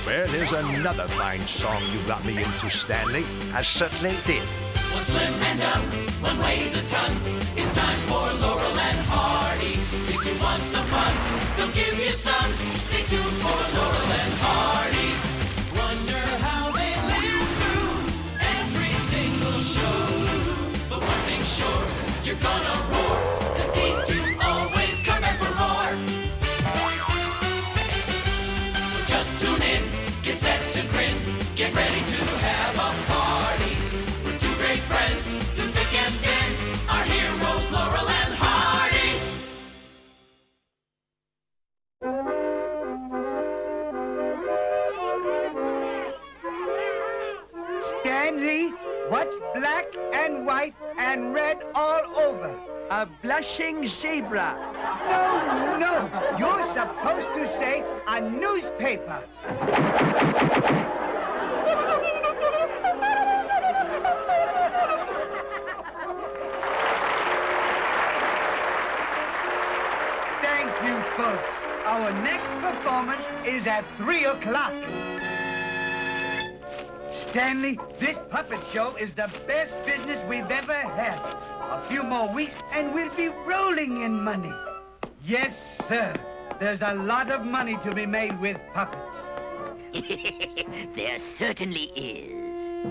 Well, here's another fine song you got me into, Stanley. I certainly did. One slim and dumb, one weighs a ton. It's time for Laurel and Hardy. If you want some fun, they'll give you some. Stay tuned for Laurel and Hardy. Wonder how they live through every single show. But one thing's sure, you're gonna roar, 'cause these two always come back for more. So just tune in, get set to grin, get ready to have a party. We're two great friends, through thick and thin, our heroes Laurel and Hardy. Stanley, what's black and white and red all over? A blushing zebra. No, you're supposed to say a newspaper. Thank you, folks. Our next performance is at 3 o'clock. Stanley, this puppet show is the best business we've ever had. A few more weeks and we'll be rolling in money. Yes, sir. There's a lot of money to be made with puppets. There certainly is.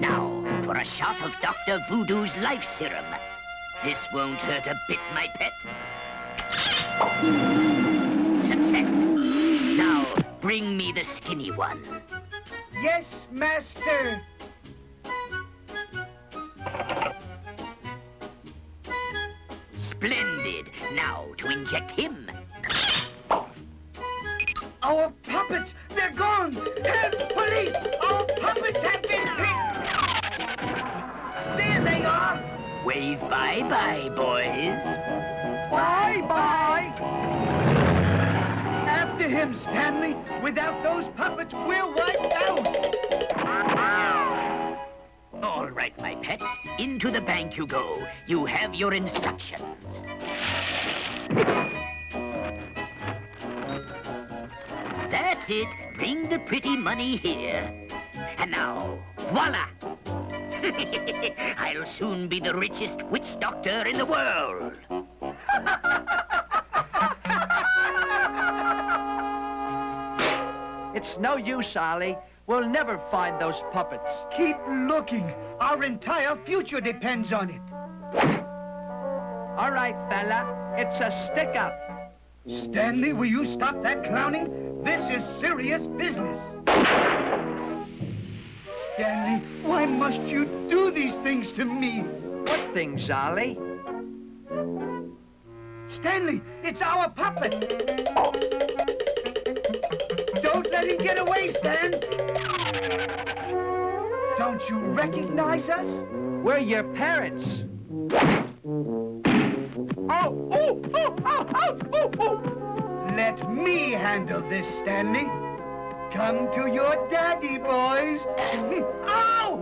Now, for a shot of Dr. Voodoo's life serum. This won't hurt a bit, my pet. Success. Now, bring me the skinny one. Yes, master. Splendid. Now, to inject him. Our puppets, they're gone. Help, police! Our puppets have been picked. There they are. Wave bye-bye, boys. Bye-bye. After him, Stanley. Without those puppets, we're wiped out. All right, my pets. Into the bank you go. You have your instructions. That's it. Bring the pretty money here. And now, voila! I'll soon be the richest witch doctor in the world. It's no use, Ollie. We'll never find those puppets. Keep looking. Our entire future depends on it. All right, fella. It's a stick-up. Stanley, will you stop that clowning? This is serious business. Stanley, why must you do these things to me? What things, Ollie? Stanley, it's our puppet. Don't let him get away, Stan. Don't you recognize us? We're your parents. Oh. Let me handle this, Stanley. Come to your daddy, boys. Ow!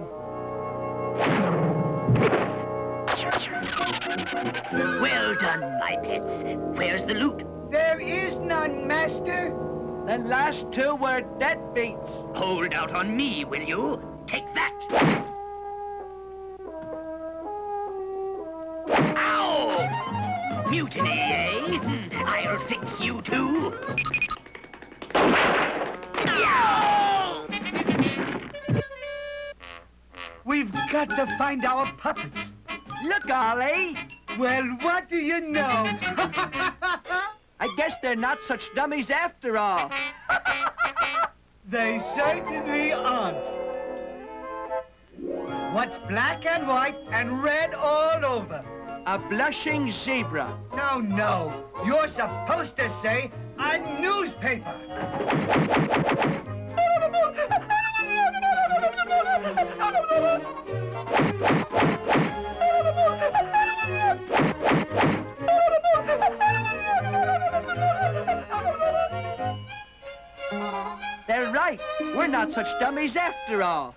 Well done, my pets. Where's the loot? There is none, Master. The last two were deadbeats. Hold out on me, will you? Take that. Ow! Mutiny, eh? I'll fix you too. Yow! We've got to find our puppets. Look, Ollie. Well, what do you know? I guess they're not such dummies after all. They certainly aren't. What's black and white and red all over? A blushing zebra. No. You're supposed to say a newspaper. They're right. We're not such dummies after all.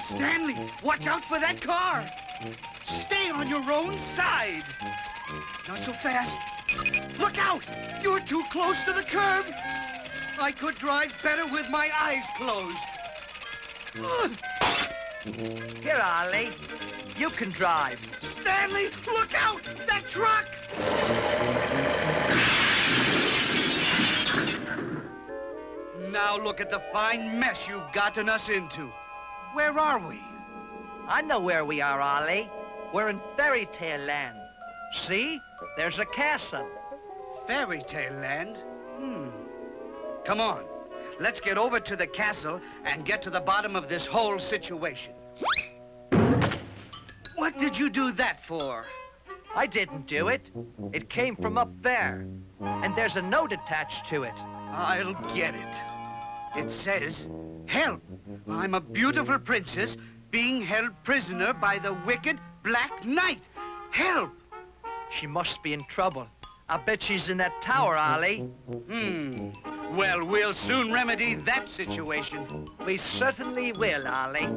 Stanley, watch out for that car. Stay on your own side. Not so fast. Look out! You're too close to the curb. I could drive better with my eyes closed. Here, Ollie. You can drive. Stanley, look out! That truck! Now look at the fine mess you've gotten us into. Where are we? I know where we are, Ollie. We're in fairy tale land. See? There's a castle. Fairy tale land? Come on. Let's get over to the castle and get to the bottom of this whole situation. What did you do that for? I didn't do it. It came from up there. And there's a note attached to it. I'll get it. It says, "Help! I'm a beautiful princess being held prisoner by the wicked Black Knight. Help!" She must be in trouble. I bet she's in that tower, Ollie. Well, we'll soon remedy that situation. We certainly will, Ollie.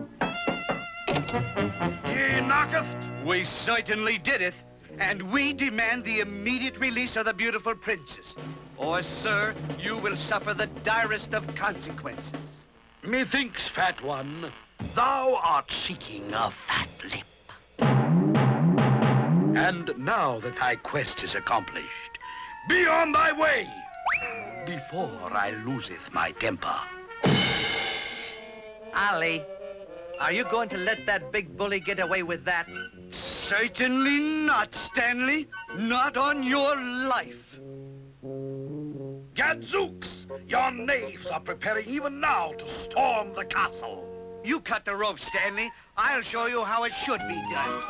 Ye knocketh. We certainly did it. And we demand the immediate release of the beautiful princess. Or, sir, you will suffer the direst of consequences. Methinks, fat one, thou art seeking a fat lip. And now that thy quest is accomplished, be on thy way, before I loseth my temper. Ollie, are you going to let that big bully get away with that? Certainly not, Stanley. Not on your life. Gadzooks, your knaves are preparing even now to storm the castle. You cut the rope, Stanley. I'll show you how it should be done.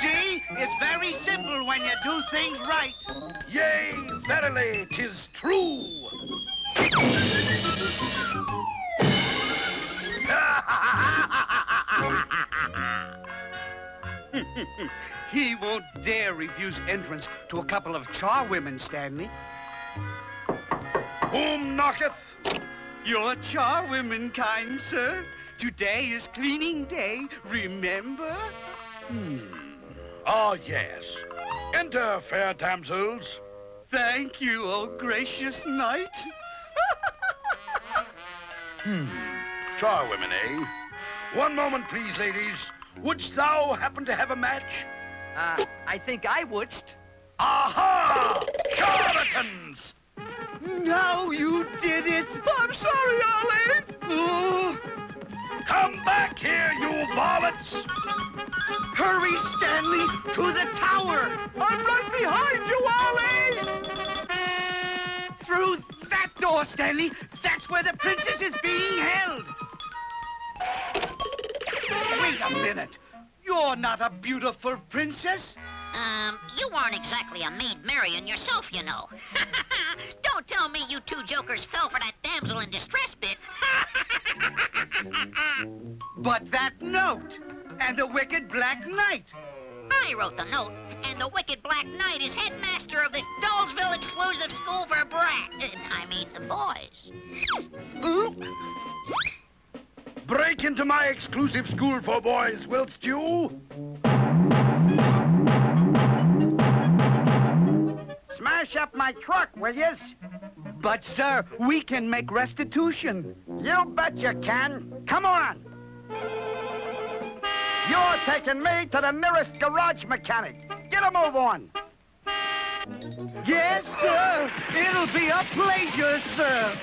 See? It's very simple when you do things right. Yea, verily, 'tis true. He won't dare refuse entrance to a couple of charwomen, Stanley. Whom knocketh? Your charwomen, kind sir. Today is cleaning day, remember? Ah, yes. Enter, fair damsels. Thank you, oh gracious knight. Charwomen, eh? One moment, please, ladies. Wouldst thou happen to have a match? I think I wouldst. Aha! Charlatans! Now you did it. I'm sorry, Ollie. Oh. Come back here, you varlets! Hurry, Stanley, to the tower. I'm right behind you, Ollie. Through that door, Stanley. That's where the princess is being held. Wait a minute. You're not a beautiful princess. You aren't exactly a maid Marian yourself, you know. Don't tell me you two jokers fell for that damsel in distress bit. But that note and the wicked Black Knight. I wrote the note, and the wicked Black Knight is headmaster of this Dollsville exclusive school for the boys. Break into my exclusive school for boys, willst you? Smash up my truck, will yez? But, sir, we can make restitution. You bet you can. Come on. You're taking me to the nearest garage mechanic. Get a move on. Yes, sir. It'll be a pleasure, sir.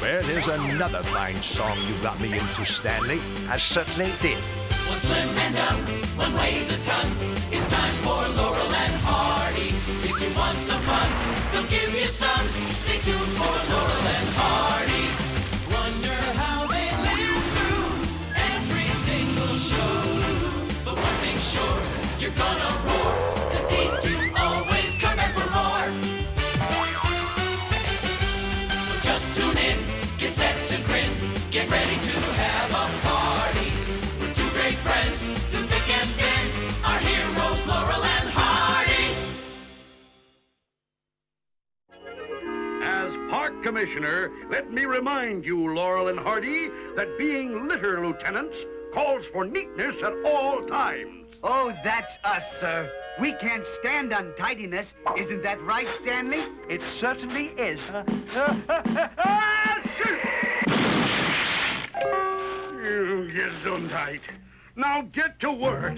Well, there's another fine song you got me into, Stanley. I certainly did. One slim and young, one weighs a ton. It's time for Laurel and Hardy. If you want some fun, they'll give you some. Stay tuned for Laurel and Hardy. Wonder how they live through every single show. But one thing's sure, you're gonna roar, 'cause these two always come back for more. So just tune in, get set to grin, get ready to have a party. We're two great friends, through thick and thin. Commissioner, let me remind you, Laurel and Hardy, that being litter lieutenants calls for neatness at all times. Oh, that's us, sir. We can't stand untidiness. Isn't that right, Stanley? It certainly is. Gesundheit. Now get to work.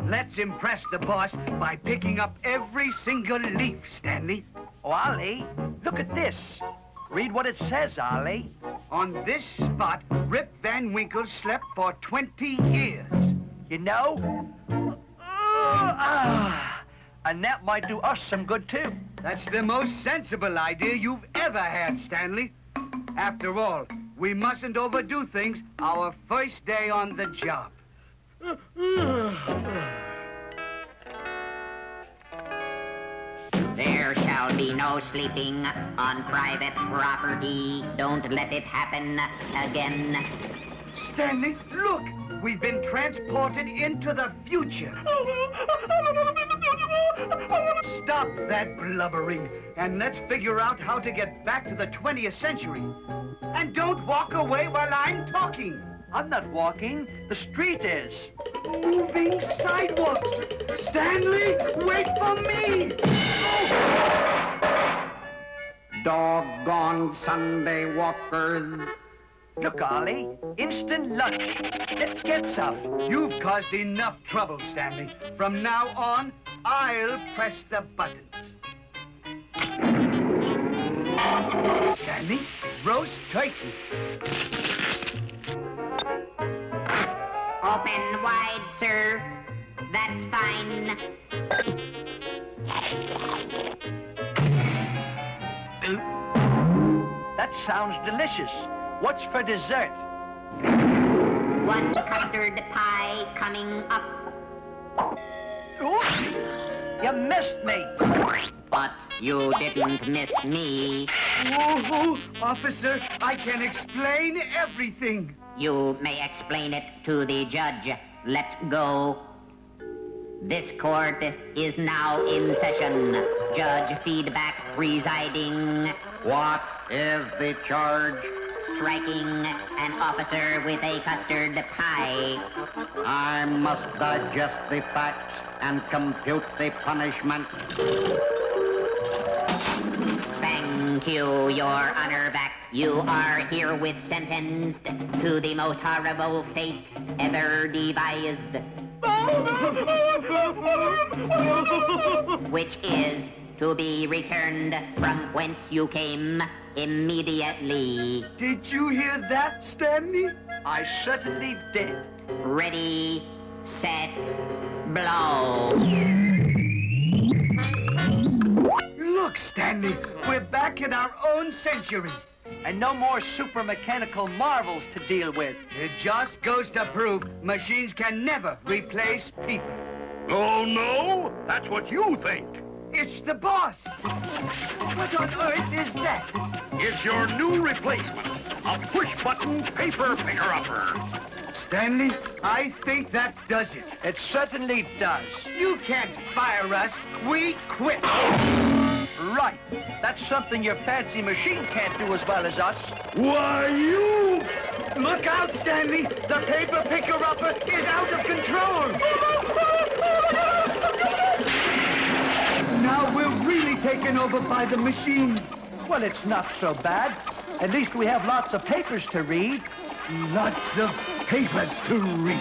Let's impress the boss by picking up every single leaf, Stanley. Oh, Ollie, look at this. Read what it says, Ollie. On this spot, Rip Van Winkle slept for 20 years. You know? And that might do us some good, too. That's the most sensible idea you've ever had, Stanley. After all, we mustn't overdo things our first day on the job. There shall be no sleeping on private property. Don't let it happen again. Stanley, look! We've been transported into the future. Stop that blubbering, and let's figure out how to get back to the 20th century. And don't walk away while I'm talking. I'm not walking. The street is. Moving sidewalks. Stanley, wait for me! Doggone Sunday walkers. Look, Ollie, instant lunch. Let's get some. You've caused enough trouble, Stanley. From now on, I'll press the buttons. Stanley, roast turkey. Open wide, sir. That's fine. That sounds delicious. What's for dessert? One custard pie coming up. You missed me. But you didn't miss me. Oh, officer, I can explain everything. You may explain it to the judge. Let's go. This court is now in session. Judge Feedback presiding. What is the charge? Striking an officer with a custard pie. I must digest the facts and compute the punishment. Thank you, Your Honor. Back. You are herewith sentenced to the most horrible fate ever devised, which is to be returned from whence you came immediately. Did you hear that, Stanley? I certainly did. Ready, set, blow. Look, Stanley, we're back in our own century. And no more super mechanical marvels to deal with. It just goes to prove machines can never replace people. Oh, no? That's what you think. It's the boss. What on earth is that? It's your new replacement, a push-button paper picker-upper. Stanley, I think that does it. It certainly does. You can't fire us. We quit. Right. That's something your fancy machine can't do as well as us. Why, you... Look out, Stanley. The paper picker-upper is out of control. Now we're really taken over by the machines. Well, it's not so bad. At least we have lots of papers to read. Lots of papers to read.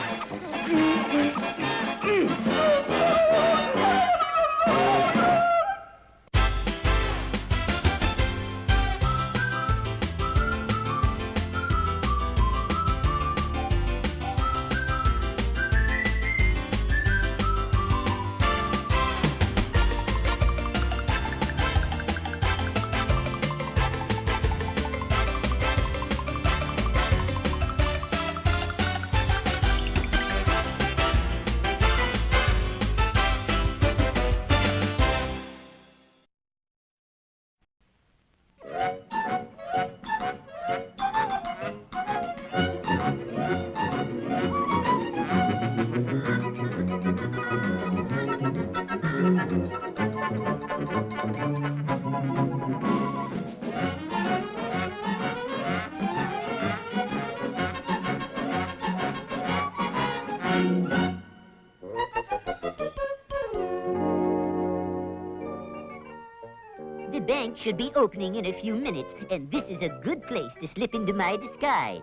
bank should be opening in a few minutes, and this is a good place to slip into my disguise.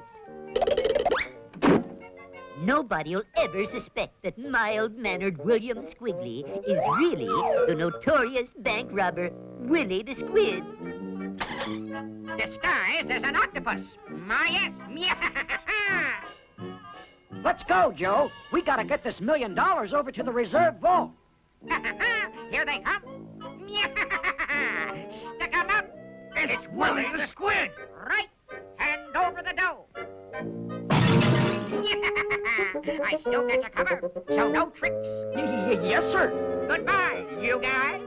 Nobody'll ever suspect that mild-mannered William Squiggly is really the notorious bank robber, Willie the Squid. Disguised as an octopus. My yes. Let's go, Joe. We gotta get this $1 million over to the reserve vault. Here they come. Stick 'em up. It's Willie the Squid! Right. Hand over the dough. I still got you covered, so no tricks. Yes, sir. Goodbye, you guys.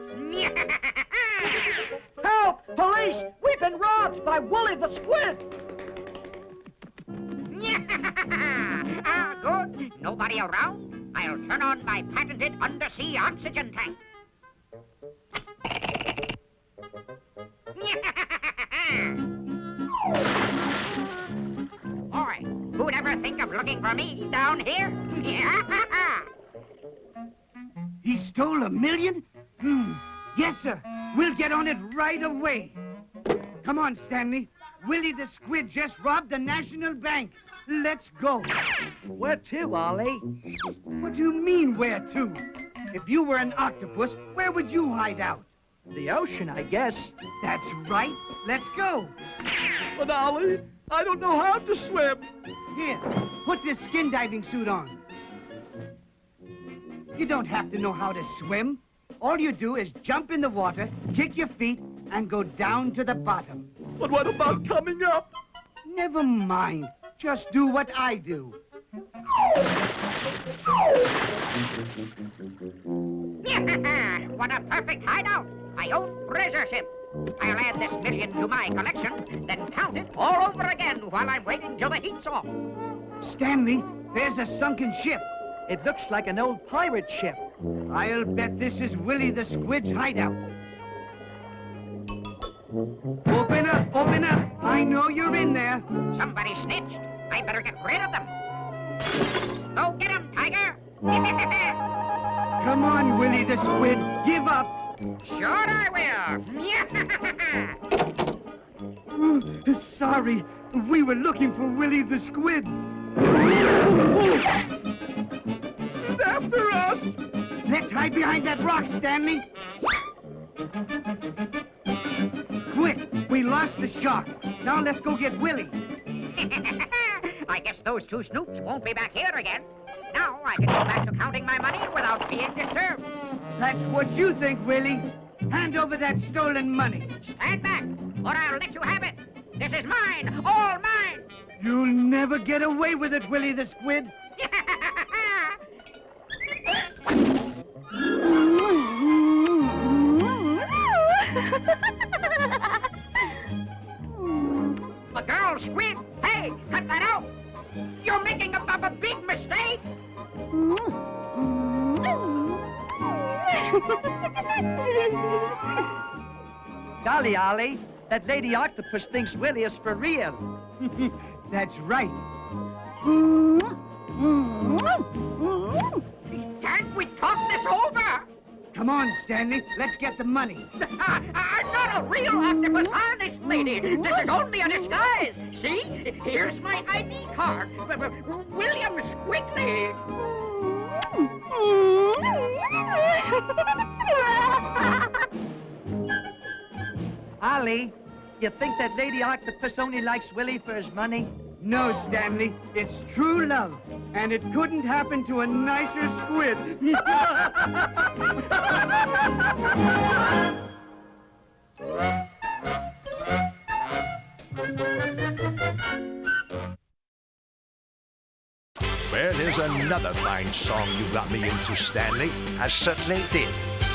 Help! Police! We've been robbed by Willie the Squid! Good. Nobody around? I'll turn on my patented undersea oxygen tank. Boy, who'd ever think of looking for me down here? He stole $1 million? Yes, sir. We'll get on it right away. Come on, Stanley. Willie the Squid just robbed the National Bank. Let's go. Where to, Ollie? What do you mean, where to? If you were an octopus, where would you hide out? The ocean, I guess. That's right. Let's go. But, Ollie, I don't know how to swim. Here, put this skin diving suit on. You don't have to know how to swim. All you do is jump in the water, kick your feet, and go down to the bottom. But what about coming up? Never mind. Just do what I do. What a perfect hideout. I own treasure ship. I'll add this $1 million to my collection, then count it all over again while I'm waiting till the heat's off. Stanley, there's a sunken ship. It looks like an old pirate ship. I'll bet this is Willie the Squid's hideout. Open up, open up. I know you're in there. Somebody snitched. I better get rid of them. Go get him, Tiger. Come on, Willie the Squid. Give up. Sure I will. Sorry. We were looking for Willie the Squid. It's after us. Let's hide behind that rock, Stanley. Quick, we lost the shark. Now let's go get Willie. I guess those two snoops won't be back here again. Now I can go back to counting my money without being disturbed. That's what you think, Willie. Hand over that stolen money. Stand back, or I'll let you have it. This is mine, all mine. You'll never get away with it, Willie the Squid. The girl squid. Hey, cut that out. You're making a big mistake. Golly, Ollie, that lady octopus thinks Willie is for real. That's right. Can't we talk this over? Come on, Stanley. Let's get the money. I'm not a real octopus, honest lady. This is only a disguise. See? Here's my ID card. William Squiggly. Ollie, you think that lady octopus only likes Willie for his money? No, Stanley. It's true love. And it couldn't happen to a nicer squid. Well, here's another fine song you got me into, Stanley. I certainly did.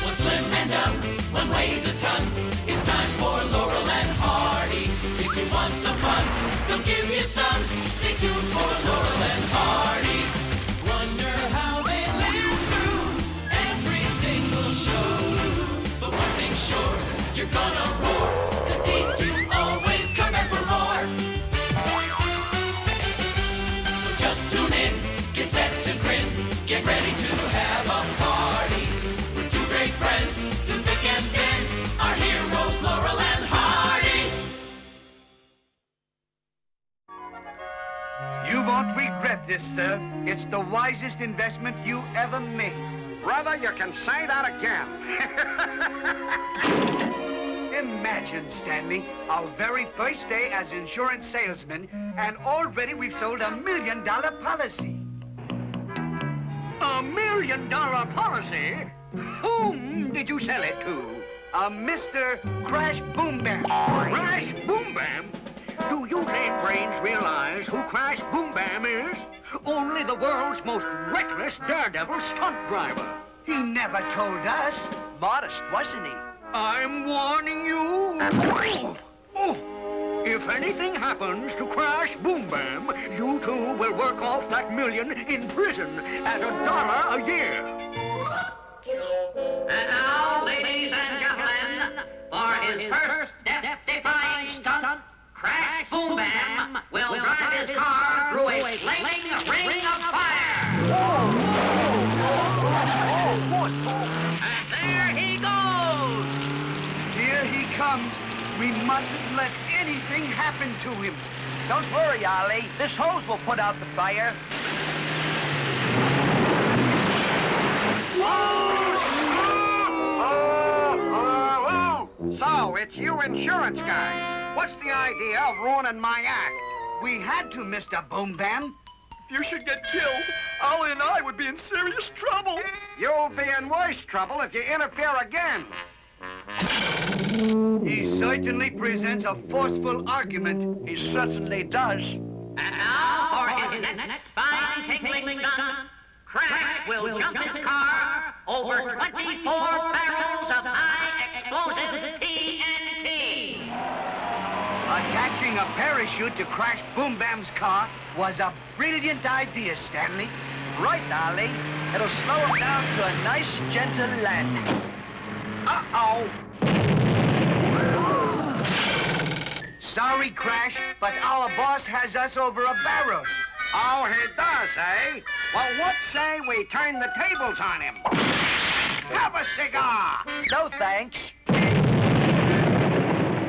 One slim and dumb, one weighs a ton. It's time for Laurel and Hardy. If you want some fun, they'll give you some. Stay tuned for Laurel and Hardy. Wonder how they live through every single show. But one thing's sure, you're gonna roar, 'cause these two always come back for more. So just tune in, get set to grin, get ready to have a party. We're two great friends, through thick and thin, our heroes Laurel and It's the wisest investment you ever made. Brother, you can say that again. Imagine, Stanley, our very first day as insurance salesmen, and already we've sold $1 million policy. $1 million policy? Whom did you sell it to? Mr. Crash Boom Bam. Crash Boom Bam? Do you lame brains realize who Crash Boom Bam is? Only the world's most reckless daredevil stunt driver. He never told us. Modest, wasn't he? I'm warning you. If anything happens to Crash Boom Bam, you two will work off that $1 million in prison at $1 a year. And now, ladies and gentlemen, for his first death-defying stunt, Crash Boom Bam will drive his car through a flaming ring of fire. And there he goes. Here he comes. We mustn't let anything happen to him. Don't worry, Ollie. This hose will put out the fire. So, it's you insurance guys. What's the idea of ruining my act? We had to, Mr. Boom Bam. If you should get killed, Ollie and I would be in serious trouble. You'll be in worse trouble if you interfere again. He certainly presents a forceful argument. He certainly does. And now, for his next fine tingling stunt, Crash will jump his car over 24 barrels of high-explosive TNT. Attaching a parachute to Crash Boom Bam's car was a brilliant idea, Stanley. Right, Ollie. It'll slow him down to a nice, gentle landing. Uh-oh. Sorry, Crash, but our boss has us over a barrel. Oh, he does, eh? Well, what say we turn the tables on him? Have a cigar! No, thanks.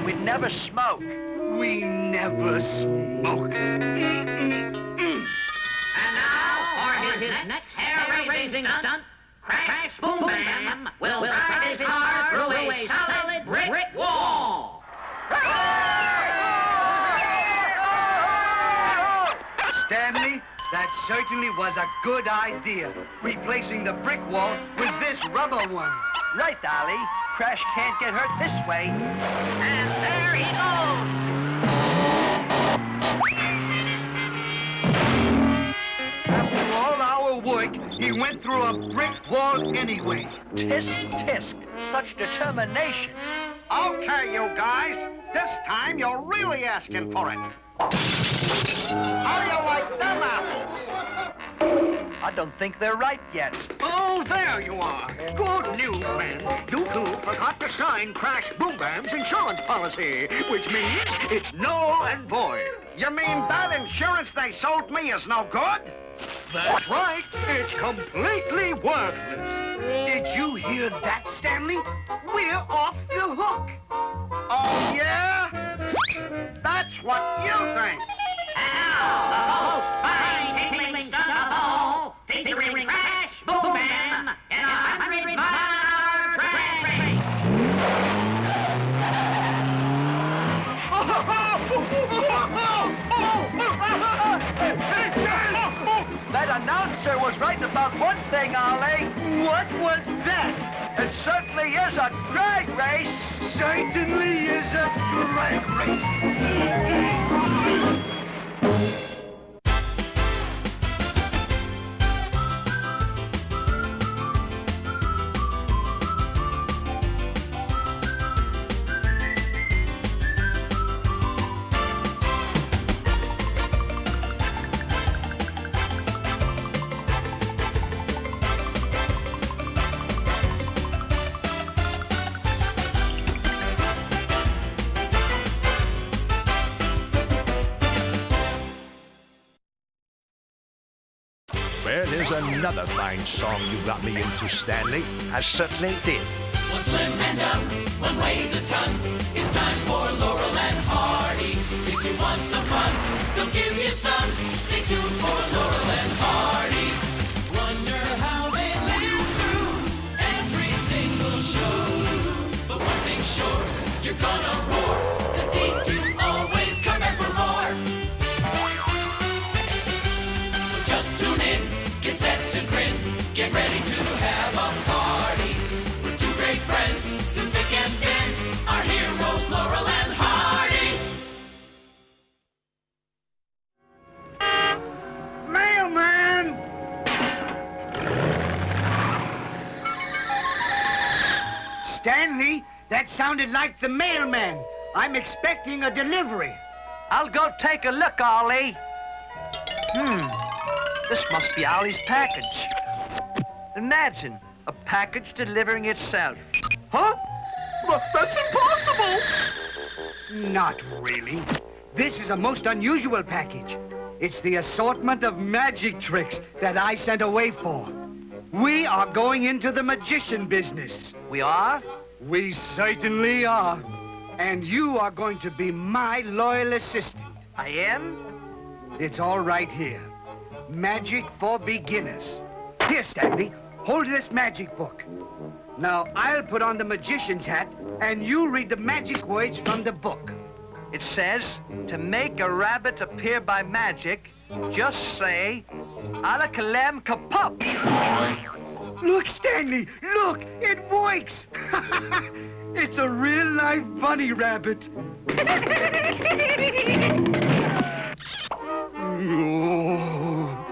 We'd never smoke. We never smoke. And now, for his next hair-raising stunt, Crash Boom Bam will drive his car through a solid brick wall. Stanley, that certainly was a good idea, replacing the brick wall with this rubber one. Right, Ollie. Crash can't get hurt this way. And there he goes. After all our work, he went through a brick wall anyway. Tisk, tisk. Such determination. Okay, you guys. This time you're really asking for it. How do you like them apples? I don't think they're ripe yet. Oh, there you are. Good news, men. You two forgot to sign Crash Boom Bam's insurance policy, which means it's null and void. You mean that insurance they sold me is no good? That's right. It's completely worthless. Did you hear that, Stanley? We're off the hook. Oh, yeah? That's what you think. And now, the most fine tingling stunt of all, featuring Crash Boom Bam in a 100-mile-an-hour drag race. That announcer was right about one thing, Ollie. What was that? It certainly is a drag race. Certainly is a drag race. Well, here's another fine song you got me into, Stanley. I certainly did. One slim and dumb, one weighs a ton. It's time for Laurel and Hardy. If you want some fun, they'll give you some. Stay tuned for Laurel and Hardy. Stanley, that sounded like the mailman. I'm expecting a delivery. I'll go take a look, Ollie. This must be Ollie's package. Imagine, a package delivering itself. Huh? Well, that's impossible. Not really. This is a most unusual package. It's the assortment of magic tricks that I sent away for. We are going into the magician business. We are? We certainly are. And you are going to be my loyal assistant. I am? It's all right here. Magic for beginners. Here, Stanley, hold this magic book. Now, I'll put on the magician's hat, and you read the magic words from the book. It says, to make a rabbit appear by magic, just say, Alakalam kapop. Look, Stanley, look, it works. It's a real-life bunny rabbit. Oh.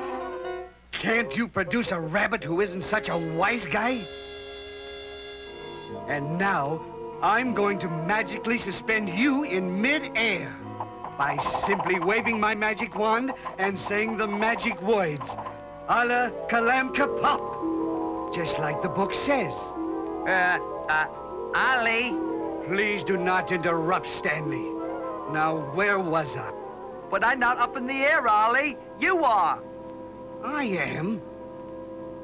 Can't you produce a rabbit who isn't such a wise guy? And now, I'm going to magically suspend you in mid-air by simply waving my magic wand and saying the magic words, Ala Kalam Kapop, just like the book says. Ollie. Please do not interrupt, Stanley. Now, where was I? But I'm not up in the air, Ollie. You are. I am.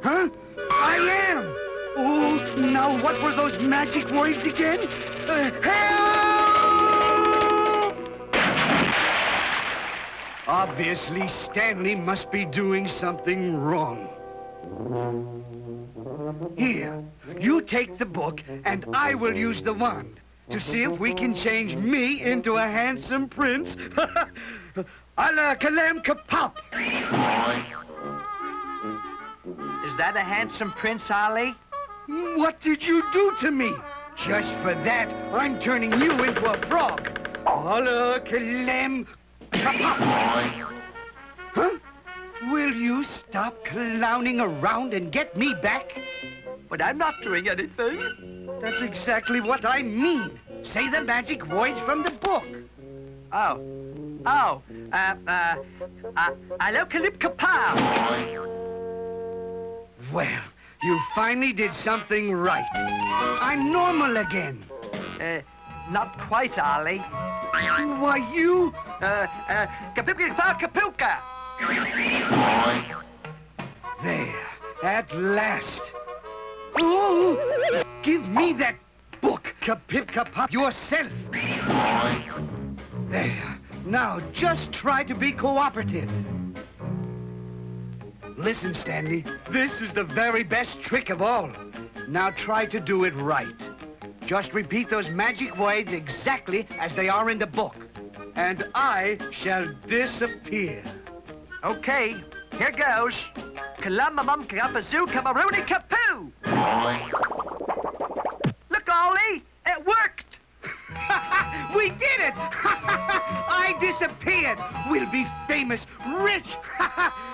Huh? I am! Oh, now what were those magic words again? Help! Obviously, Stanley must be doing something wrong. Here, you take the book, and I will use the wand to see if we can change me into a handsome prince. Ala Kalam Kapop! Is that a handsome prince, Ollie? What did you do to me? Just for that, I'm turning you into a frog. Ala Kalam Kapop! Huh? Will you stop clowning around and get me back? But I'm not doing anything. That's exactly what I mean. Say the magic words from the book. Alokalip kapow. Well, you finally did something right. I'm normal again. Not quite, Ollie. Why, you... Kapipka kapilka. There, at last. Oh, give me that book, Kapip-Kapop, yourself. There, now just try to be cooperative. Listen, Stanley, this is the very best trick of all. Now try to do it right. Just repeat those magic words exactly as they are in the book, and I shall disappear. Okay, here goes. Kalamamum kapazoo kamaroni kapoo. Look, Ollie, it worked. We did it! I disappeared. We'll be famous, rich.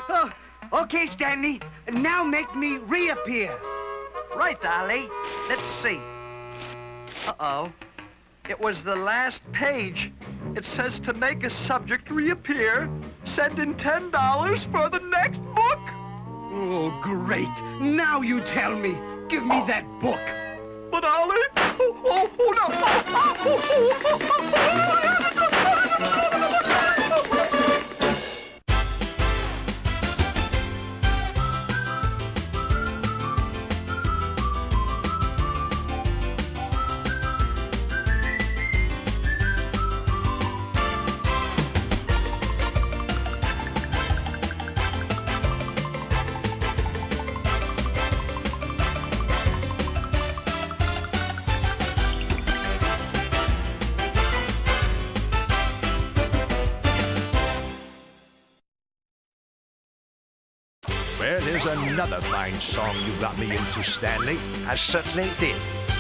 Oh, okay, Stanley, now make me reappear. Right, Ollie. Let's see. Uh-oh. It was the last page. It says to make a subject reappear, send in $10 for the next book. Oh, great. Now you tell me. Give me that book. But Ollie... Oh, no. Well, there's another fine song you got me into, Stanley. I certainly did.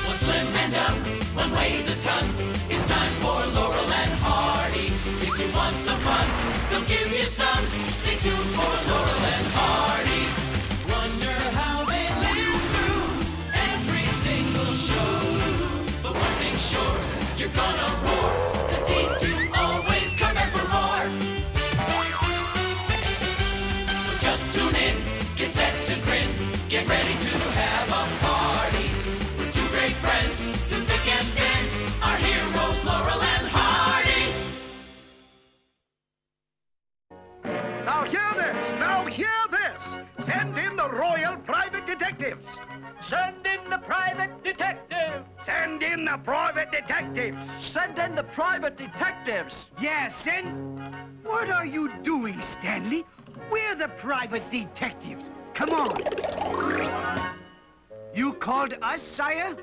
One slim and down, one weighs a ton. It's time for Laurel and Hardy. If you want some fun, they'll give you some. Stay tuned for Laurel and Hardy. Wonder how they live through every single show. you're gonna roar, 'cause these two always come back for more. So just tune in, get set to grin, get ready to have a party. We're two great friends, through thick and thin, our heroes Laurel and Hardy. Now hear this! Now hear this! Send in the Royal Private Detectives! Send in the private detective! Send in the private detectives! Send in the private detectives. Yeah, send... What are you doing, Stanley? We're the private detectives. Come on. You called us, sire?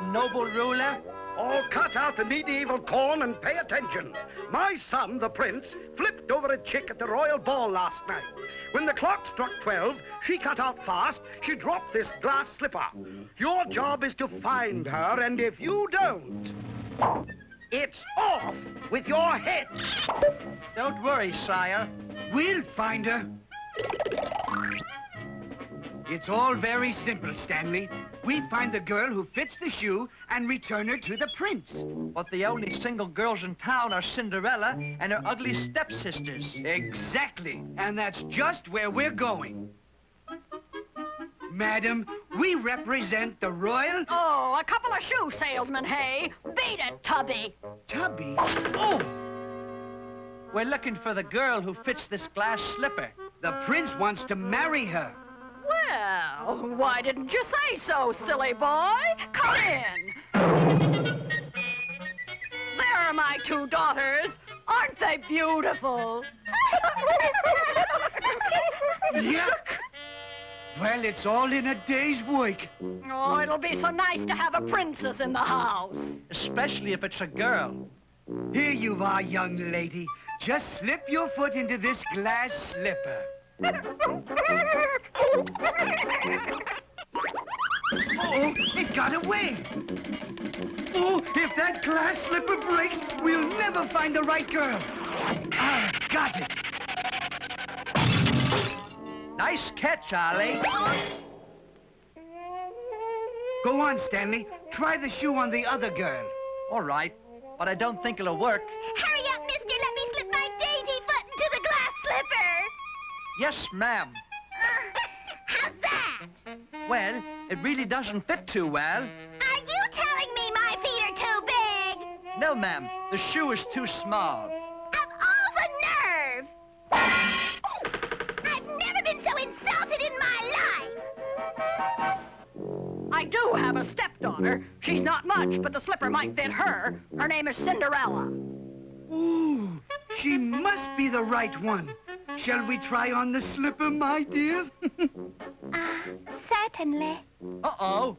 Noble ruler. Oh, cut out the medieval corn and pay attention. My son, the prince, flipped over a chick at the royal ball last night. When the clock struck 12, she cut out fast. She dropped this glass slipper. Your job is to find her, and if you don't, it's off with your head. Don't worry, sire. We'll find her. It's all very simple, Stanley. We find the girl who fits the shoe and return her to the prince. But the only single girls in town are Cinderella and her ugly stepsisters. Exactly. And that's just where we're going. Madam, we represent the royal... Oh, a couple of shoe salesmen, hey? Beat it, Tubby. Tubby? Oh! We're looking for the girl who fits this glass slipper. The prince wants to marry her. Well, why didn't you say so, silly boy? Come in. There are my two daughters. Aren't they beautiful? Yuck! Well, it's all in a day's work. Oh, it'll be so nice to have a princess in the house. Especially if it's a girl. Here you are, young lady. Just slip your foot into this glass slipper. Oh, it got away. Oh, if that glass slipper breaks, we'll never find the right girl. Ah, got it. Nice catch, Ollie. Go on, Stanley. Try the shoe on the other girl. All right, but I don't think it'll work. Hurry up, mister. Let me slip my dainty foot into the glass slipper. Yes, ma'am. How's that? Well, it really doesn't fit too well. Are you telling me my feet are too big? No, ma'am. The shoe is too small. Of all the nerve! I've never been so insulted in my life. I do have a stepdaughter. She's not much, but the slipper might fit her. Her name is Cinderella. Ooh, she must be the right one. Shall we try on the slipper, my dear? Certainly. Uh-oh.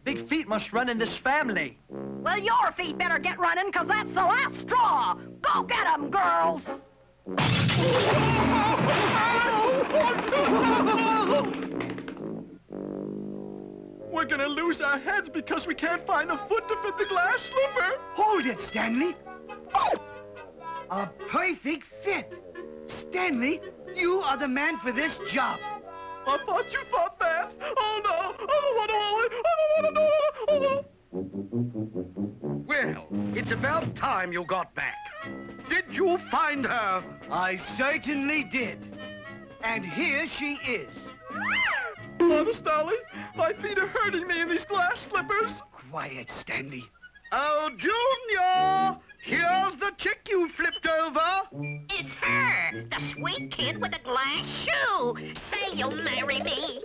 Big feet must run in this family. Well, your feet better get running, 'cause that's the last straw. Go get 'em, girls. We're gonna lose our heads because we can't find a foot to fit the glass slipper. Hold it, Stanley. A perfect fit. Stanley, you are the man for this job. I thought you thought that. Oh, no. I don't want to hold it. I don't want to do it. Well, it's about time you got back. Did you find her? I certainly did. And here she is. Honest, Ollie, my feet are hurting me in these glass slippers. Quiet, Stanley. Oh, Junior! Here's the chick you flipped over. It's her, the sweet kid with the glass shoe. Say you'll marry me.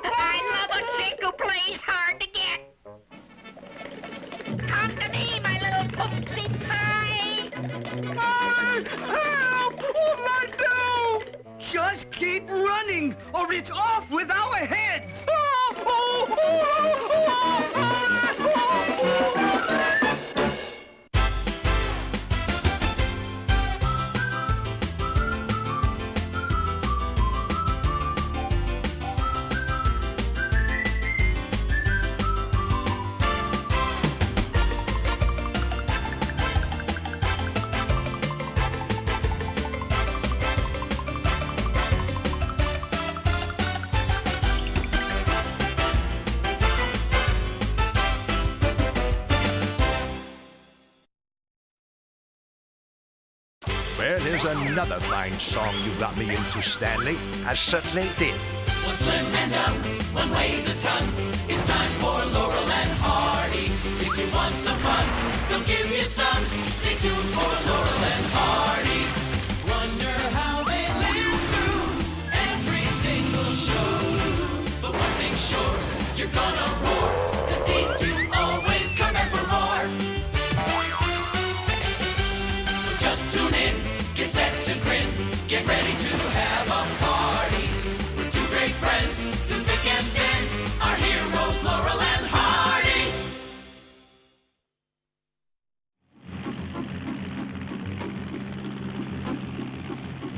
I love a chick who plays hard to get. Come to me, my little poopsie pie. Help! What did I do? Just keep running, or it's off with our heads. here's another fine song you got me into, Stanley. I certainly did. One slim and dumb, one weighs a ton. It's time for Laurel and Hardy. If you want some fun, they'll give you some. Stay tuned for Laurel and Hardy. Wonder how they live through every single show. But one thing's sure, you're gonna roar, 'cause these two always come back for more. So just tune in, get set to grin, get ready to have a party. We're two great friends, through thick and thin, our heroes Laurel and Hardy.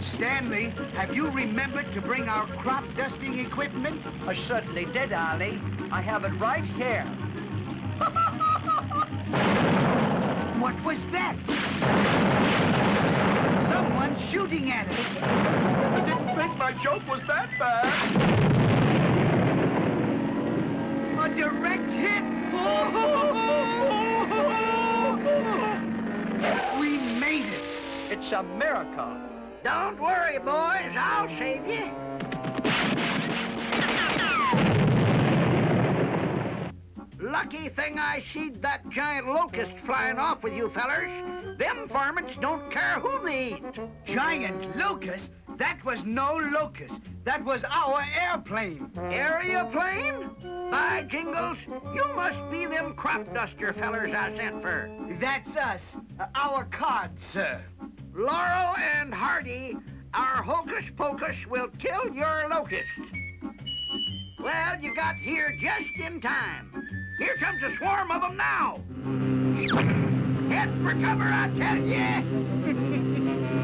Stanley, have you remembered to bring our crop dusting equipment? I certainly did, Ollie. I have it right here. What was that? Someone's shooting at us. I didn't think my joke was that bad. A direct hit! We made it! It's a miracle. Don't worry, boys. I'll save you. Lucky thing I seed that giant locust flying off with you fellers. Them varmints don't care who they eat. Giant locust? That was no locust. That was our airplane. Area plane? By jingles, you must be them crop duster fellers I sent for. That's us. Our card, sir. Laurel and Hardy, our hocus pocus will kill your locust. Well, you got here just in time. Here comes a swarm of them now. Head for cover, I tell you.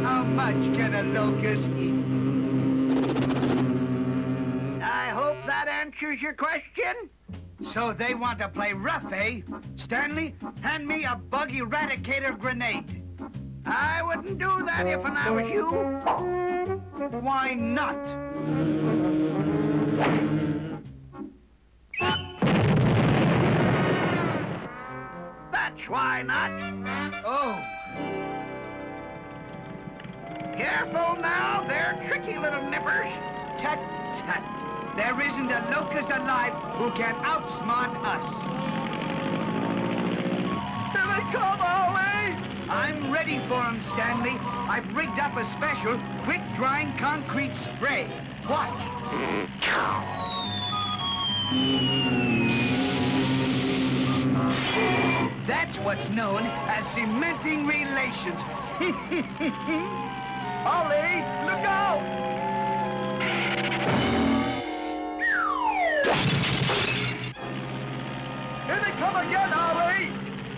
How much can a locust eat? I hope that answers your question. So they want to play rough, eh? Stanley, hand me a bug eradicator grenade. I wouldn't do that if I was you. Why not? That's why not. Oh. Careful now, they're tricky little nippers. Tut, tut. There isn't a locust alive who can outsmart us. Here they come, Ollie! I'm ready for them, Stanley. I've rigged up a special quick-drying concrete spray. Watch. That's what's known as cementing relations. Ollie, look out! Here they come again, Ollie!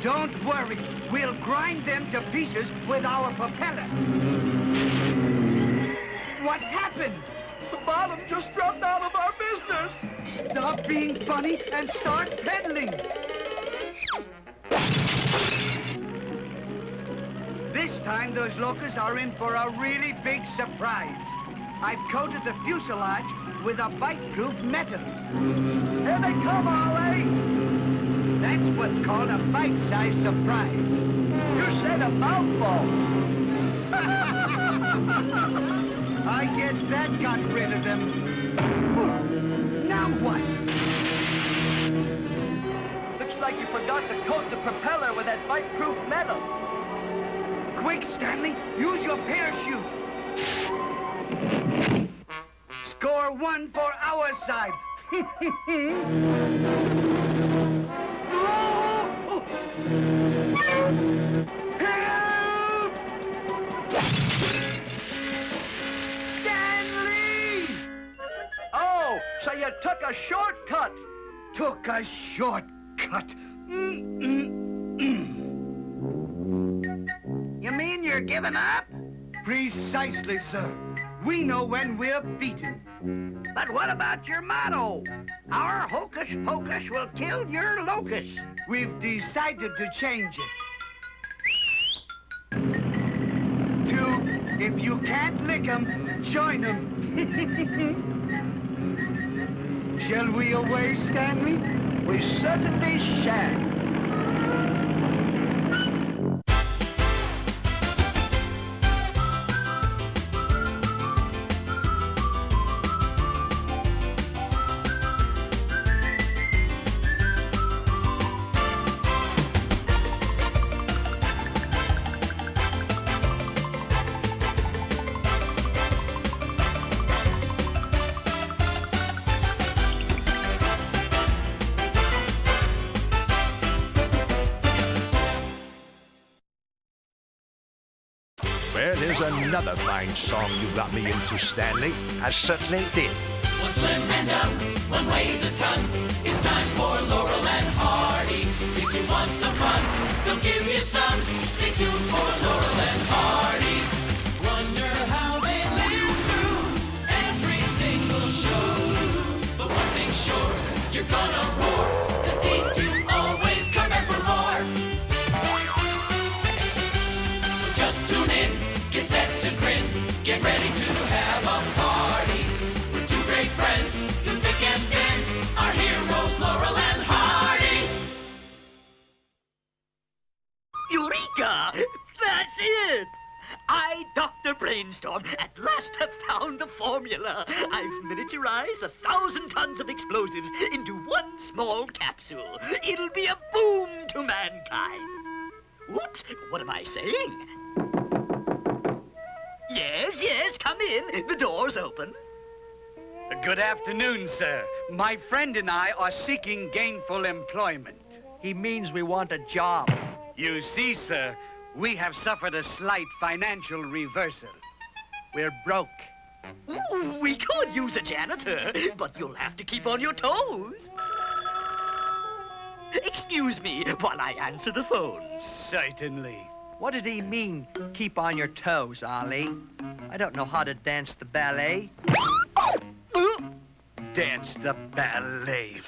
Don't worry. We'll grind them to pieces with our propeller. What happened? The bottom just dropped out of our business. Stop being funny and start pedaling. This time, those locusts are in for a really big surprise. I've coated the fuselage with a bite-proof metal. Here they come, Ollie! That's what's called a bite-sized surprise. You said a mouthful. I guess that got rid of them. Now what? Looks like you forgot to coat the propeller with that bite-proof metal. Quick, Stanley, use your parachute. Score one for our side. Help! Stanley! Oh, so you took a shortcut. Took a shortcut. You mean you're giving up? Precisely, sir. We know when we're beaten. But what about your motto? Our hocus pocus will kill your locust. We've decided to change it. To, if you can't lick 'em, join 'em. Shall we away, Stanley? We certainly shall. Well, here's another fine song you got me into, Stanley. I certainly did. One slim and dumb, one weighs a ton. It's time for Laurel and Hardy. If you want some fun, they'll give you some. Stay tuned for Laurel and Hardy. Wonder how they live through every single show. But one thing's sure, you're gonna roar, 'cause these two always come back for more. So just tune in, get set to grin, get ready to have a party. Great friends, through thick and thin, our heroes Laurel and Hardy. Eureka! That's it! I, Dr. Brainstorm, at last have found the formula. I've miniaturized 1,000 tons of explosives into one small capsule. It'll be a boom to mankind. Whoops, what am I saying? Yes, come in. The door's open. Good afternoon, sir. My friend and I are seeking gainful employment. He means we want a job. You see, sir, we have suffered a slight financial reversal. We're broke. Ooh, we could use a janitor, but you'll have to keep on your toes. Excuse me while I answer the phone. Certainly. What did he mean, keep on your toes, Ollie? I don't know how to dance the ballet. Dance the ballet.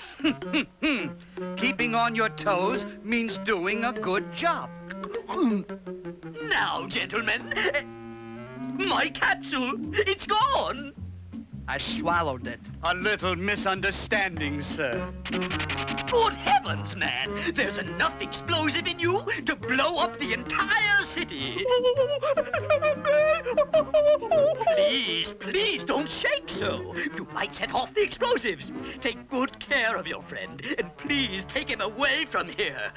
Keeping on your toes means doing a good job. Now, gentlemen, my capsule, it's gone. I swallowed it. A little misunderstanding, sir. Good heavens, man. There's enough explosive in you to blow up the entire city. Please, don't shake so. You might set off the explosives. Take good care of your friend, and please take him away from here.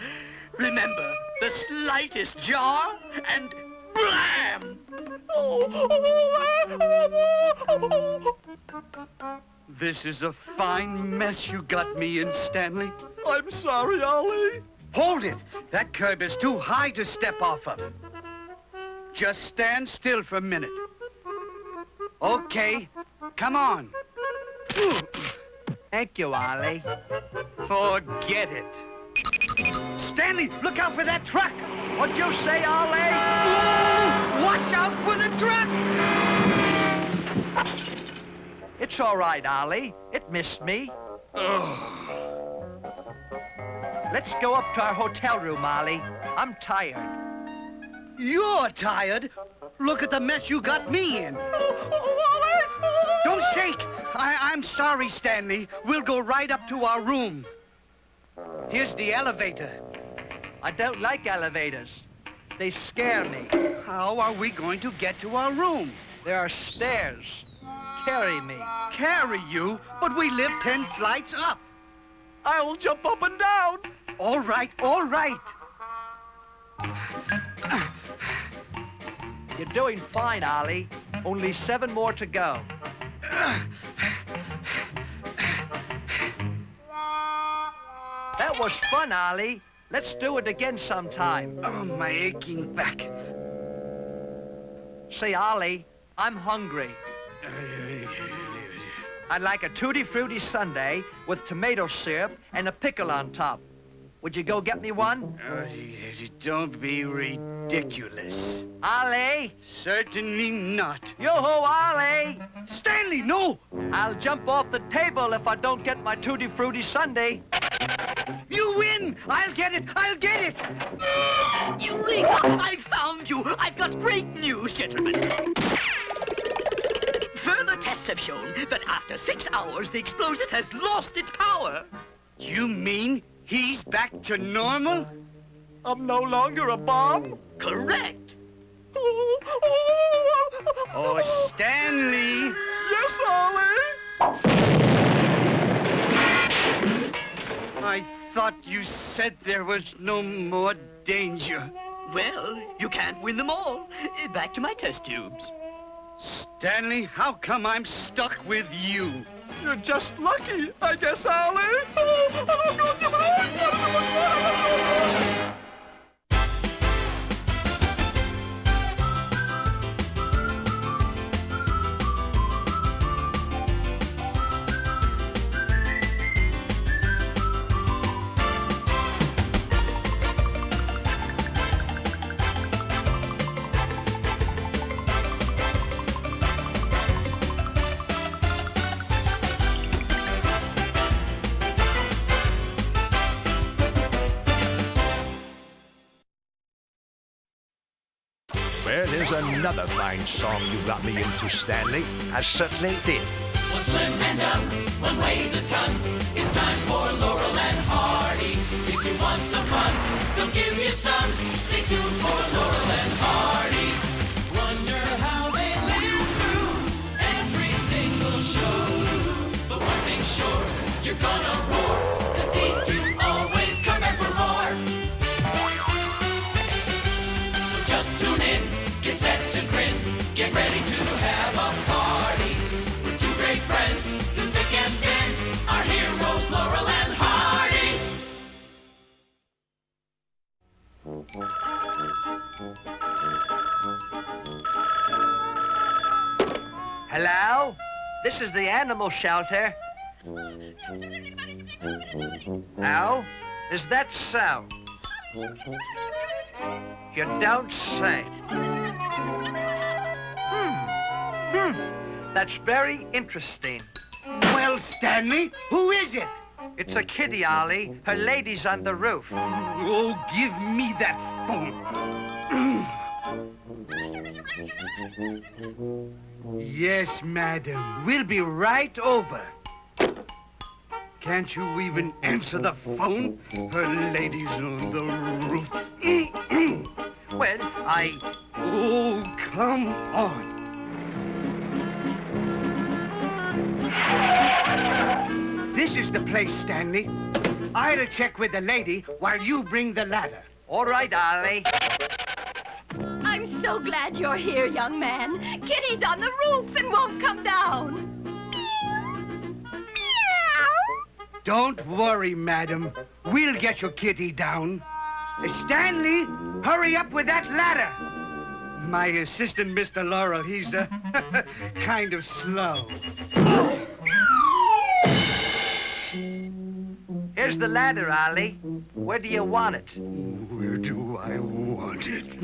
Remember, the slightest jar, and blam! This is a fine mess you got me in, Stanley. I'm sorry, Ollie. Hold it! That curb is too high to step off of. Just stand still for a minute. Okay, come on. Thank you, Ollie. Forget it. Stanley, look out for that truck! What'd you say, Ollie? Ooh, watch out for the truck! It's all right, Ollie. It missed me. Oh. Let's go up to our hotel room, Ollie. I'm tired. You're tired? Look at the mess you got me in. Don't shake. I'm sorry, Stanley. We'll go right up to our room. Here's the elevator. I don't like elevators. They scare me. How are we going to get to our room? There are stairs. Carry me. Carry you? But we live 10 flights up. I'll jump up and down. All right, all right. You're doing fine, Ollie. Only 7 more to go. That was fun, Ollie. Let's do it again sometime. Oh, my aching back. Say, Ollie, I'm hungry. I'd like a Tutti Frutti sundae with tomato syrup and a pickle on top. Would you go get me one? Don't be ridiculous. Ollie? Certainly not. Yo-ho, Ollie! Stanley, no! I'll jump off the table if I don't get my Tutti Frutti sundae. You win! I'll get it! I'll get it! Eureka! I found you! I've got great news, gentlemen. Further tests have shown that after 6 hours, the explosive has lost its power. You mean he's back to normal? I'm no longer a bomb? Correct. Oh, Stanley! Yes, Ollie? I thought you said there was no more danger. Well, you can't win them all. Back to my test tubes. Stanley, how come I'm stuck with you? You're just lucky, I guess, Ollie. Well, there's another fine song you got me into, Stanley. I certainly did. One slim and dumb, one weighs a ton. It's time for Laurel and Hardy. If you want some fun, they'll give you some. Stay tuned for Laurel and Hardy. Wonder how they live through every single show. But one thing's sure, you're gonna roar, 'cause these two always come back for more. So just tune in, get set to grin, get ready to have a party. For two great friends, through thick and thin, our heroes Laurel and Hardy. Hello? This is the animal shelter. Now, is that so? You don't say. That's very interesting. Well, Stanley, who is it? It's a kitty, Ollie. Her lady's on the roof. Oh, give me that phone. Yes, madam. We'll be right over. Can't you even answer the phone? Her lady's on the roof. Well, Oh, come on. This is the place, Stanley. I'll check with the lady while you bring the ladder. All right, Ollie. I'm so glad you're here, young man. Kitty's on the roof and won't come down. Don't worry, madam. We'll get your kitty down. Stanley, hurry up with that ladder. My assistant, Mr. Laurel, he's kind of slow. Here's the ladder, Ollie. Where do you want it? Where do I want it?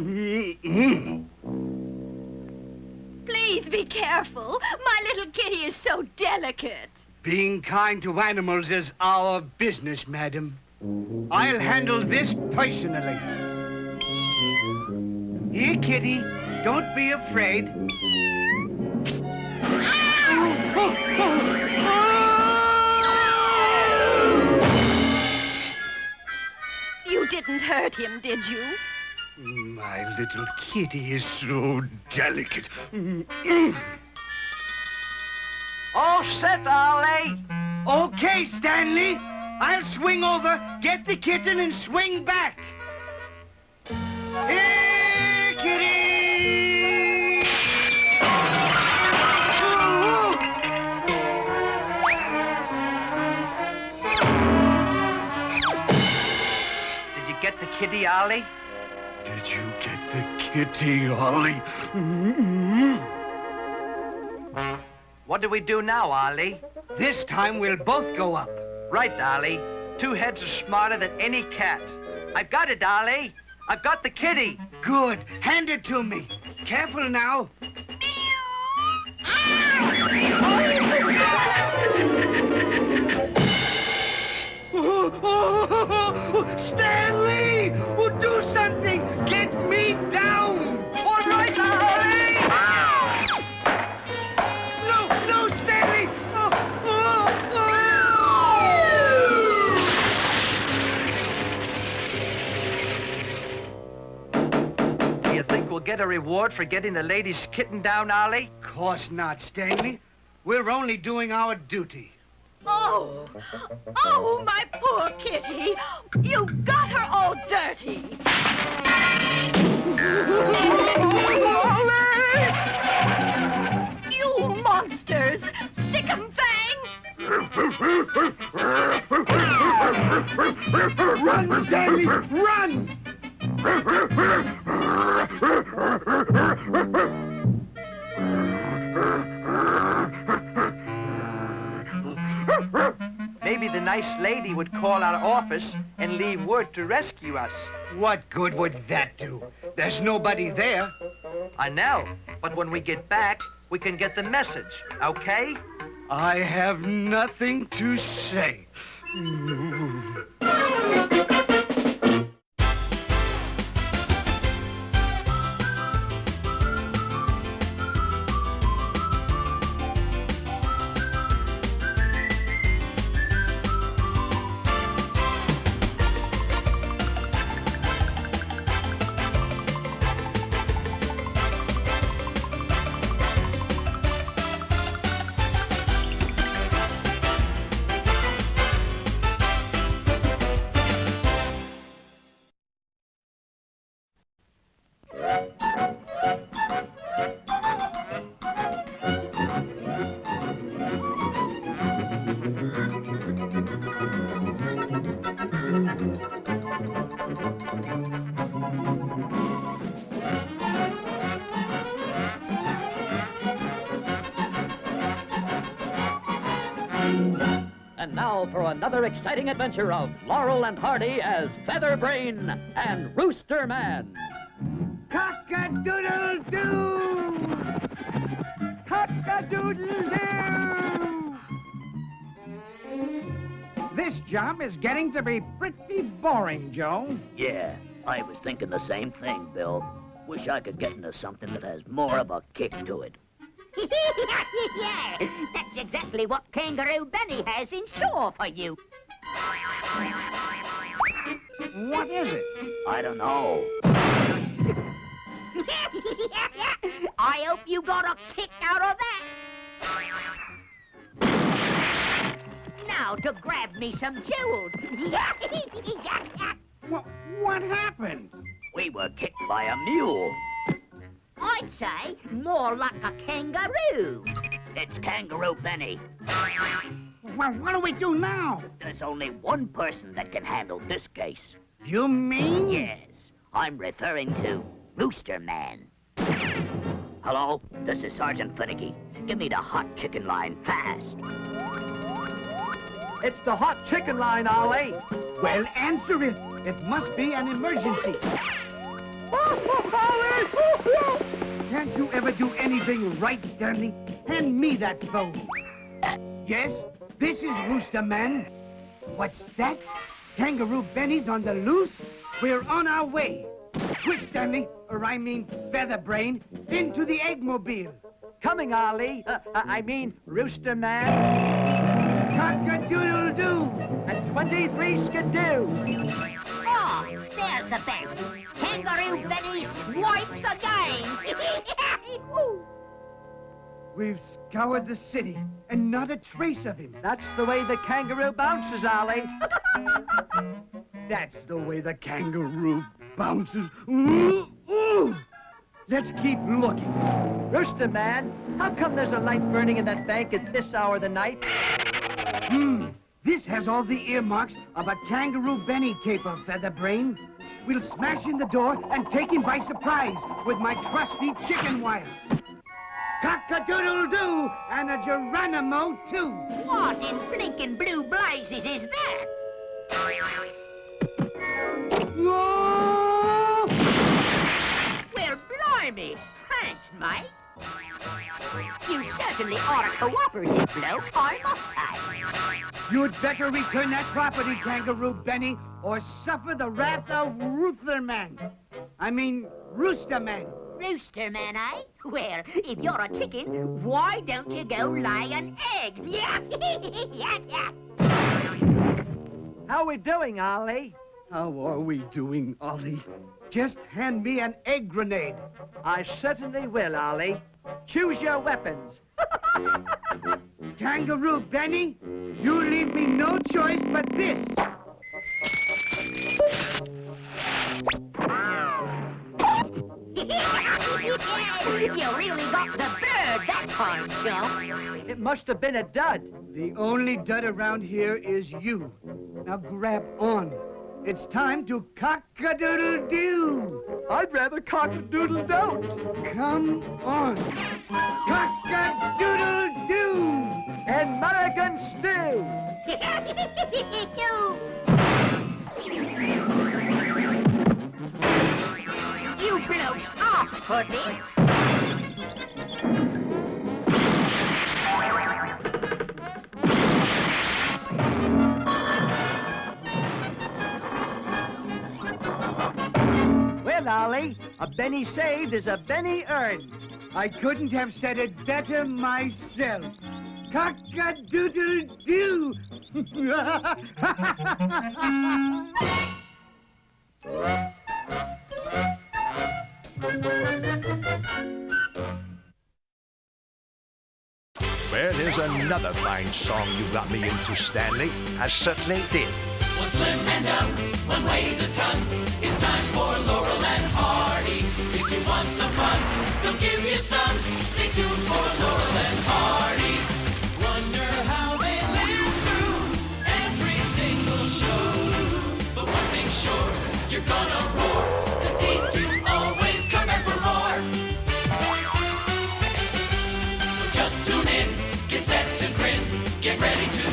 Please be careful. My little kitty is so delicate. Being kind to animals is our business, madam. I'll handle this personally. Here, kitty. Don't be afraid. You didn't hurt him, did you? My little kitty is so delicate. All set, Ollie. Okay, Stanley. I'll swing over, get the kitten, and swing back. Here, kitty! Did you get the kitty, Ollie? Did you get the kitty, Ollie? What do we do now, Ollie? This time we'll both go up. Right, Ollie. Two heads are smarter than any cat. I've got it, Ollie. I've got the kitty. Good. Hand it to me. Careful now. Stanley! Do something! Get me down! All right, Ollie! No, Stanley! Do you think we'll get a reward for getting the lady's kitten down, Ollie? Course not, Stanley. We're only doing our duty. Oh, my poor kitty. You got her all dirty. You monsters! Sick 'em fangs! Run, Stanley! Run! Maybe the nice lady would call our office and leave word to rescue us. What good would that do? There's nobody there. I know, but when we get back, we can get the message, okay? I have nothing to say. And now for another exciting adventure of Laurel and Hardy as Featherbrain and Rooster Man. Cock-a-doodle-doo! Cock-a-doodle-doo! This job is getting to be pretty boring, Joe. Yeah, I was thinking the same thing, Bill. Wish I could get into something that has more of a kick to it. Yeah, that's exactly what Kangaroo Benny has in store for you. What is it? I don't know. I hope you got a kick out of that. Now to grab me some jewels. What happened? We were kicked by a mule. I'd say more like a kangaroo. It's Kangaroo Benny. Well, what do we do now? There's only one person that can handle this case. You mean? Yes, I'm referring to Rooster Man. Hello, this is Sergeant Finicky. Give me the hot chicken line fast. It's the hot chicken line, Ollie. Well, answer it. It must be an emergency. Can't you ever do anything right, Stanley? Hand me that phone. Yes, this is Rooster Man. What's that? Kangaroo Benny's on the loose? We're on our way. Quick, Stanley, or I mean Featherbrain, into the eggmobile. Coming, Ollie. I mean Rooster Man. Cock-a-doodle-doo. And 23 skidoo. Oh, there's the bell. Kangaroo Benny swipes again. We've scoured the city, and not a trace of him. That's the way the kangaroo bounces, Ollie. That's the way the kangaroo bounces. Ooh, ooh. Let's keep looking. Rooster Man, how come there's a light burning in that bank at this hour of the night? This has all the earmarks of a Kangaroo Benny caper, Featherbrain. We'll smash in the door and take him by surprise with my trusty chicken wire. Cock-a-doodle-doo and a Geronimo, too. What in blinking blue blazes is that? Whoa! Well, blimey. Thanks, mate. You certainly are a cooperative bloke, I must say. You'd better return that property, Kangaroo Benny, or suffer the wrath of Rooster Man. I mean, Rooster Man. Rooster Man, eh? Well, if you're a chicken, why don't you go lay an egg? Yeah. How we doing, Ollie? How are we doing, Ollie? Just hand me an egg grenade. I certainly will, Ollie. Choose your weapons. Kangaroo Benny, you leave me no choice but this. You really got the bird that time, Joe. It must have been a dud. The only dud around here is you. Now grab on. It's time to cock-a-doodle-doo. I'd rather cock-a-doodle-don't. Come on. Cock-a-doodle-doo. American stew. You blokes asked for this. Well, Ollie, a Benny saved is a Benny earned. I couldn't have said it better myself. Cock-a-doodle-doo. Well, here's another fine song you got me into, Stanley. I certainly did. One slim and down, one weighs a ton. It's time for Laurel and Hardy. If you want some fun, they'll give you some. Stay tuned for Laurel and Hardy. Wonder how they live through every single show. But one thing's sure, you're gonna roar, 'cause these two always come back for more. So just tune in, get set to grin, get ready to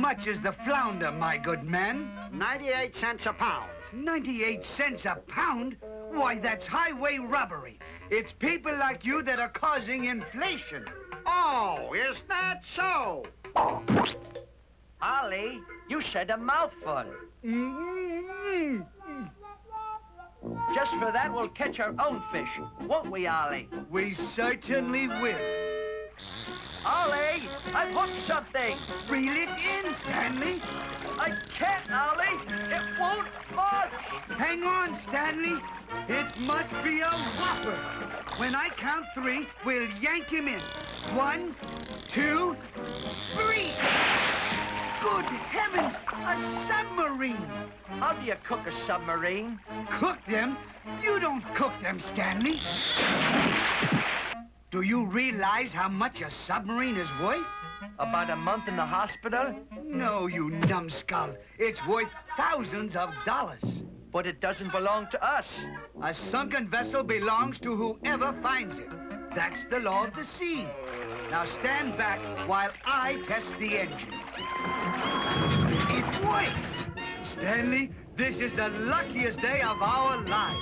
much is the flounder, my good man? 98 cents a pound. 98 cents a pound? Why, that's highway robbery. It's people like you that are causing inflation. Oh, is that so? Ollie, you said a mouthful. Just for that, we'll catch our own fish, won't we, Ollie? We certainly will. Ollie, I've hooked something. Reel it in, Stanley. I can't, Ollie. It won't budge. Hang on, Stanley. It must be a whopper. When I count 3, we'll yank him in. 1, 2, 3. Good heavens, a submarine. How do you cook a submarine? Cook them? You don't cook them, Stanley. Do you realize how much a submarine is worth? About a month in the hospital? No, you numbskull. It's worth thousands of dollars. But it doesn't belong to us. A sunken vessel belongs to whoever finds it. That's the law of the sea. Now stand back while I test the engine. It works! Stanley, this is the luckiest day of our lives.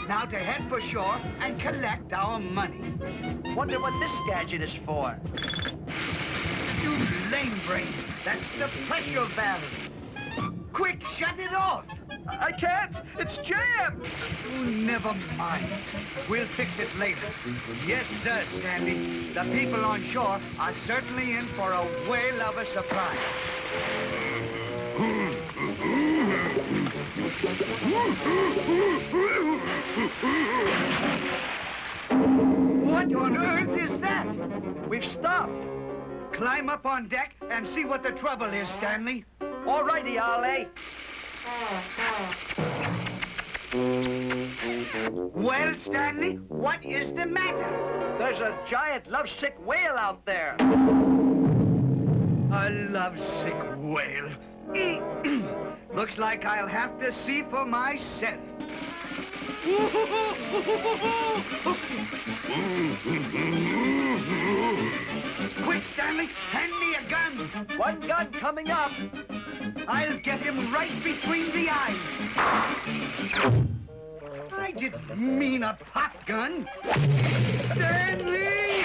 Now to head for shore and collect our money. Wonder what this gadget is for. You lame brain. That's the pressure valve. Quick, shut it off. I can't. It's jammed. Oh, never mind. We'll fix it later. Yes, sir, Stanley. The people on shore are certainly in for a whale of a surprise. What on earth is that? We've stopped. Climb up on deck and see what the trouble is, Stanley. All righty, Ollie. Well, Stanley, what is the matter? There's a giant lovesick whale out there. A lovesick whale. Looks like I'll have to see for myself. Quick, Stanley, hand me a gun. One gun coming up. I'll get him right between the eyes. I didn't mean a pop gun. Stanley!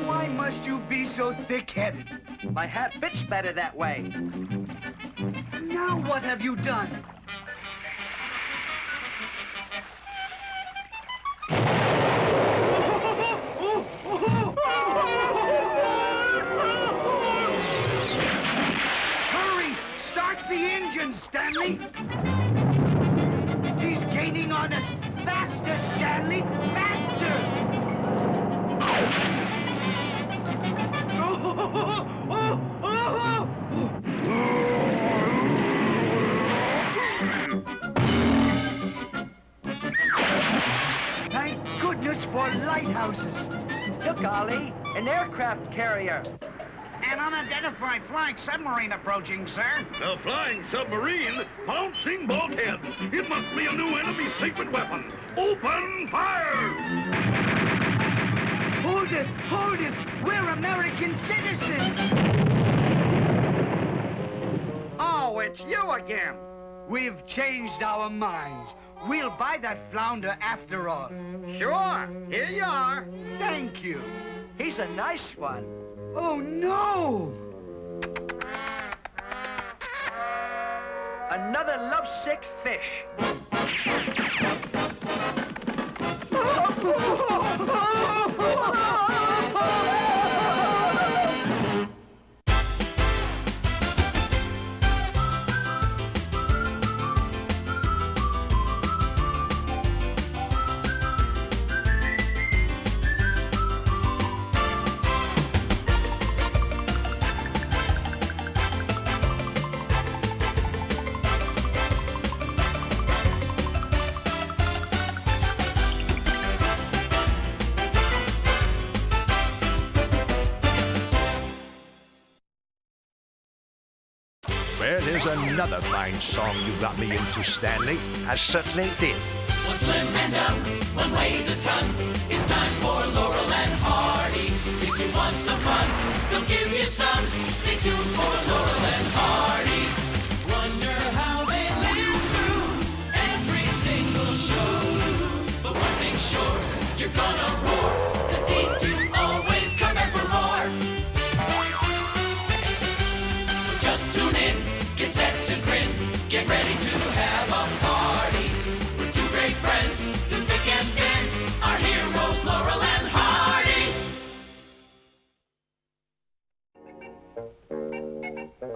Why must you be so thick-headed? My hat fits better that way. Now what have you done? Hurry! Start the engine, Stanley! He's gaining on us! Faster, Stanley! Faster! Thank goodness for lighthouses. Look, Ollie, an aircraft carrier. An unidentified flying submarine approaching, sir. A flying submarine? Bouncing bulkhead. It must be a new enemy secret weapon. Open fire! Hold it! Hold it! We're American citizens! Oh, it's you again. We've changed our minds. We'll buy that flounder after all. Sure. Here you are. Thank you. He's a nice one. Oh, no! Another lovesick fish. Well, here's another fine song you got me into, Stanley. I certainly did. One slim and dumb, one weighs a ton. It's time for Laurel and Hardy. Hardy. If you want some fun, they'll give you some. Stay tuned for Laurel and Hardy. Wonder how they live through every single show. But one thing's sure, you're gonna roar, 'cause these two always come back for more. So just tune in, get set to grin, get ready to have a party. We're two great friends, through thick and thin, our heroes Laurel and Hardy.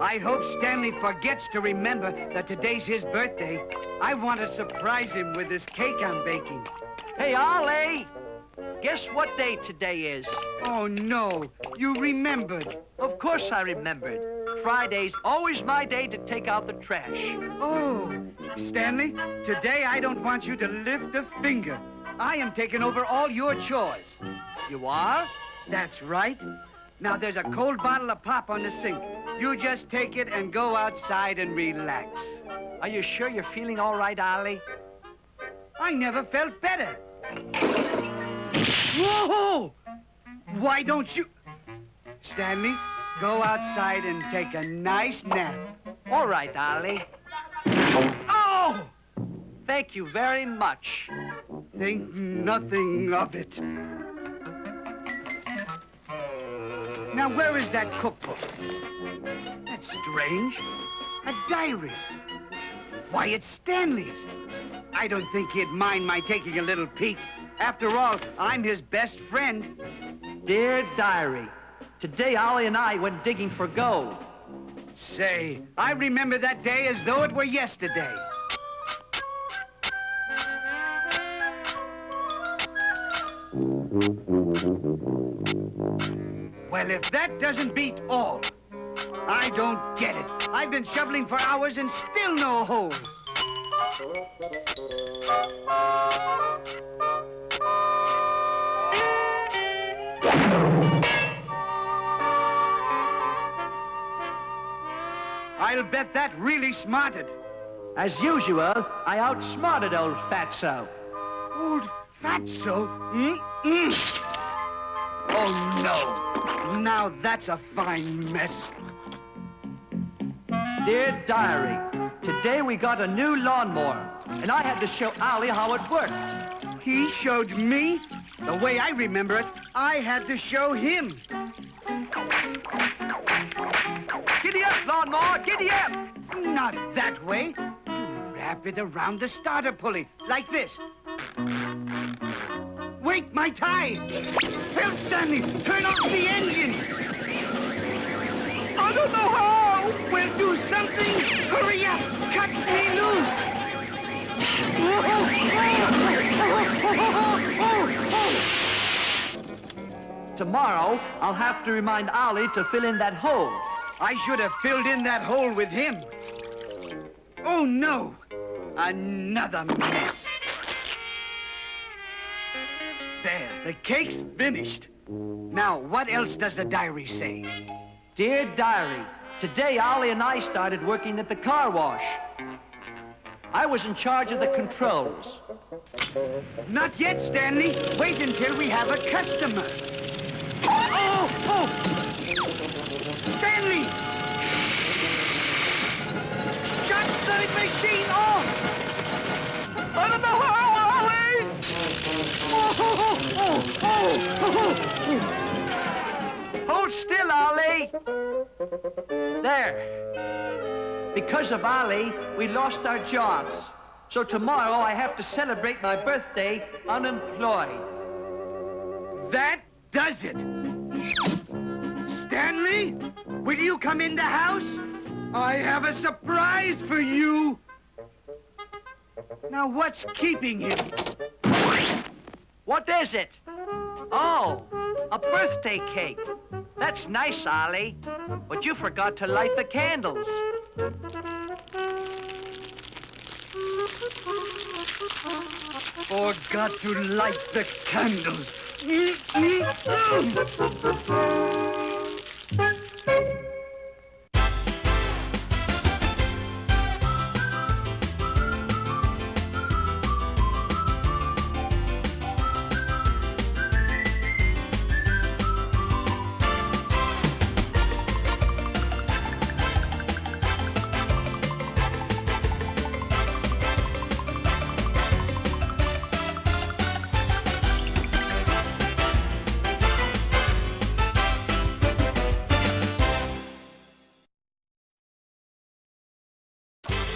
I hope Stanley forgets to remember that today's his birthday. I want to surprise him with this cake I'm baking. Hey, Ollie! Guess what day today is? Oh, no. You remembered. Of course I remembered. Friday's always my day to take out the trash. Oh, Stanley, today I don't want you to lift a finger. I am taking over all your chores. You are? That's right. Now, there's a cold bottle of pop on the sink. You just take it and go outside and relax. Are you sure you're feeling all right, Ollie? I never felt better. Whoa! Why don't you... Stanley, go outside and take a nice nap. All right, Ollie. Oh! Thank you very much. Think nothing of it. Now, where is that cookbook? That's strange. A diary. Why, it's Stanley's. I don't think he'd mind my taking a little peek. After all, I'm his best friend. Dear Diary, today Ollie and I went digging for gold. Say, I remember that day as though it were yesterday. Well, if that doesn't beat all, I don't get it. I've been shoveling for hours and still no hole. I'll bet that really smarted. As usual, I outsmarted old Fatso. Old Fatso? Mm-mm. Oh, no. Now that's a fine mess. Dear Diary, today we got a new lawnmower, and I had to show Ollie how it worked. He showed me? The way I remember it, I had to show him. Giddy up, lawnmower, giddy up! Not that way. Wrap it around the starter pulley, like this. Wait, my tie! Help, Stanley! Turn off the engine! I don't know how! We'll do something! Hurry up! Cut me loose! Tomorrow, I'll have to remind Ollie to fill in that hole. I should have filled in that hole with him. Oh, no! Another mess. There, the cake's finished. Now, what else does the diary say? Dear Diary, today Ollie and I started working at the car wash. I was in charge of the controls. Not yet, Stanley. Wait until we have a customer. Oh! Oh! Stanley! Shut the machine off! I don't know how, Ollie! Hold still, Ollie. There. Because of Ollie, we lost our jobs. So tomorrow I have to celebrate my birthday unemployed. That does it. Stanley, will you come in the house? I have a surprise for you. Now, what's keeping him? What is it? Oh, a birthday cake. That's nice, Ollie. But you forgot to light the candles. Forgot to light the candles.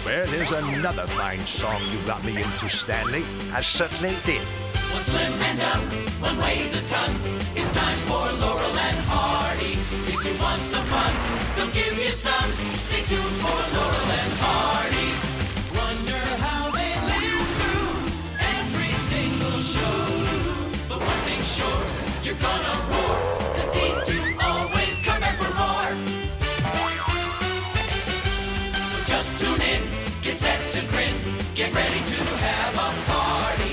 Well, here's another fine song you got me into, Stanley. I certainly did. One slim and dumb, one weighs a ton. It's time for Laurel and Hardy. If you want some fun, they'll give you some. Stay tuned for Laurel and Hardy. Wonder how they live through every single show. But one thing's sure, you're gonna roar, 'cause these two always come back for more. So just tune in, get set to grin, get ready to have a party.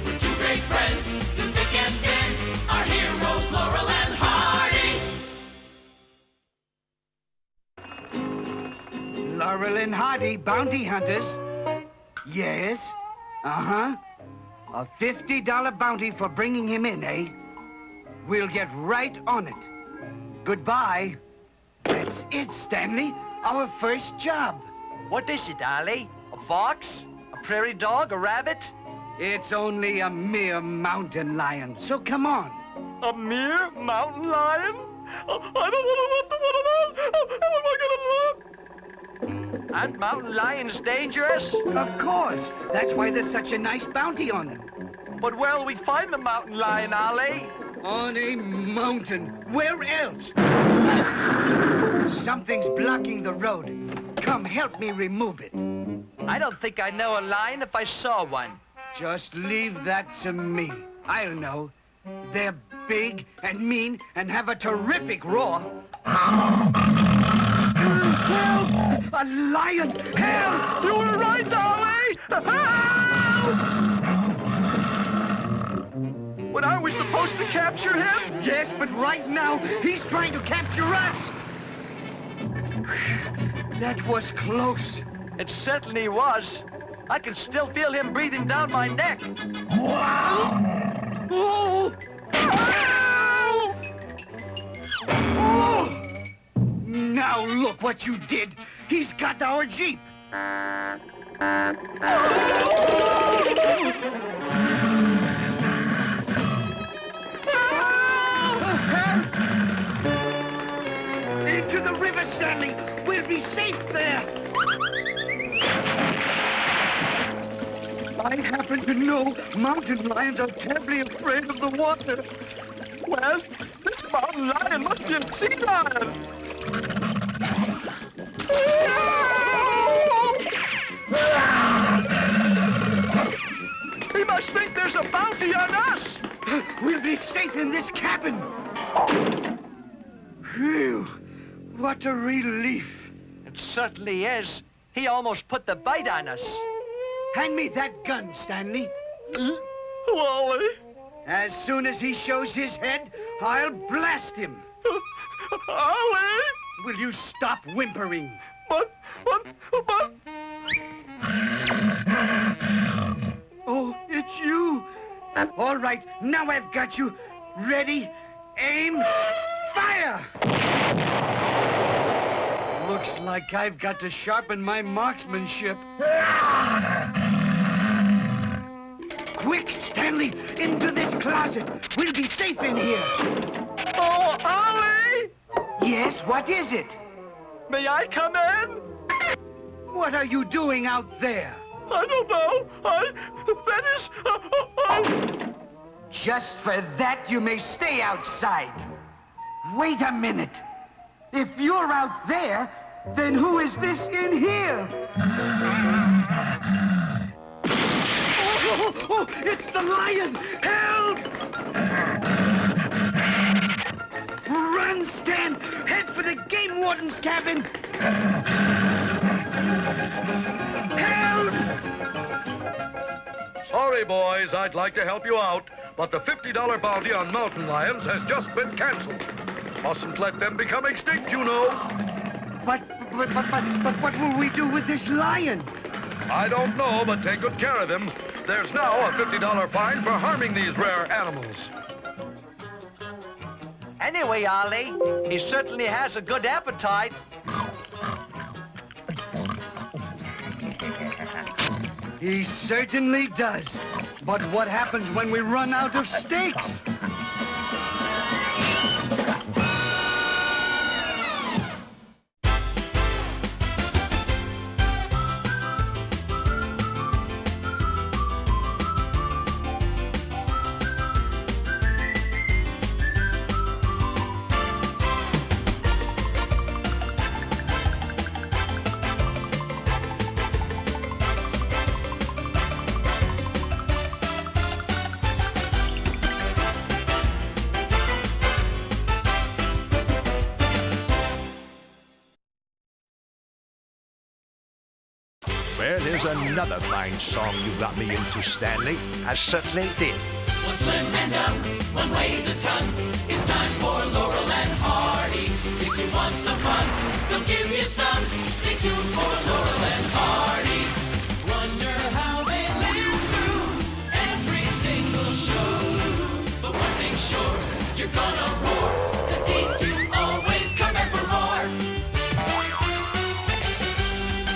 We're two great friends, through thick and thin, our heroes Laurel and Hardy. Laurel and Hardy, bounty hunters. Yes? Uh-huh. A $50 bounty for bringing him in, eh? We'll get right on it. Goodbye. That's it, Stanley. Our first job. What is it, Ollie? A fox? A prairie dog? A rabbit? It's only a mere mountain lion, so come on. A mere mountain lion? I don't want to look the one of those. How am I going to look? Aren't mountain lions dangerous? Of course. That's why there's such a nice bounty on them. But where'll we find the mountain lion, Ollie? On a mountain. Where else? Something's blocking the road. Come, help me remove it. I don't think I'd know a lion if I saw one. Just leave that to me. I'll know. They're big and mean and have a terrific roar. Help! A lion! Help! You were right, Ollie! Help! But aren't we supposed to capture him? Yes, but right now, he's trying to capture us. That was close. It certainly was. I can still feel him breathing down my neck. Oh! Oh! Now look what you did. He's got our Jeep. Into the river, Stanley. We'll be safe there. I happen to know mountain lions are terribly afraid of the water. Well, this mountain lion must be a sea lion. He must think there's a bounty on us. We'll be safe in this cabin. Phew, what a relief. It certainly is. He almost put the bite on us. Hand me that gun, Stanley. Wally. As soon as he shows his head, I'll blast him. Ollie! Will you stop whimpering? But... Oh, it's you. All right, now I've got you. Ready, aim, fire! Looks like I've got to sharpen my marksmanship. Quick, Stanley, into this closet. We'll be safe in here. Oh, Ollie! Yes, what is it? May I come in? What are you doing out there? I don't know. That is... Just for that, you may stay outside. Wait a minute. If you're out there, then who is this in here? Oh, it's the lion! Help! Run, Stan! Head for the game warden's cabin! Help! Sorry, boys, I'd like to help you out, but the $50 bounty on mountain lions has just been canceled. Mustn't let them become extinct, you know. But what will we do with this lion? I don't know, but take good care of him. There's now a $50 fine for harming these rare animals. Anyway, Ollie, he certainly has a good appetite. He certainly does. But what happens when we run out of steaks? Well, here's another fine song you got me into, Stanley. I certainly did. One slim and dumb, one weighs a ton. It's time for Laurel and Hardy. If you want some fun, they'll give you some. Stay tuned for Laurel and Hardy. Wonder how they live through every single show. But one thing's sure, you're gonna roar, 'cause these two always come back for more.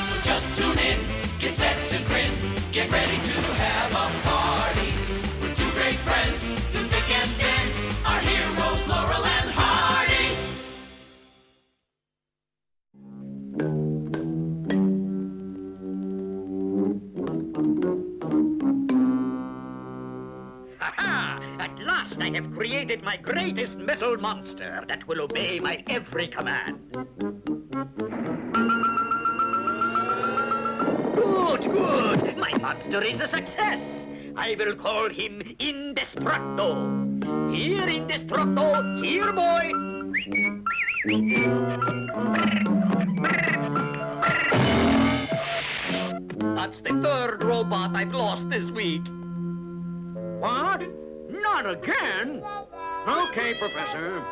So just tune in, get set to grin, get ready to have a party. We're two great friends, through thick and thin, our heroes Laurel and Hardy. Aha! At last I have created my greatest metal monster that will obey my every command. Good, good. My monster is a success. I will call him Indestructo. Here, Indestructo. Here, boy. That's the third robot I've lost this week. What? Not again? Okay, Professor.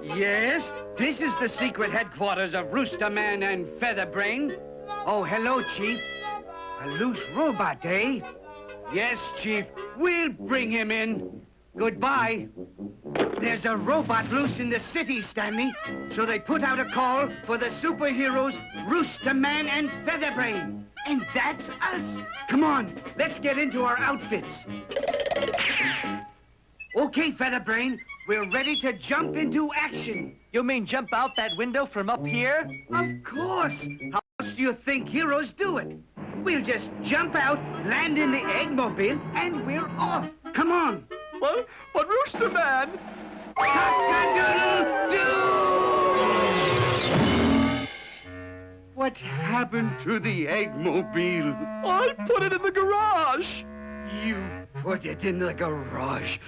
Yes, this is the secret headquarters of Rooster Man and Featherbrain. Oh, hello, Chief. A loose robot, eh? Yes, Chief, we'll bring him in. Goodbye. There's a robot loose in the city, Stanley. So they put out a call for the superheroes Rooster Man and Featherbrain. And that's us. Come on, let's get into our outfits. Okay, Featherbrain, we're ready to jump into action. You mean jump out that window from up here? Of course. How else do you think heroes do it? We'll just jump out, land in the Eggmobile, and we're off. Come on. But Rooster Man... Cock-a-doodle-doo! What happened to the Eggmobile? I put it in the garage. You put it in the garage.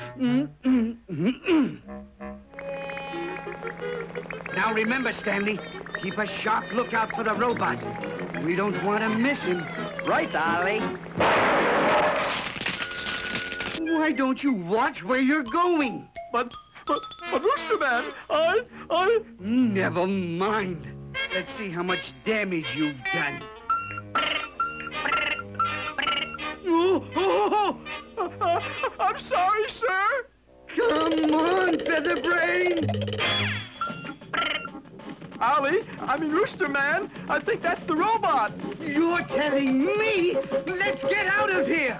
Now remember, Stanley, keep a sharp lookout for the robot. We don't want to miss him. Right, Ollie. Why don't you watch where you're going? But Rooster Man, I... Never mind. Let's see how much damage you've done. I'm sorry, sir. Come on, Featherbrain. Ollie, I mean Rooster Man, I think that's the robot. You're telling me? Let's get out of here.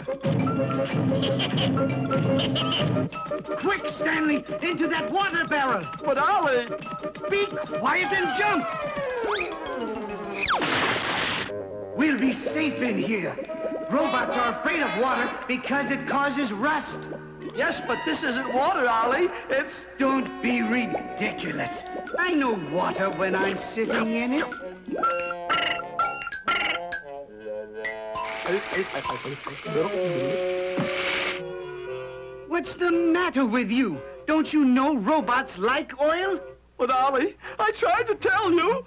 Quick, Stanley, into that water barrel. But Ollie... Be quiet and jump. We'll be safe in here. Robots are afraid of water because it causes rust. Yes, but this isn't water, Ollie. It's... Don't be ridiculous. I know water when I'm sitting in it. What's the matter with you? Don't you know robots like oil? But Ollie, I tried to tell you.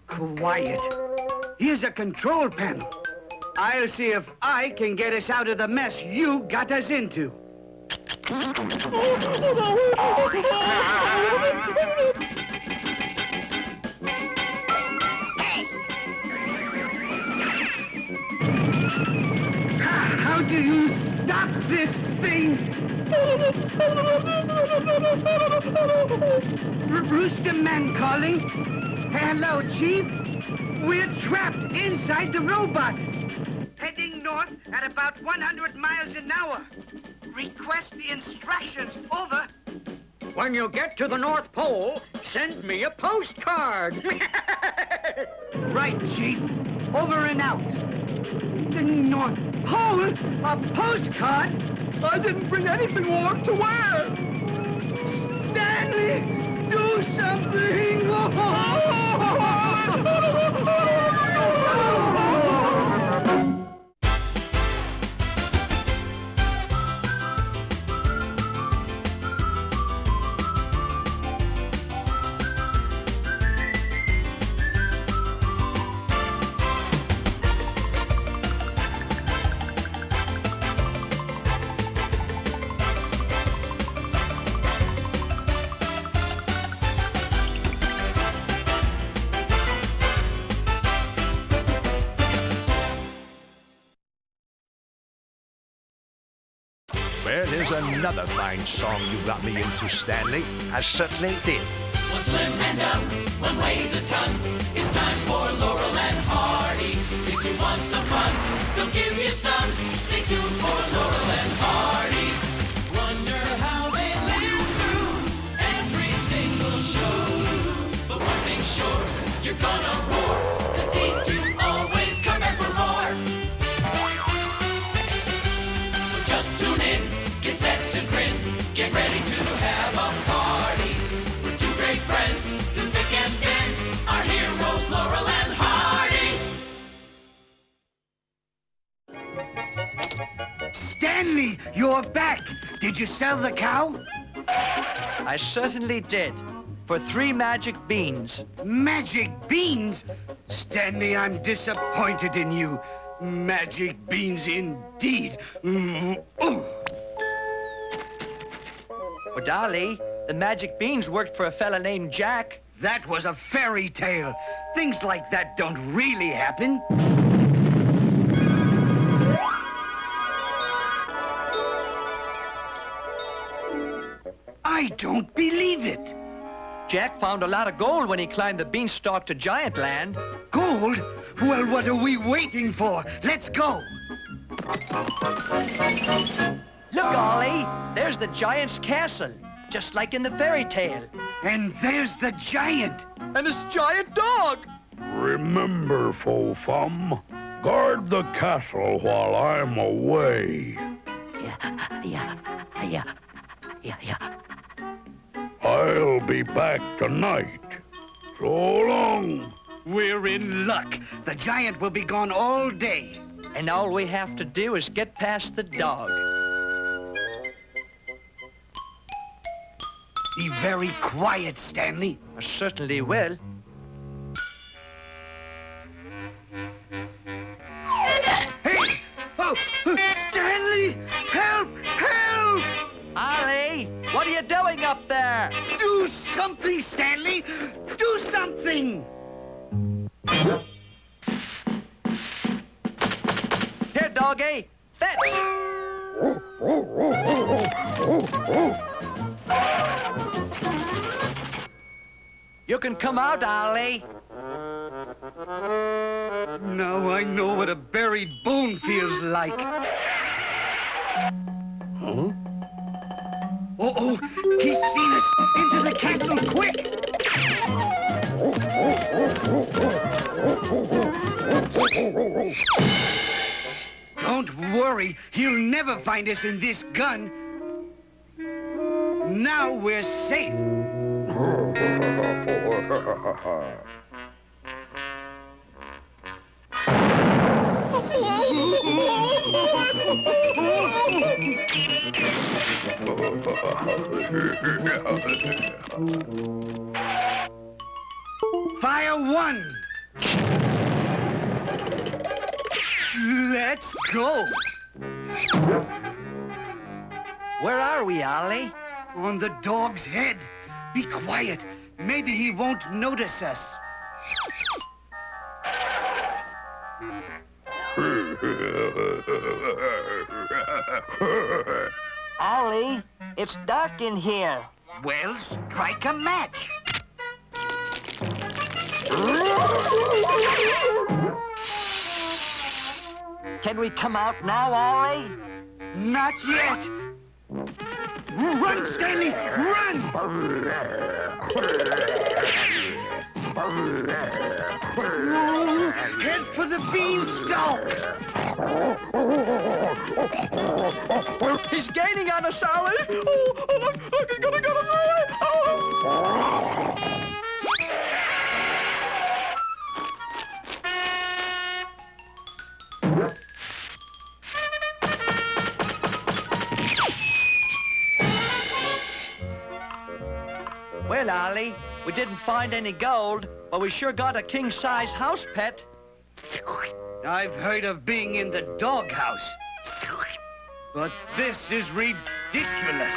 Quiet. Here's a control panel. I'll see if I can get us out of the mess you got us into. How do you stop this thing? Rooster Man calling. Hello, Chief. We're trapped inside the robot. Heading north at about 100 miles an hour. Request the instructions. Over. When you get to the North Pole, send me a postcard. Right, Chief. Over and out. The North Pole? A postcard? I didn't bring anything warm to wear. Stanley, do something. Well, here's another fine song you got me into, Stanley. I certainly did. One slim and dumb, one weighs a ton. It's time for Laurel and Hardy. If you want some fun, they'll give you some. Stay tuned for Laurel and Hardy. Wonder how they live through every single show. But one thing's sure, you're gonna roar, 'cause these two always come back for more. So just tune in, get set to grin, get ready to have a party. We're two great friends, through thick and thin, our heroes Laurel and Hardy. Stanley, you're back. Did you sell the cow? I certainly did. For 3 magic beans. Magic beans? Stanley, I'm disappointed in you. Magic beans indeed. Well, Dolly, the magic beans worked for a fella named Jack. That was a fairy tale. Things like that don't really happen. I don't believe it. Jack found a lot of gold when he climbed the beanstalk to Giant Land. Gold? Well, what are we waiting for? Let's go. Look, Ollie, there's the giant's castle, just like in the fairy tale. And there's the giant. And his giant dog. Remember, faux femme, guard the castle while I'm away. Yeah. I'll be back tonight. So long. We're in luck. The giant will be gone all day. And all we have to do is get past the dog. Be very quiet, Stanley. I certainly will. Hey! Oh, Stanley! Help! Help! Ollie, what are you doing up there? Do something, Stanley! Do something! Here, doggy, fetch! You can come out, Ollie. Now I know what a buried bone feels like. Huh? Uh-oh, he's seen us! Into the castle, quick! Don't worry, he'll never find us in this gun. Now we're safe. Fire 1. Let's go. Where are we, Ollie? On the dog's head. Be quiet. Maybe he won't notice us. Ollie, it's dark in here. Well, strike a match. Can we come out now, Ollie? Not yet. Run, Stanley! Run! Whoa, head for the beanstalk! He's gaining on us, Ollie! Oh, look, he's gonna get us away! Oh. Well, Ollie, we didn't find any gold, but we sure got a king-size house pet. I've heard of being in the doghouse, but this is ridiculous.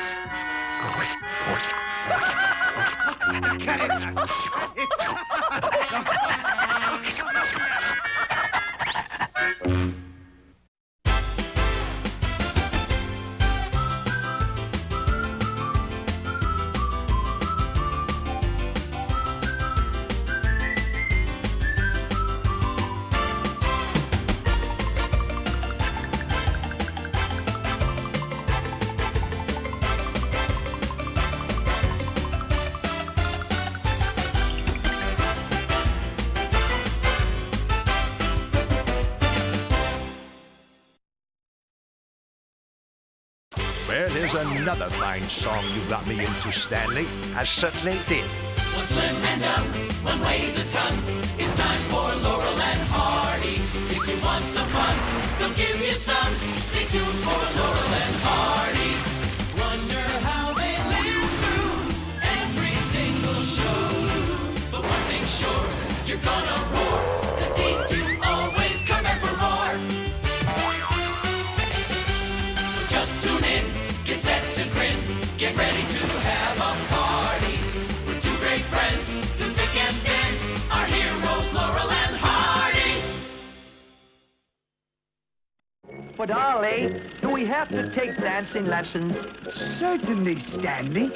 Well, here's another fine song you got me into, Stanley. I certainly did. One slim and dumb, one weighs a ton. It's time for Laurel and Hardy. If you want some fun, they'll give you some. Stay tuned for Laurel and Hardy. Wonder how they live through every single show. But one thing's sure, you're gonna roar, 'cause these two always come back for more. So just tune in, get set to grin, get ready to have a party. We're two great friends, through thick and thin, our heroes Laurel and Hardy. But, Ollie, do we have to take dancing lessons? Certainly, Stanley.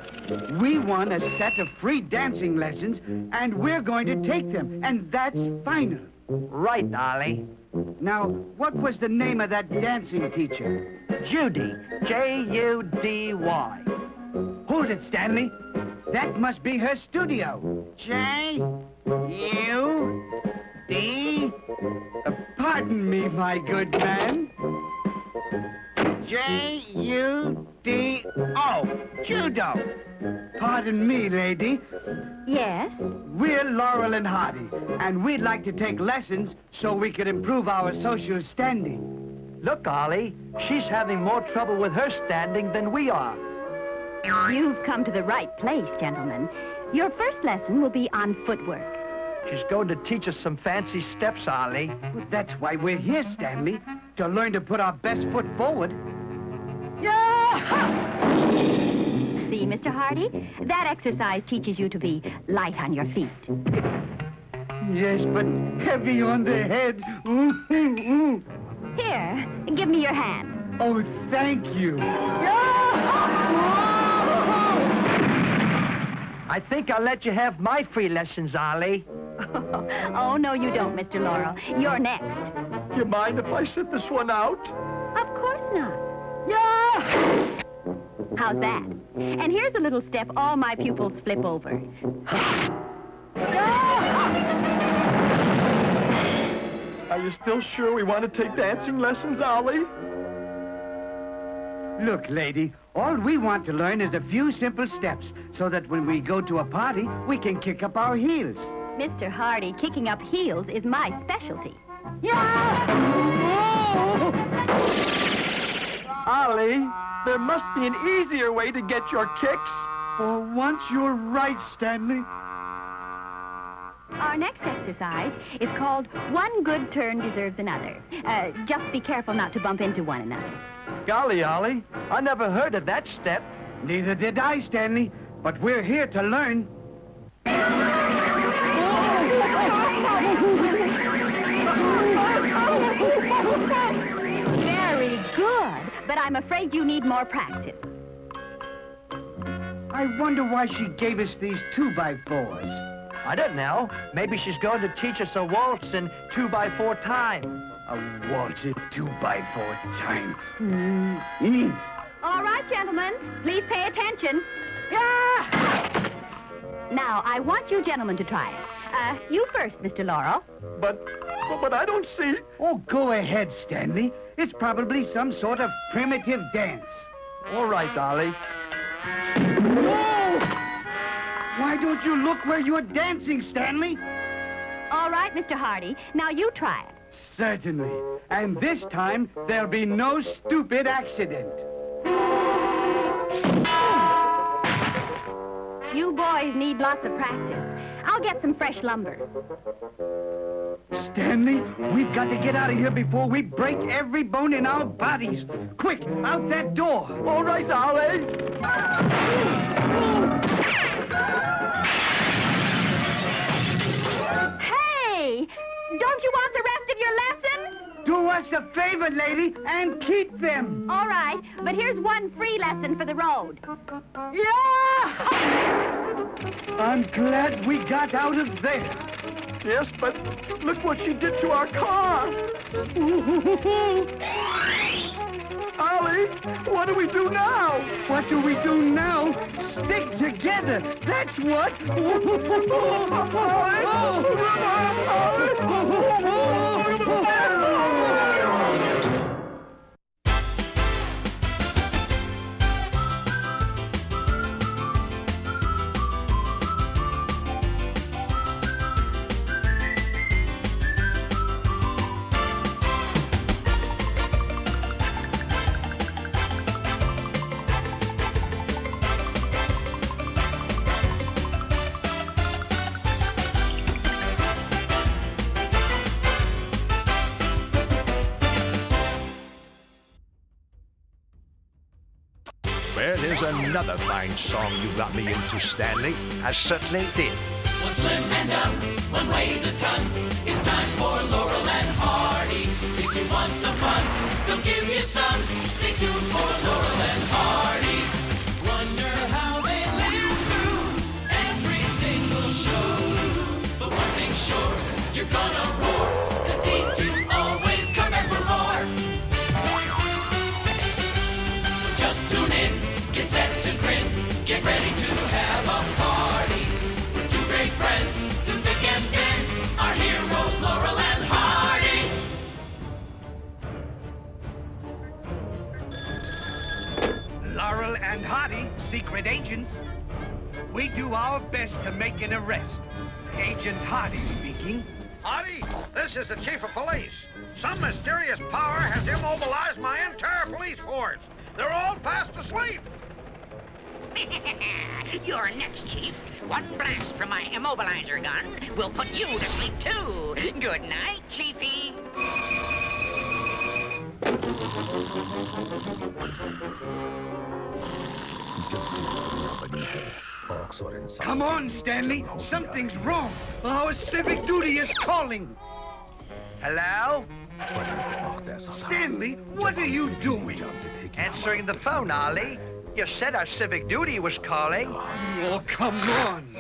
We won a set of free dancing lessons, and we're going to take them, and that's final. Right, Ollie. Now, what was the name of that dancing teacher? Judy. Judy. Hold it, Stanley. That must be her studio. J-U-D... pardon me, my good man. J-U-D-O. Judo. Pardon me, lady. Yes? We're Laurel and Hardy, and we'd like to take lessons so we could improve our social standing. Look, Ollie, she's having more trouble with her standing than we are. You've come to the right place, gentlemen. Your first lesson will be on footwork. She's going to teach us some fancy steps, Ollie. Well, that's why we're here, Stanley, to learn to put our best foot forward. See, Mr. Hardy? That exercise teaches you to be light on your feet. Yes, but heavy on the head. Here, give me your hand. Oh, thank you. I think I'll let you have my free lessons, Ollie. Oh, no, you don't, Mr. Laurel. You're next. You mind if I sit this one out? Of course not. How's that? And here's a little step all my pupils flip over. Are you still sure we want to take dancing lessons, Ollie? Look, lady, all we want to learn is a few simple steps so that when we go to a party, we can kick up our heels. Mr. Hardy, kicking up heels is my specialty. Ollie, there must be an easier way to get your kicks. For once, you're right, Stanley. Our next exercise is called One Good Turn Deserves Another. Just be careful not to bump into one another. Golly, Ollie, I never heard of that step. Neither did I, Stanley, but we're here to learn. Very good, but I'm afraid you need more practice. I wonder why she gave us these 2x4s. I don't know. Maybe she's going to teach us a waltz in 2x4 time. A waltz in 2x4 time. All right, gentlemen, please pay attention. Now, I want you gentlemen to try it. You first, Mr. Laurel. But I don't see... Oh, go ahead, Stanley. It's probably some sort of primitive dance. All right, Ollie. Whoa! Why don't you look where you're dancing, Stanley? All right, Mr. Hardy. Now you try it. Certainly. And this time, there'll be no stupid accident. You boys need lots of practice. I'll get some fresh lumber. Stanley, we've got to get out of here before we break every bone in our bodies. Quick, out that door. All right, Ollie. Hey! Don't you want the rest of your lesson? Do us a favor, lady, and keep them. All right, but here's one free lesson for the road. I'm glad we got out of there. Yes, but look what she did to our car. Ollie, what do we do now? What do we do now? Stick together. That's what. Well, here's another fine song you got me into, Stanley. I certainly did. One slim and dumb, one weighs a ton. It's time for Laurel and Hardy. If you want some fun, they'll give you some. Stay tuned for Laurel and Hardy. Wonder how they live through every single show. But one thing's sure, you're gonna roar, 'cause these two always come back for more. So just tune in, get set to grin, get ready to have a party. We're two great friends, through thick and thin, our heroes Laurel and Hardy. Laurel and Hardy, secret agents. We do our best to make an arrest. Agent Hardy speaking. Hardy, this is the chief of police. Some mysterious power has immobilized my entire police force. They're all fast asleep. You're next, Chief. One blast from my immobilizer gun will put you to sleep, too. Good night, Chiefy. Come on, Stanley. Something's wrong. Our civic duty is calling. Hello? Stanley, what are you doing? Answering the phone, Ollie. You said our civic duty was calling. Oh, come on.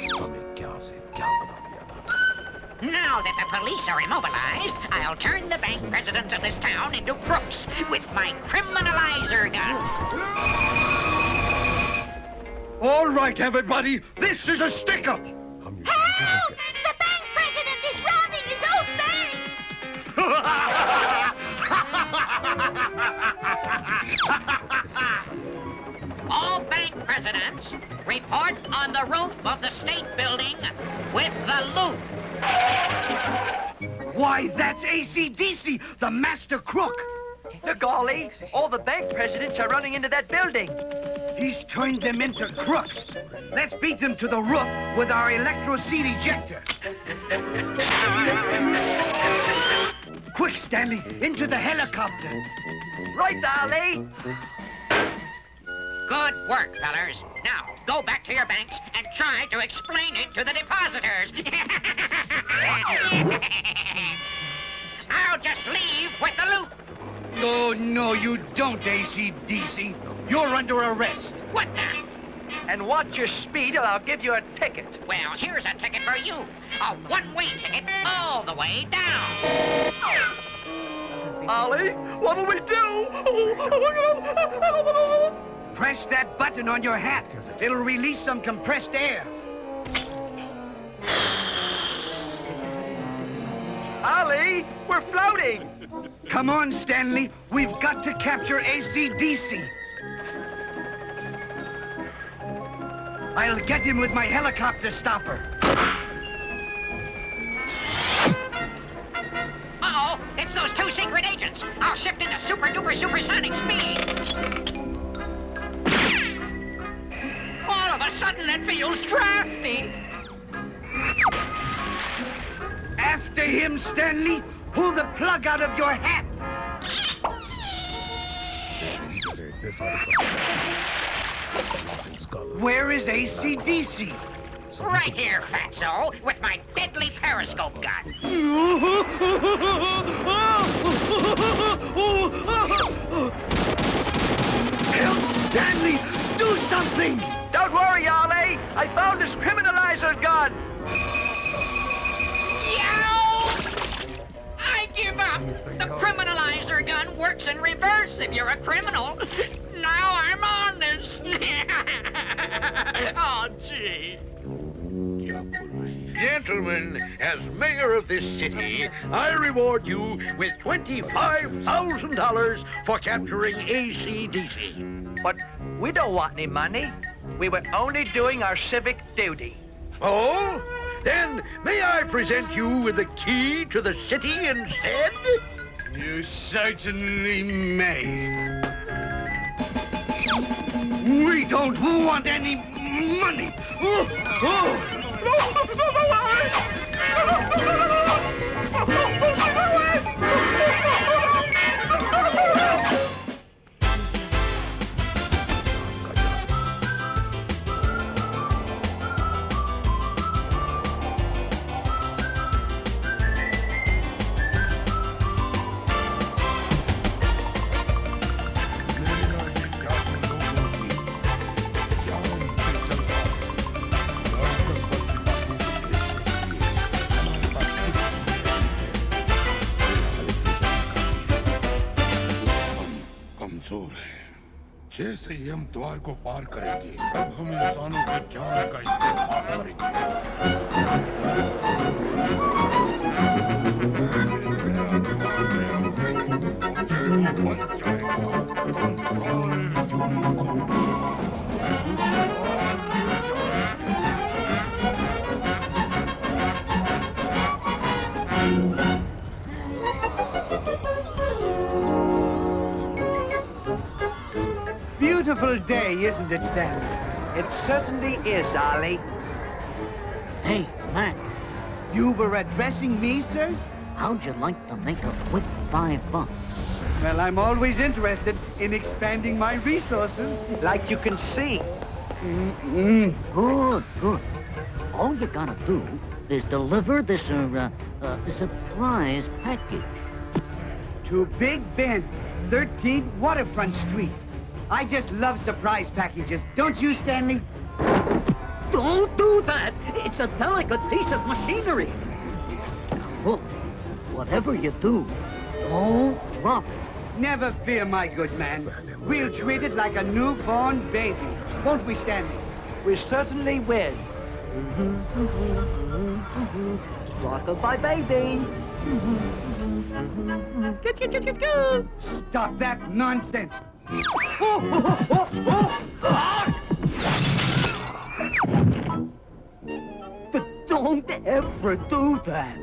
Now that the police are immobilized, I'll turn the bank presidents of this town into crooks with my criminalizer gun. All right, everybody. This is a stick-up. Help! The bank president is robbing his own bank! All bank presidents, report on the roof of the state building with the loot. Why, that's AC/DC, the master crook. The golly, all the bank presidents are running into that building. He's turned them into crooks. Let's beat them to the roof with our electro-seed ejector. Quick, Stanley, into the helicopter. Right, Ollie. Good work, fellers. Now, go back to your banks and try to explain it to the depositors. I'll just leave with the loot. Oh, no, you don't, AC/DC. You're under arrest. What the? And watch your speed or I'll give you a ticket. Well, here's a ticket for you. A one-way ticket all the way down. Ollie, what'll we do? Press that button on your hat. It'll release some compressed air. Ollie, we're floating. Come on, Stanley. We've got to capture AC/DC. I'll get him with my helicopter stopper. Uh-oh, it's those two secret agents. I'll shift into super-duper supersonic speed. All of a sudden, it feels drafty. After him, Stanley. Pull the plug out of your hat. Where is AC/DC? Right here, Fatso, with my deadly periscope gun. Help, Stanley! Do something! Don't worry, Ollie. I found this criminalizer gun. I give up. The criminalizer gun works in reverse if you're a criminal. Now I'm on this. Oh, gee. Gentlemen, as mayor of this city, I reward you with $25,000 for capturing AC/DC. But we don't want any money. We were only doing our civic duty. Oh? Then may I present you with the key to the city instead? You certainly may. We don't want any money. Mansoor है। जैसे ही हम द्वार को पार करेंगे, अब हम इंसानों की जान का इस्तेमाल करेंगे। और जब वो बन जाएगा, हम सारे झुंड को उस पार ले जाएंगे। Beautiful day, isn't it, Stanley? It certainly is, Ollie. Hey, Mac, You were addressing me, sir? how'd you like to make a quick $5? Well, I'm always interested in expanding my resources. Like you can see. Good, good. All you gotta do is deliver this surprise package. To Big Ben, 13 Waterfront Street. I just love surprise packages. Don't you, Stanley? Don't do that! It's a delicate piece of machinery. Look, whatever you do, don't drop it. Never fear, my good man. We'll treat it like a newborn baby. Won't we, Stanley? We certainly will. Rock-a-bye, baby. Stop that nonsense. Don't ever do that.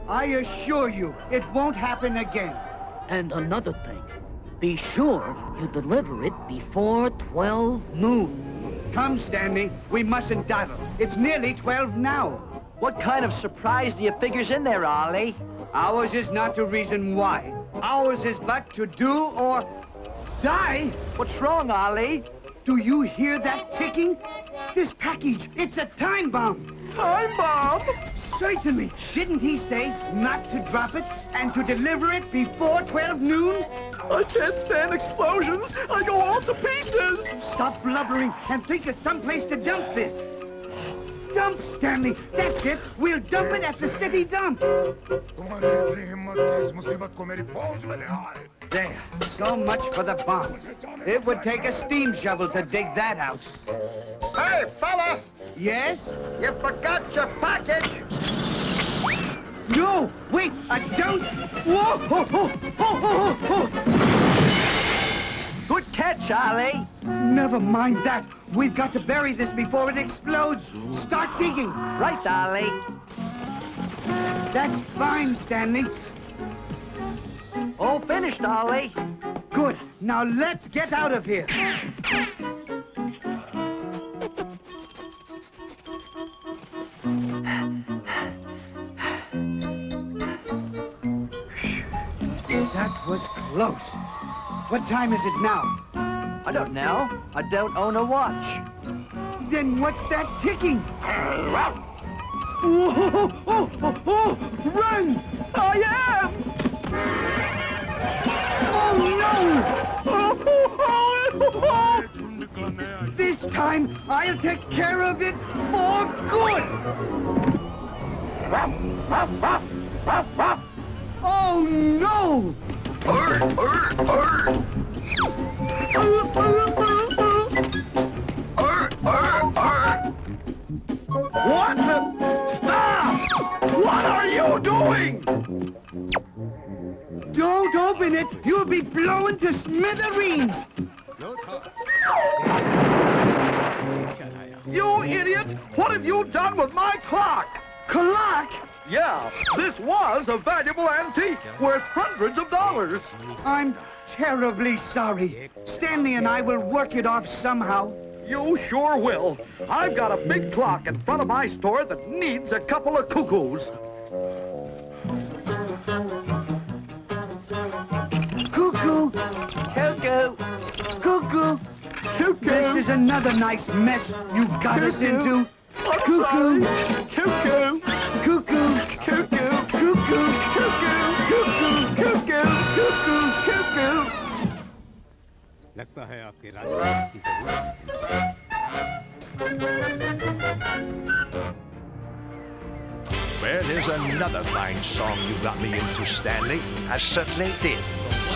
I assure you, it won't happen again. And another thing, be sure you deliver it before 12 noon. Come, Stanley. We mustn't dawdle. It's nearly 12 now. What kind of surprise do you figure's in there, Ollie? Ours is not to reason why. Ours is but to do or die. What's wrong, Ollie? Do you hear that ticking? This package, it's a time bomb. Time bomb? Certainly. Didn't he say not to drop it and to deliver it before 12 noon? I can't stand explosions. I go all to pieces. Stop blubbering and think of some place to dump this. Dump, Stanley. That's it. We'll dump it at the city dump. There. So much for the bomb. It would take a steam shovel to dig that out. Hey, fella! Yes? You forgot your package! No! Wait! I don't! Whoa! Ho, ho, ho, ho, ho. Good catch, Ollie. Never mind that. We've got to bury this before it explodes. Start digging. Right, Ollie. That's fine, Stanley. All finished, Ollie. Good. Now let's get out of here. That was close. What time is it now? I don't know. I don't own a watch. Then what's that ticking? Oh, oh, oh, oh, run! I am! Oh, no! This time, I'll take care of it for good! Oh, no! What the? Stop! What are you doing? Don't open it! You'll be blown to smithereens! You idiot! What have you done with my clock? Clock? Yeah, this was a valuable antique worth hundreds of dollars. I'm terribly sorry. Stanley and I will work it off somehow. You sure will. I've got a big clock in front of my store that needs a couple of cuckoos. Cuckoo! Cuckoo! Cuckoo! Cuckoo! This is another nice mess you've got us into. Cuckoo! Cuckoo! Cuckoo! Cuckoo! Cuckoo! Cuckoo! Cuckoo! Cuckoo! Cuckoo! लगता है आपके राजा की जरूरत है। Well, here's another fine song you got me into, Stanley. I certainly did.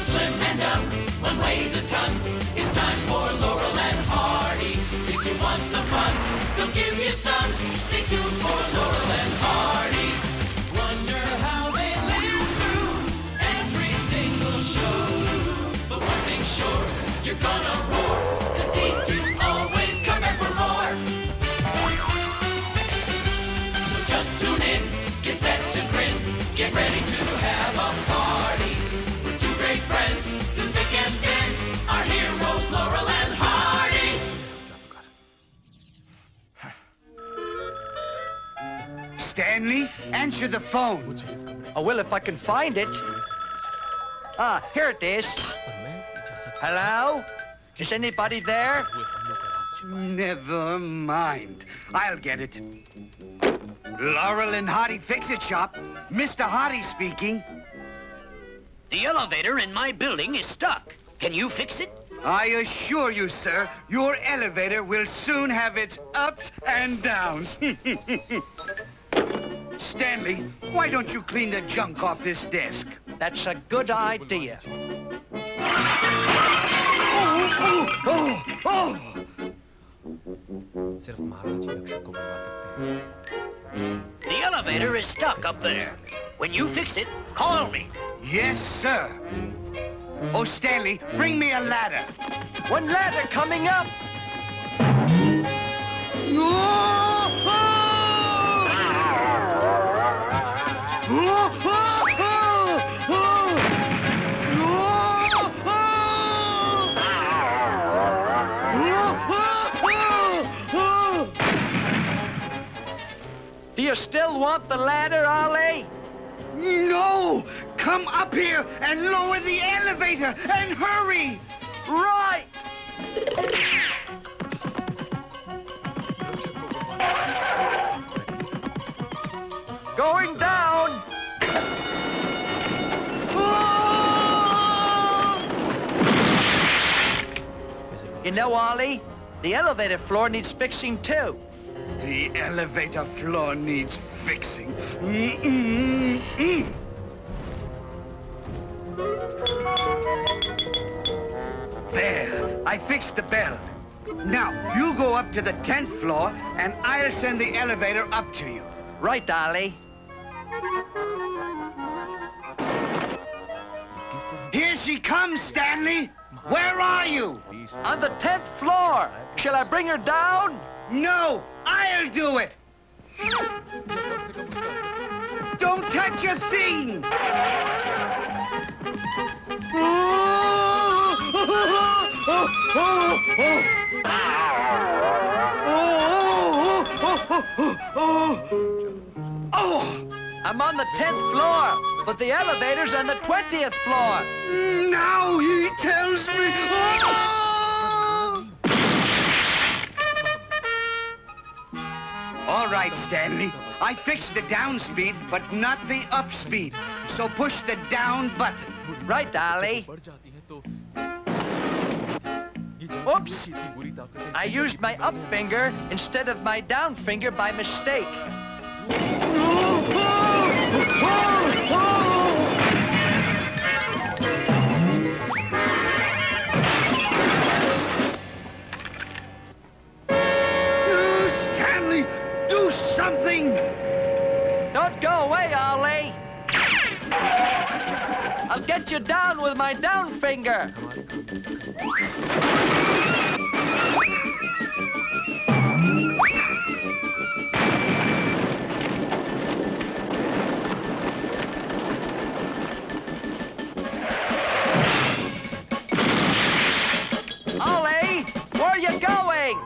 one slim and dumb, one weighs a ton. It's time for Laurel and Hardy. If you want some fun, they'll give you some. Stay tuned for Laurel and Hardy. Wonder how they live through every single show. But one thing's sure, you're gonna roar, 'cause these two always come back for more. So just tune in, get set to grin, get ready to have a party. We're two great friends, through thick and thin, our heroes Laurel and Hardy. Stanley, answer the phone. Oh, well, if I can find it. Ah, here it is. Hello? Is anybody there? Never mind. I'll get it. Laurel and Hardy Fix-It Shop. Mr. Hardy speaking. The elevator in my building is stuck. Can you fix it? I assure you, sir, your elevator will soon have its ups and downs. Stanley, why don't you clean the junk off this desk? That's a good idea. The elevator is stuck up there. When you fix it, call me. Yes, sir. Oh, Stanley, bring me a ladder. One ladder coming up. Do you still want the ladder, Ollie? No! Come up here and lower the elevator and hurry! Right! Going down! You know, Ollie, the elevator floor needs fixing too. The elevator floor needs fixing. There, I fixed the bell. Now, you go up to the 10th floor, and I'll send the elevator up to you. Right, Ollie. Here she comes, Stanley. Where are you? On the 10th floor. Shall I bring her down? No, I'll do it. Don't touch a thing. I'm on the 10th floor, but the elevator's on the 20th floor. Now he tells me. All right, Stanley. I fixed the down speed, but not the up speed. So push the down button. Right, Ollie. Oops! I used my up finger instead of my down finger by mistake. Stanley, do something! Don't go away, Ollie! I'll get you down with my down finger. Ollie, where are you going?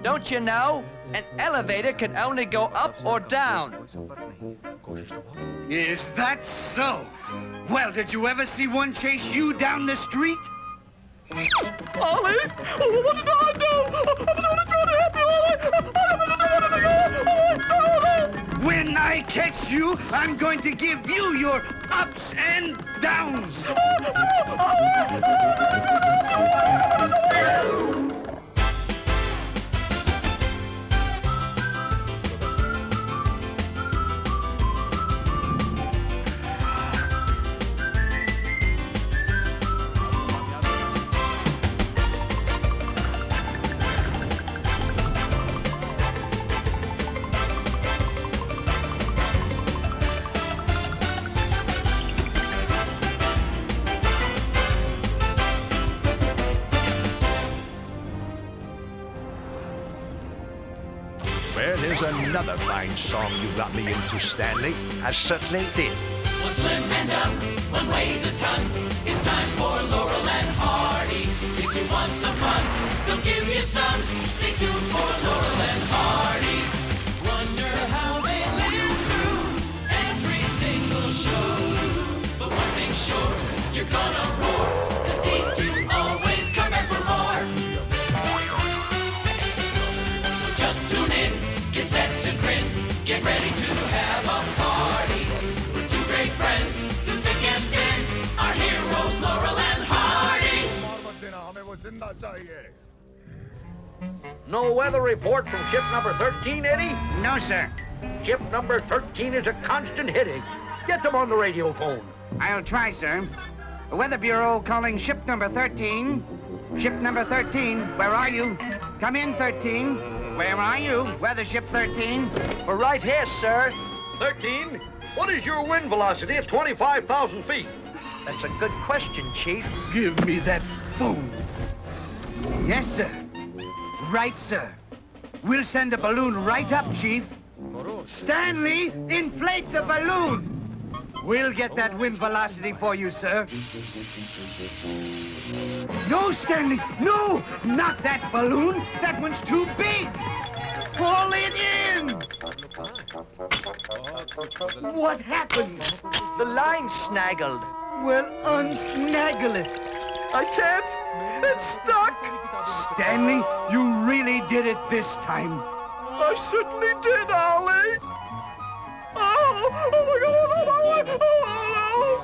Don't you know? An elevator can only go up or down. Is that so? Well, did you ever see one chase you down the street? Ollie? Oh, what did I do? I'm gonna help you, Ollie! When I catch you, I'm going to give you your ups and downs. Well, here's another fine song you got me into, Stanley. I certainly did. One slim and dumb, one weighs a ton. It's time for Laurel and Hardy. If you want some fun, they'll give you some. Stay tuned for Laurel and Hardy. Wonder how they live through every single show. But one thing's sure, you're gonna roar, 'cause these two always come back for more. So just tune in, get set to grin, get ready to have a party. We're two great friends, through thick and thin, our heroes Laurel and Hardy. No weather report from ship number 13, Eddie? No, sir. Ship number 13 is a constant headache. Get them on the radio phone. I'll try, sir. Weather Bureau calling ship number 13. Ship number 13, where are you? Come in, 13. Where are you? Weather ship 13. We're right here, sir. 13, what is your wind velocity at 25,000 feet? That's a good question, Chief. Give me that phone. Yes, sir. Right, sir. We'll send a balloon right up, Chief. Stanley, inflate the balloon. We'll get that wind velocity for you, sir. No, Stanley, no! Not that balloon. That one's too big. Pull it in. What happened? The line snaggled. Well, unsnaggle it. I can't. It's stuck. Stanley, you really did it this time. I certainly did, Ollie. Oh my God. Oh.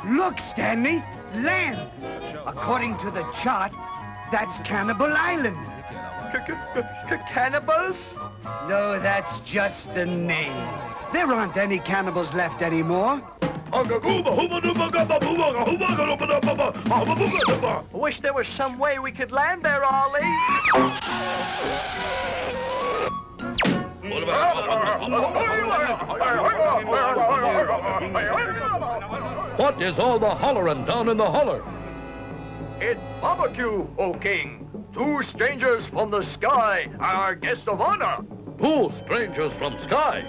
Look, Stanley, land. According to the chart, that's Cannibal Island. Cannibals? No, that's just a name. There aren't any cannibals left anymore. I wish there was some way we could land there, Ollie. What is all the hollerin' down in the holler? It's barbecue, O King. Two strangers from the sky, our guest of honor. Two strangers from sky.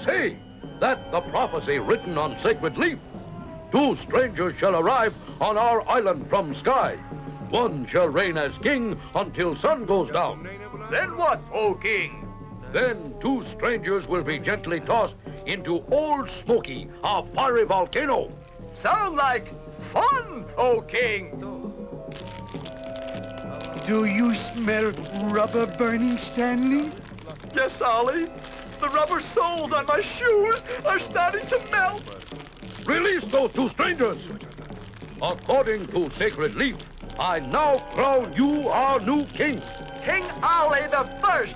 Say, that's the prophecy written on sacred leaf. Two strangers shall arrive on our island from sky. One shall reign as king until sun goes down. Then what, O King? Then two strangers will be gently tossed into Old Smoky, a fiery volcano. Sound like fun, O King. Do you smell rubber burning, Stanley? Yes, Ollie. The rubber soles on my shoes are starting to melt. Release those two strangers. According to sacred leaf, I now crown you our new king. King Ollie the First.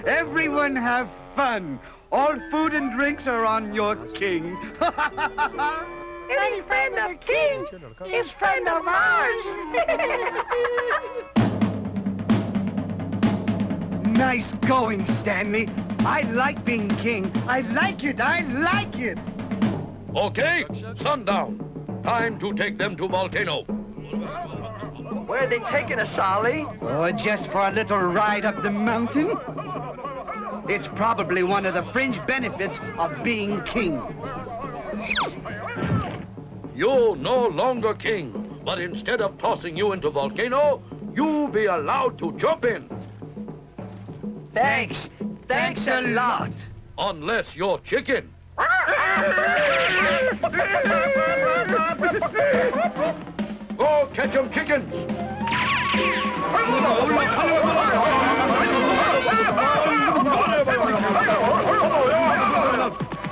Everyone have fun. All food and drinks are on your king. Any friend of King is friend of ours. Nice going, Stanley. I like being king. I like it. I like it. Okay, sundown. Time to take them to volcano. Where are they taking us, Ollie? Oh, just for a little ride up the mountain. It's probably one of the fringe benefits of being king. You're no longer king, but instead of tossing you into volcano, you'll be allowed to jump in. Thanks. Thanks a lot. Unless you're chicken. Go catch 'em chickens.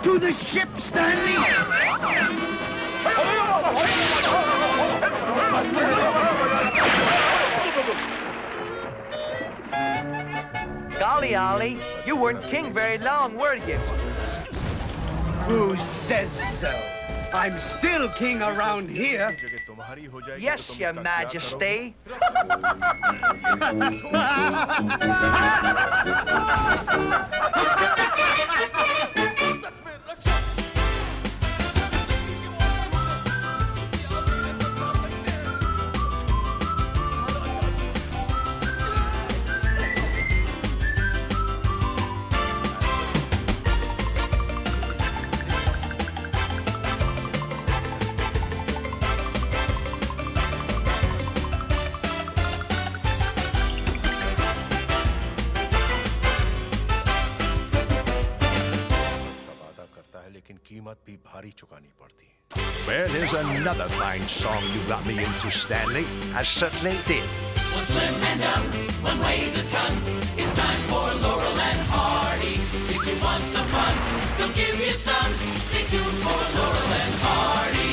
To the ship, Stanley! Golly, Ollie, you weren't king very long, were you? Who says so? I'm still king around here. Yes, Your Majesty. कीमत भी भारी चुकानी पड़ती है. Well, here's another fine song you got me into, Stanley. I certainly did. One slim and dumb, one weighs a ton. It's time for Laurel and Hardy. If you want some fun, they'll give you some. Stay tuned for Laurel and Hardy.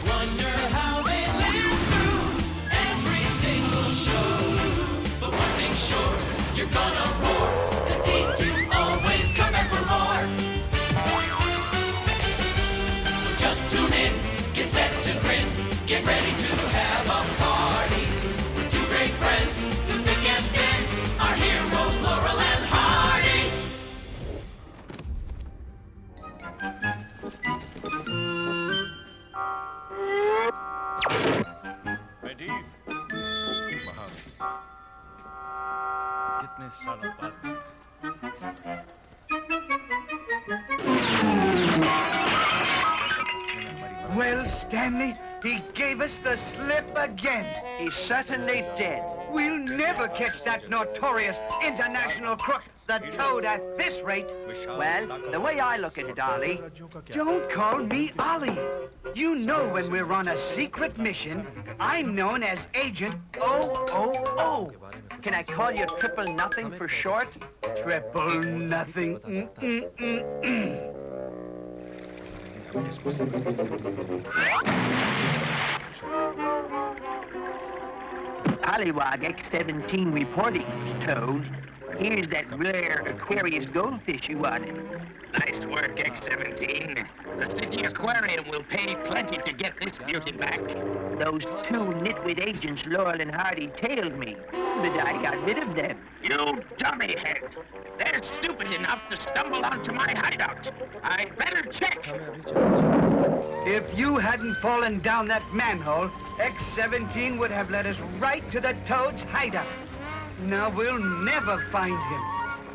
Wonder how they live through every single show. But one thing's sure, you're gonna roar, 'cause these two always come back for more. So just tune in, get set to grin, get ready to have a party. For two great friends, through thick and thin, our heroes Laurel and Hardy. Medivh, महान, कितने सालों बाद मिले. Well, Stanley, he gave us the slip again. He certainly did. We'll never catch that notorious international crook, the Toad, at this rate. Well, the way I look at it, Ollie... Don't call me Ollie. You know when we're on a secret mission, I'm known as Agent OOO. Can I call you Triple Nothing for short? Triple Nothing. Pollywog X-17 reporting, Toad. Here's that rare Aquarius goldfish you wanted. Nice work, X-17. The city aquarium will pay plenty to get this beauty back. Those two nitwit agents, Laurel and Hardy, tailed me, but I got rid of them. You dummy head! They're stupid enough to stumble onto my hideout. I'd better check. If you hadn't fallen down that manhole, X-17 would have led us right to the Toad's hideout. Now we'll never find him.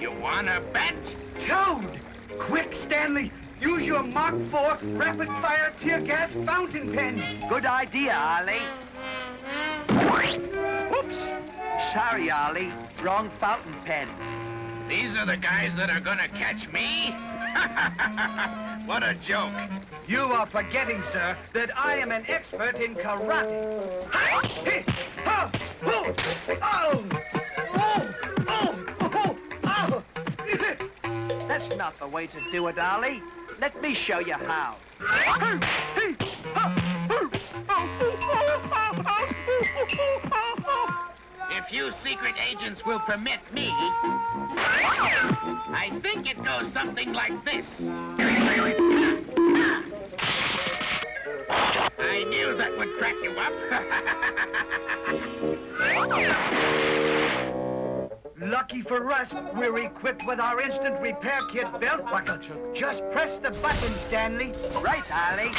You wanna bet? Toad! Quick, Stanley! Use your Mark IV rapid-fire tear gas fountain pen. Good idea, Ollie. Whoops! Sorry, Ollie. Wrong fountain pen. These are the guys that are gonna catch me? What a joke. You are forgetting, sir, that I am an expert in karate. That's not the way to do it, Ollie. Let me show you how. If you secret agents will permit me, I think it goes something like this. I knew that would crack you up. Lucky for us, we're equipped with our instant repair kit belt buckle. Just press the button, Stanley. Right, Ollie.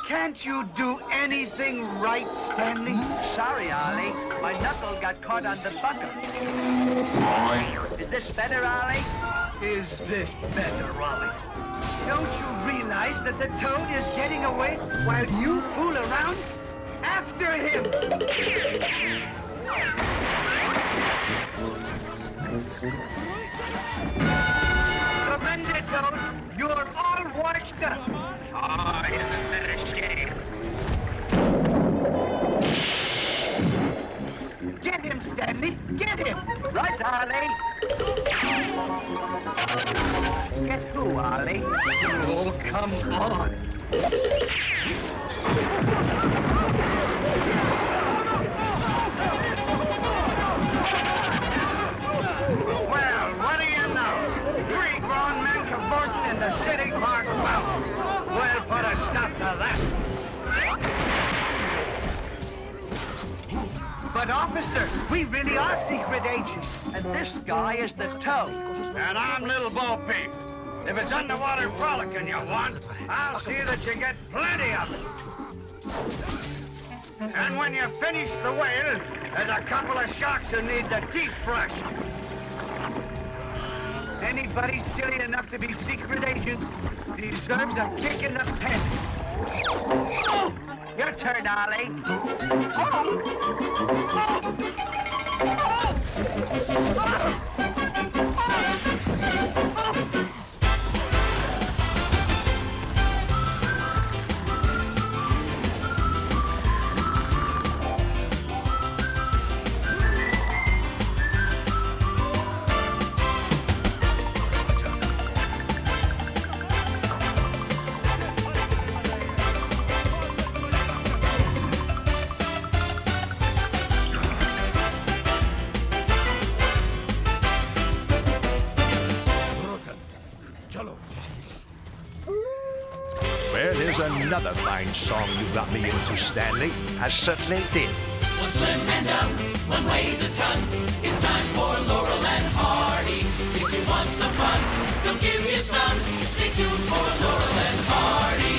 Can't you do anything right, Stanley? Sorry, Ollie. My knuckle got caught on the buckle. Is this better, Ollie? Is this better, Ollie? Don't you realize that the Toad is getting away while you fool around? After him! Surrender, Toad. You're all washed up. Oh, isn't that a shame? Get him, Stanley. Get him. Right, Ollie. Get who, Ollie? Oh, come on. Well, what do you know? 3 grown men cavorting in the city park mountains. We'll put a stop to that. But, officer, we really are secret agents. And this guy is the Toad. And I'm Little Bo Peep. If it's underwater frolicking you want, I'll see that you get plenty of it. And when you finish the whale, there's a couple of sharks who need the teeth brushed. Anybody silly enough to be secret agents deserves a kick in the pants. Oh, your turn, Ollie. another fine song you got me into, Stanley. I certainly did. One slim and dumb, one weighs a ton. It's time for Laurel and Hardy. If you want some fun, they'll give you some. Stay tuned for Laurel and Hardy.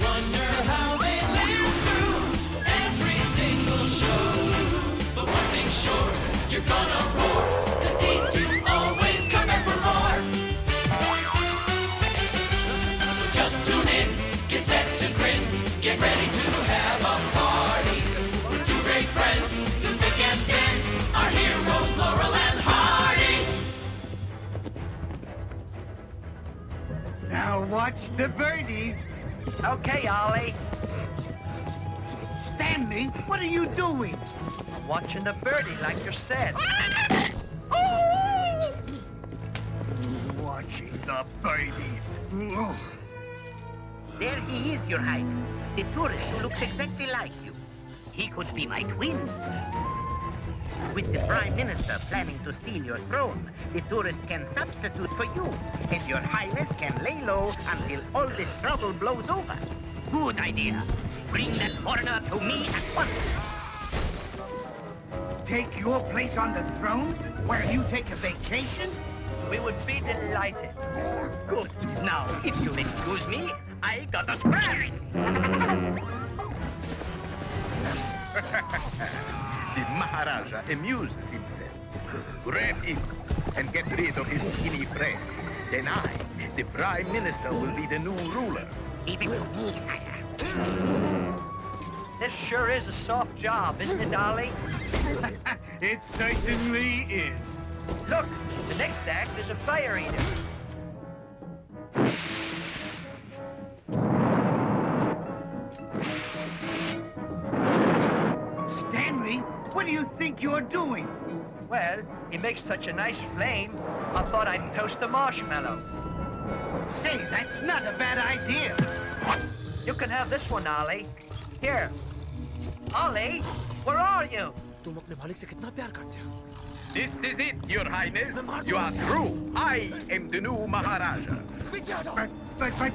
Wonder how they live through every single show. But one thing's sure, you're gonna roar, 'cause these two always come back for more. So just tune in, get set to grin, get ready to have a party. We're two great friends, through thick and thin, our heroes Laurel and Hardy. Now watch the birdie. Okay, Ollie. Stanley, what are you doing? I'm watching the birdie like you said. Watching the birdie. Oh. There he is, Your Highness. The tourist who looks exactly like you. He could be my twin. With the Prime Minister planning to steal your throne, the tourist can substitute for you, and Your Highness can lay low until all this trouble blows over. Good idea. Bring that foreigner to me at once. Take your place on the throne where you take a vacation? We would be delighted. Good. Now, if you'll excuse me, I got a scratch. The Maharaja amuses himself. Grab him and get rid of his skinny friend. Then I, the Prime Minister, will be the new ruler. Leave it to me, sire. This sure is a soft job, isn't it, Ollie? It certainly is. Look, the next act is a fire eater. Stanley, what do you think you're doing? Well, he makes such a nice flame, I thought I'd toast a marshmallow. Say, that's not a bad idea. You can have this one, Ollie. Here. Ollie, where are you? तुम अपने मालिक से कितना प्यार करते हो? This is it, Your Highness. You are through. I am the new Maharaja. But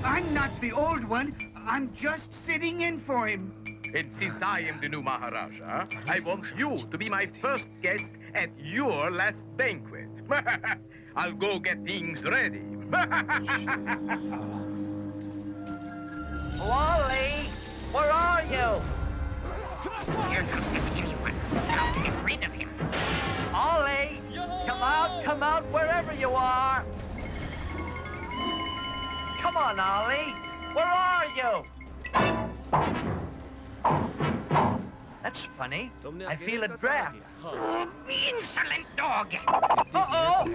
I'm not the old one. I'm just sitting in for him. And since I am the new Maharaja, I want you to be my first guest at your last banquet. I'll go get things ready. Ollie, where are you? Here comes the skinny one. Now to get rid of him. Ollie, come out, wherever you are. Come on, Ollie, where are you? That's funny. I feel a draft. Insolent dog! Uh-oh!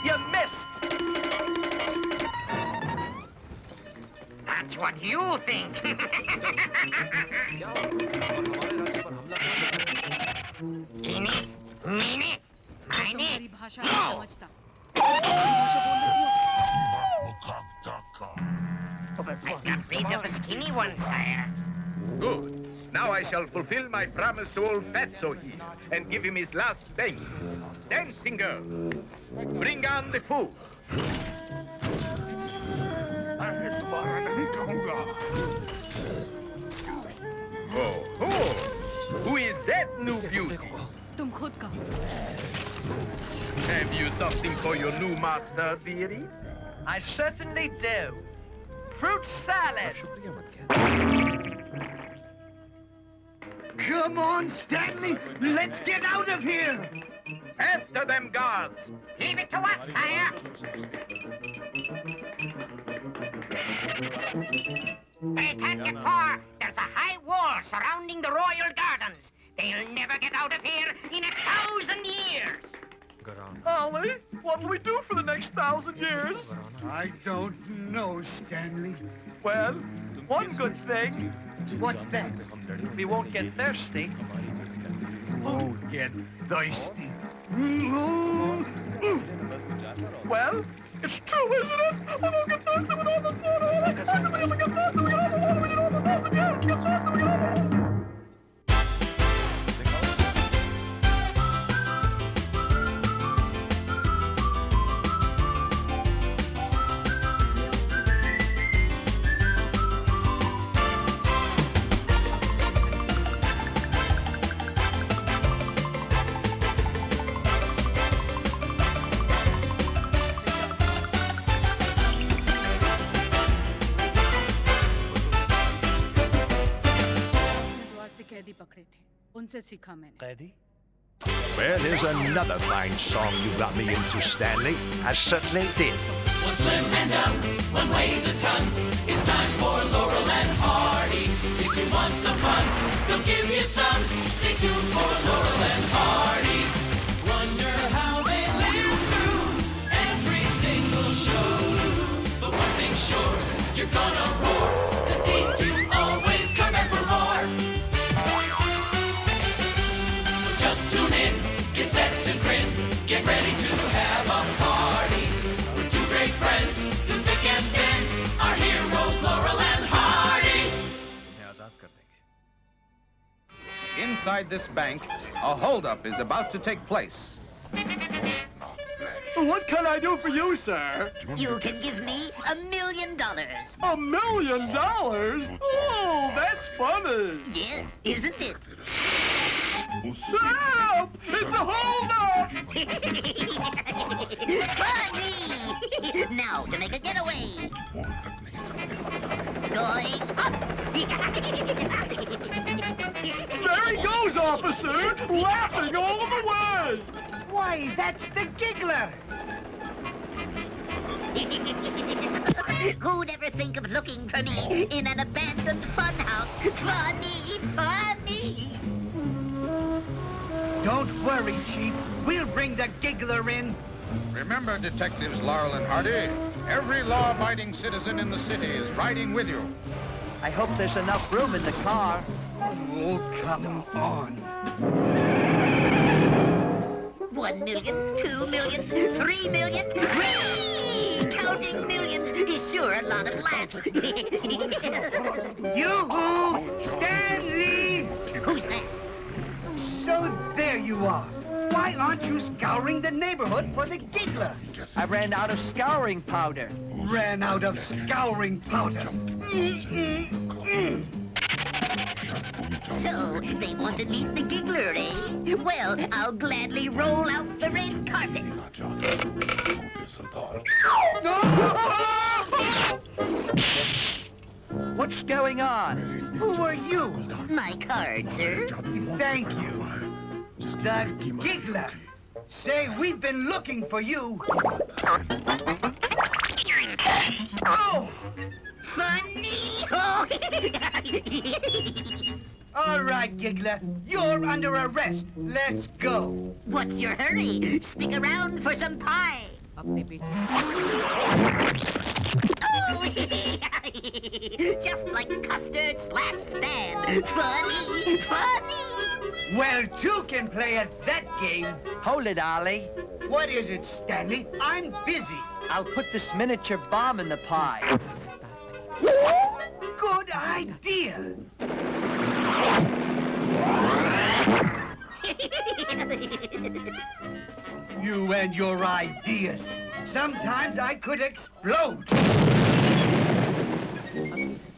You missed! That's what you think. Eeny, meeny, miny, no! I got rid of the skinny one, sire. Good. Now I shall fulfill my promise to old Fatso here and give him his last thanks. Dancing girl, bring on the food. Oh, who is that new beauty? तुम खुद कहो. Have you something for your new master, dearie? I certainly do. Fruit salad. Come on, Stanley. Let's get out of here. After them, guards. Leave it to us, sire. They can't get far. There's a high wall surrounding the royal gardens. They'll never get out of here in 1,000 years. Ollie, what'll we do for the next 1,000 years? I don't know, Stanley. Well, one good thing. What's that? We won't get thirsty. Oh, get thirsty. Well, it's true, isn't it? We won't get thirsty with all this water. We won't get thirsty with all this water. उनसे सीखा मैंने कैदी? Well, here's another fine song you got me into, Stanley. I certainly did. One slim and dumb, one weighs a ton. It's time for Laurel and Hardy. If you want some fun, they'll give you some. Stay tuned for Laurel and Hardy. Wonder how they live through every single show. But one thing's sure, you're gonna roar, 'cause these two always come back for more. So just tune in, get set to grin, get ready to have a party. We're two great friends, through thick and thin, our heroes Laurel and Hardy. Inside this bank, a holdup is about to take place. What can I do for you, sir? You can give me $1 million. $1 million? Oh, that's funny. Yes, isn't it? Help! It's a holdup! Funny! Now to make a getaway. Going up. There he goes, officer! Laughing all the way! Why, that's the giggler! Who'd ever think of looking for me in an abandoned funhouse? Funny, funny! Don't worry, Chief. We'll bring the giggler in. Remember, Detectives Laurel and Hardy, every law-abiding citizen in the city is riding with you. I hope there's enough room in the car. Oh, come on. 1 million, 2 million, 3 million. Whee! Counting millions is sure a lot of laughs. Yoo-hoo! Stanley! Who's that? So there you are. Why aren't you scouring the neighborhood for the giggler? I ran out of scouring powder. Ran out of scouring powder. So, they want to meet the giggler, eh? Well, I'll gladly roll out the red carpet. What's going on? Who are you? My card, sir. Thank you. The giggler. Say, we've been looking for you. Oh! Funny! All right, giggler. You're under arrest. Let's go. What's your hurry? Stick around for some pie. Just like Custard's last stand. Funny, funny. Well, two can play at that game. Hold it, Ollie. What is it, Stanley? I'm busy. I'll put this miniature bomb in the pie. Good idea. You and your ideas. Sometimes I could explode.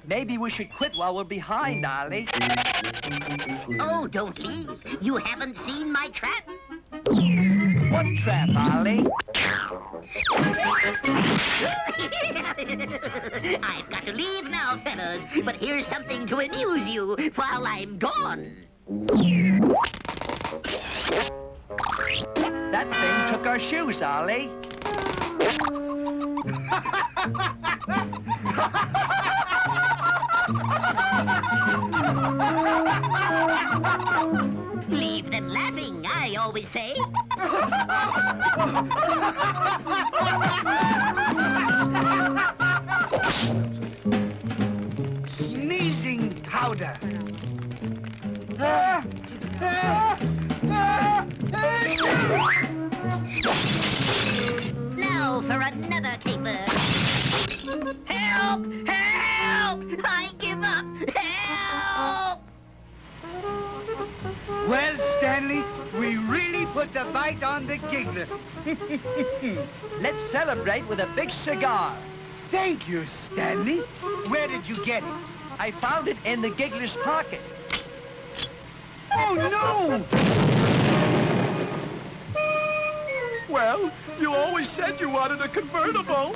Maybe we should quit while we're behind, Ollie. Oh, don't leave. You haven't seen my trap. What trap, Ollie? I've got to leave now, fellas. But here's something to amuse you while I'm gone. That thing took our shoes, Ollie. Leave them laughing, I always say. Sneezing powder. Now for another caper. Help! Help! I give up! Help! Well, Stanley, we really put the bite on the giggler. Let's celebrate with a big cigar. Thank you, Stanley. Where did you get it? I found it in the giggler's pocket. Oh, no! Well, you always said you wanted a convertible.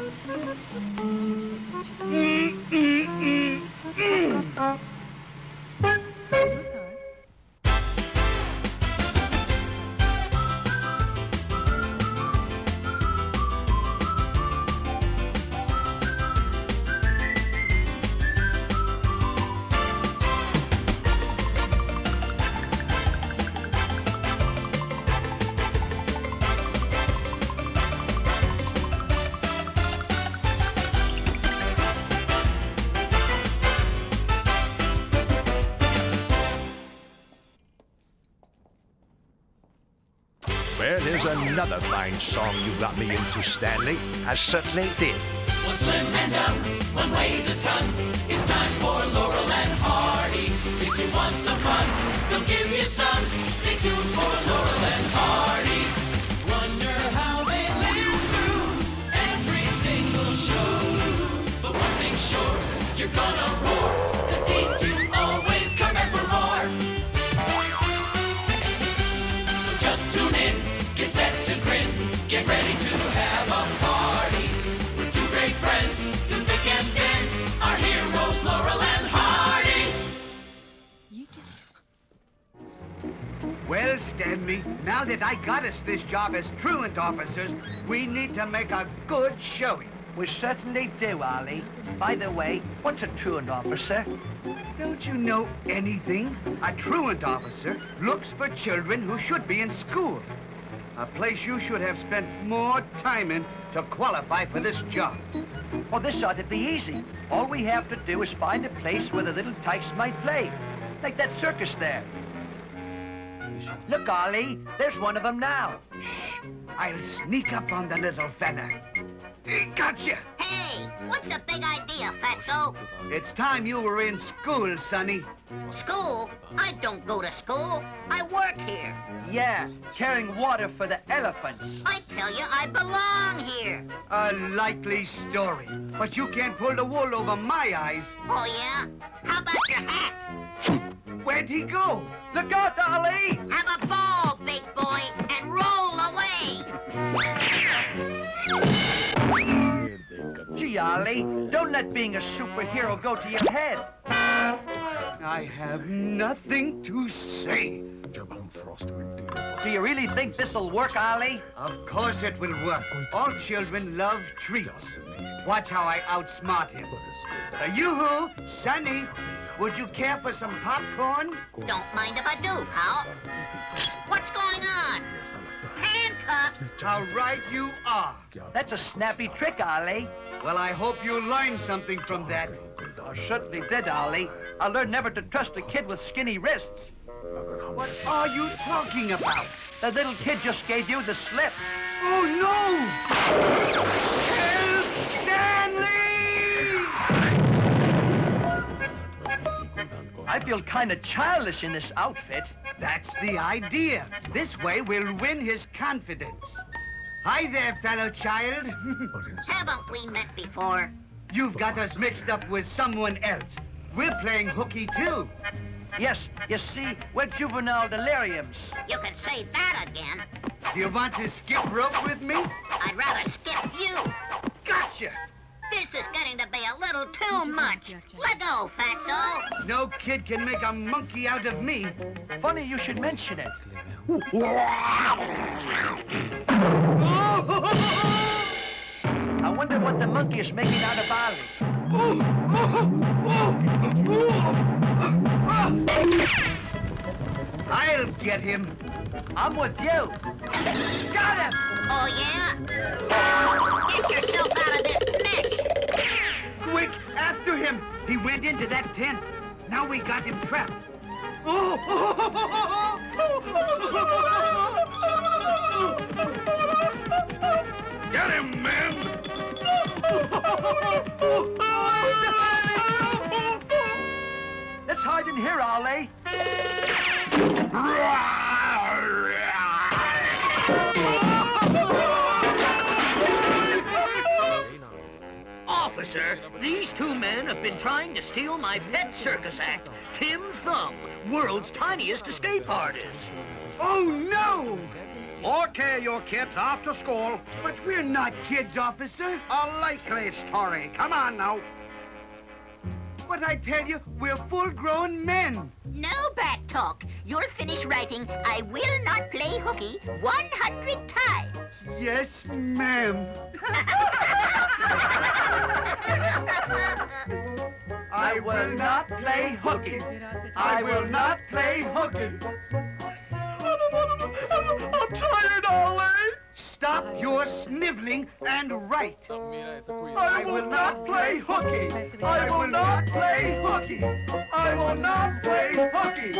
Well, here's another fine song you got me into, Stanley. I certainly did. One slim and dumb, one weighs a ton. It's time for Laurel and Hardy. If you want some fun, they'll give you some. Stay tuned for Laurel and Hardy. Wonder how they live through every single show. But one thing's sure, you're gonna roar, 'cause these two always come back for more. So just tune in, get set to grin, get ready to have a party. We're two great friends, through thick and thin, our heroes Laurel and Hardy. Well, Stanley, now that I got us this job as truant officers, we need to make a good showing. We certainly do, Ollie. By the way, what's a truant officer? Don't you know anything? A truant officer looks for children who should be in school. A place you should have spent more time in to qualify for this job. Oh, this ought to be easy. All we have to do is find a place where the little tykes might play. Like that circus there. Look, Ollie, there's one of them now. Shh, I'll sneak up on the little fella. Gotcha! Hey, what's the big idea, Fatso? It's time you were in school, Sonny. School? I don't go to school. I work here. Yeah, carrying water for the elephants. I tell you, I belong here. A likely story. But you can't pull the wool over my eyes. Oh, yeah? How about your hat? Where'd he go? Look out, Ollie! Have a ball, big boy, and roll away. Gee, Ollie, don't let being a superhero go to your head. I have nothing to say. Do you really think this'll work, Ollie? Of course it will work. All children love treats. Watch how I outsmart him. Yoo-hoo! Sonny, would you care for some popcorn? Don't mind if I do, pal. What's going on? Handcuffs? How right you are. That's a snappy trick, Ollie. Well, I hope you learned something from that. I certainly did, Ollie. I learned never to trust a kid with skinny wrists. What are you talking about? The little kid just gave you the slip. Oh, no! Help! Stanley! I feel kind of childish in this outfit. That's the idea. This way we'll win his confidence. Hi there, fellow child. Haven't we met before? You've got us mixed up with someone else. We're playing hooky, too. Yes, you see, we're juvenile deliriums. You can say that again. Do you want to skip rope with me? I'd rather skip you. Gotcha! This is getting to be a little too much. Let go, Fatso. No kid can make a monkey out of me. Funny you should mention it. I wonder what the monkey is making out of Ollie. I'll get him. I'm with you. Got him! Oh, yeah? Get yourself out of this mess. Quick, after him. He went into that tent. Now we got him trapped. Get him, men! Let's hide in here, Ollie. Officer, these two men have been trying to steal my pet circus act, Tim Thumb, world's tiniest escape artist. Oh, no! Okay, you kids, off to school. But we're not kids, officer. A likely story. Come on now. But I tell you, we're full-grown men. No back talk. You'll finish writing, I will not play hooky 100 times. Yes, ma'am. I will not play hooky. I will not play hooky. I'm tired, Ollie. Stop your sniveling and write. I will not play hooky. I will not play hooky. I will not play hooky.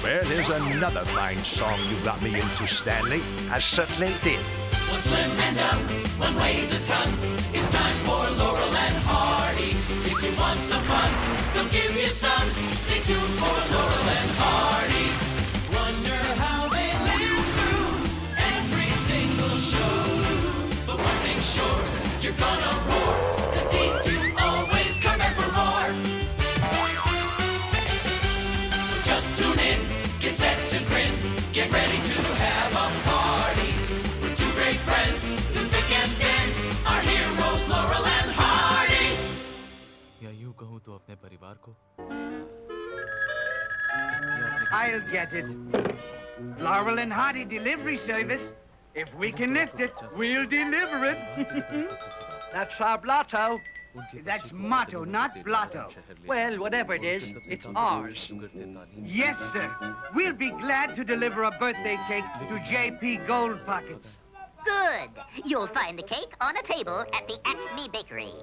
Well, here's another fine song you got me into, Stanley. I certainly did. One slim and up, one weighs a ton. It's time for Laurel and Hardy. If you want some fun, they'll give you some. Stay tuned for Laurel and Hardy. Wonder how they live through every single show. But one thing's sure, you're gonna roar, 'cause these two always come back for more. So just tune in, get set to grin, get ready to have a party. For two great friends, through thick and thin, our heroes Laurel and Hardy. या यूं कहूँ तो अपने परिवार को I'll get it. Laurel and Hardy delivery service. If we can lift it, we'll deliver it. That's our blotto. That's motto, not blotto. Well, whatever it is, it's ours. Yes, sir. We'll be glad to deliver a birthday cake to J.P. Gold Pockets. Good. You'll find the cake on a table at the Acme Bakery.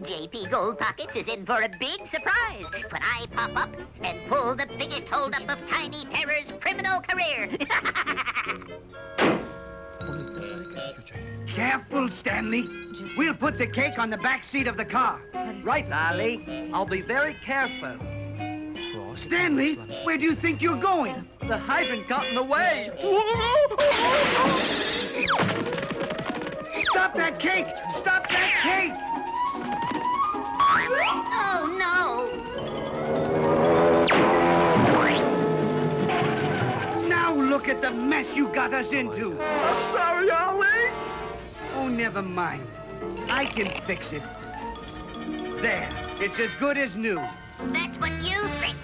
J.P. Gold Pockets is in for a big surprise when I pop up and pull the biggest holdup of Tiny Terror's criminal career. Careful, Stanley. We'll put the cake on the back seat of the car. Right, Ollie. I'll be very careful. Stanley, where do you think you're going? The hydrant got in the way. Stop that cake! Stop that cake! Oh, no! Now look at the mess you got us into. I'm sorry, Ollie. Oh, never mind. I can fix it. There. It's as good as new. That's what you think.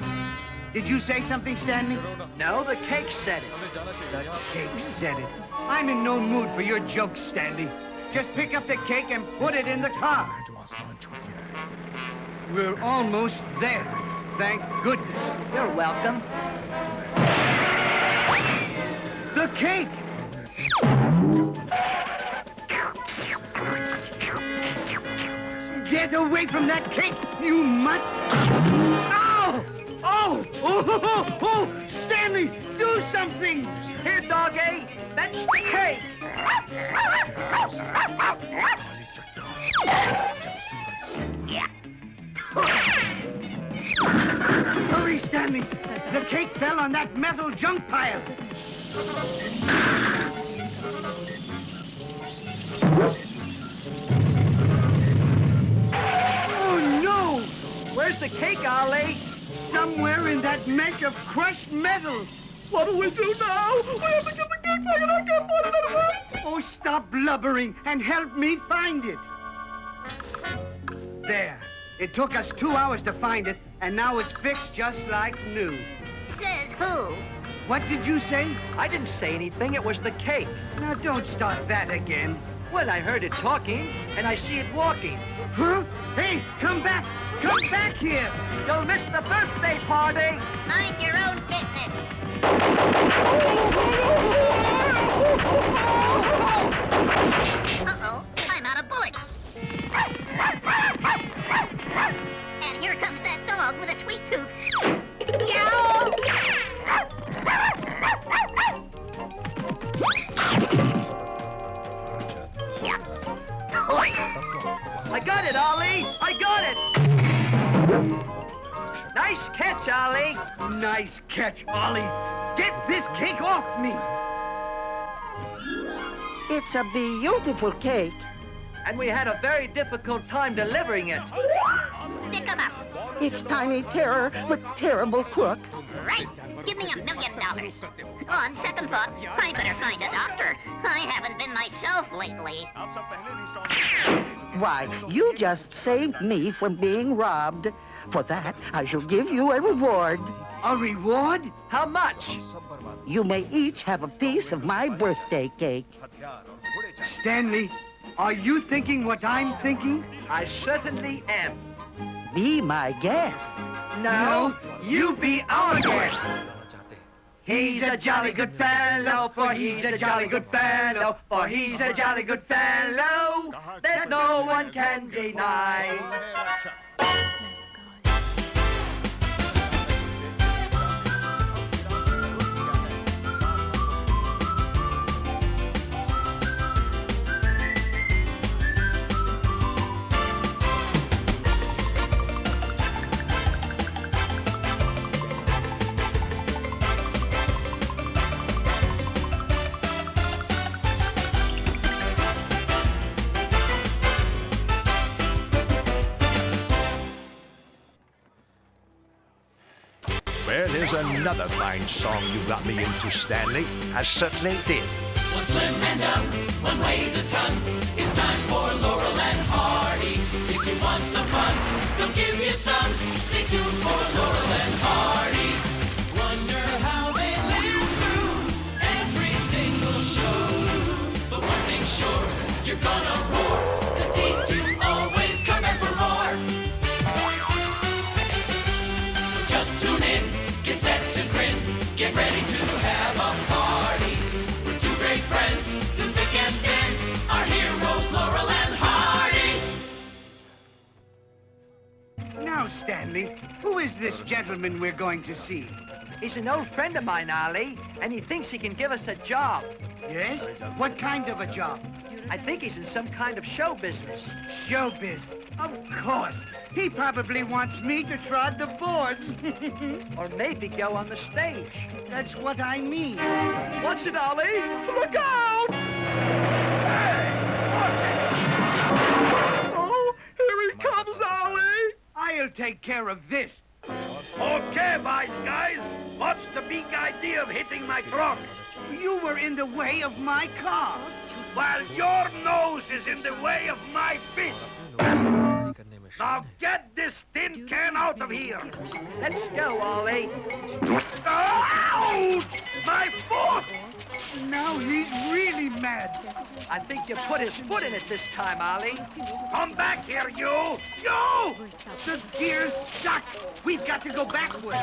Did you say something, Stanley? No, the cake said it. The cake said it. I'm in no mood for your jokes, Stanley. Just pick up the cake and put it in the car. We're almost there. Thank goodness. You're welcome. The cake! Get away from that cake, you mutt! Ow! Oh! Oh! Stanley, do something! Here, doggy. That's the cake. Hurry, Stanley! The cake fell on that metal junk pile. Oh, no! Where's the cake, Ollie? Somewhere in that mesh of crushed metal. What do we do now? We have to get the cake back and I can't find it anywhere. Oh, stop blubbering and help me find it. There. It took us 2 hours to find it, and now it's fixed just like new. Says who? What did you say? I didn't say anything. It was the cake. Now, don't start that again. Well, I heard it talking, and I see it walking. Huh? Hey, come back! Come back here! You'll miss the birthday party! Mind your own business. Uh-oh, I'm out of bullets. And here comes that dog with a sweet tooth. Yow! I got it, Ollie! I got it! Nice catch, Ollie! Nice catch, Ollie. Get this cake off me! It's a beautiful cake. And we had a very difficult time delivering it. Stick 'em up. It's Tiny Terror with terrible crook. Right. Give me $1 million. On second thought, I better find a doctor. I haven't been myself lately. Why, you just saved me from being robbed. For that, I shall give you a reward. A reward? How much? You may each have a piece of my birthday cake. Stanley, are you thinking what I'm thinking? I certainly am. Be my guest. No, you be our guest. He's a jolly good fellow, for he's a jolly good fellow, for he's a jolly good fellow that no one can deny. Well, here's another fine song you got me into, Stanley. I certainly did. One slim and dumb, one weighs a ton. It's time for Laurel and Hardy. If you want some fun, they'll give you some. Stay tuned for Laurel and Hardy. Wonder how they live through every single show. But one thing's sure, you're gonna roar, 'cause these two always come back for more. So just tune in, get set to grin, get ready to have a party. We're two great friends, through thick and thin, our heroes Laurel and Hardy. Now, Stanley, who is this gentleman we're going to see? He's an old friend of mine, Ollie, and he thinks he can give us a job. Yes? What kind of a job? I think he's in some kind of show business. Show business? Of course. He probably wants me to trot the boards. Or maybe go on the stage. That's what I mean. Watch it, Ollie! Look out! Hey! Oh, here he comes, Ollie! I'll take care of this. Okay, wise guys. What's the big idea of hitting my truck? You were in the way of my car. While your nose is in the way of my fist. Now get this tin can out of here. Let's go, Ollie. Ouch! My foot! Now he's really mad. I think you put his foot in it this time, Ollie. Come back here, you! You! The gear's stuck. We've got to go backwards.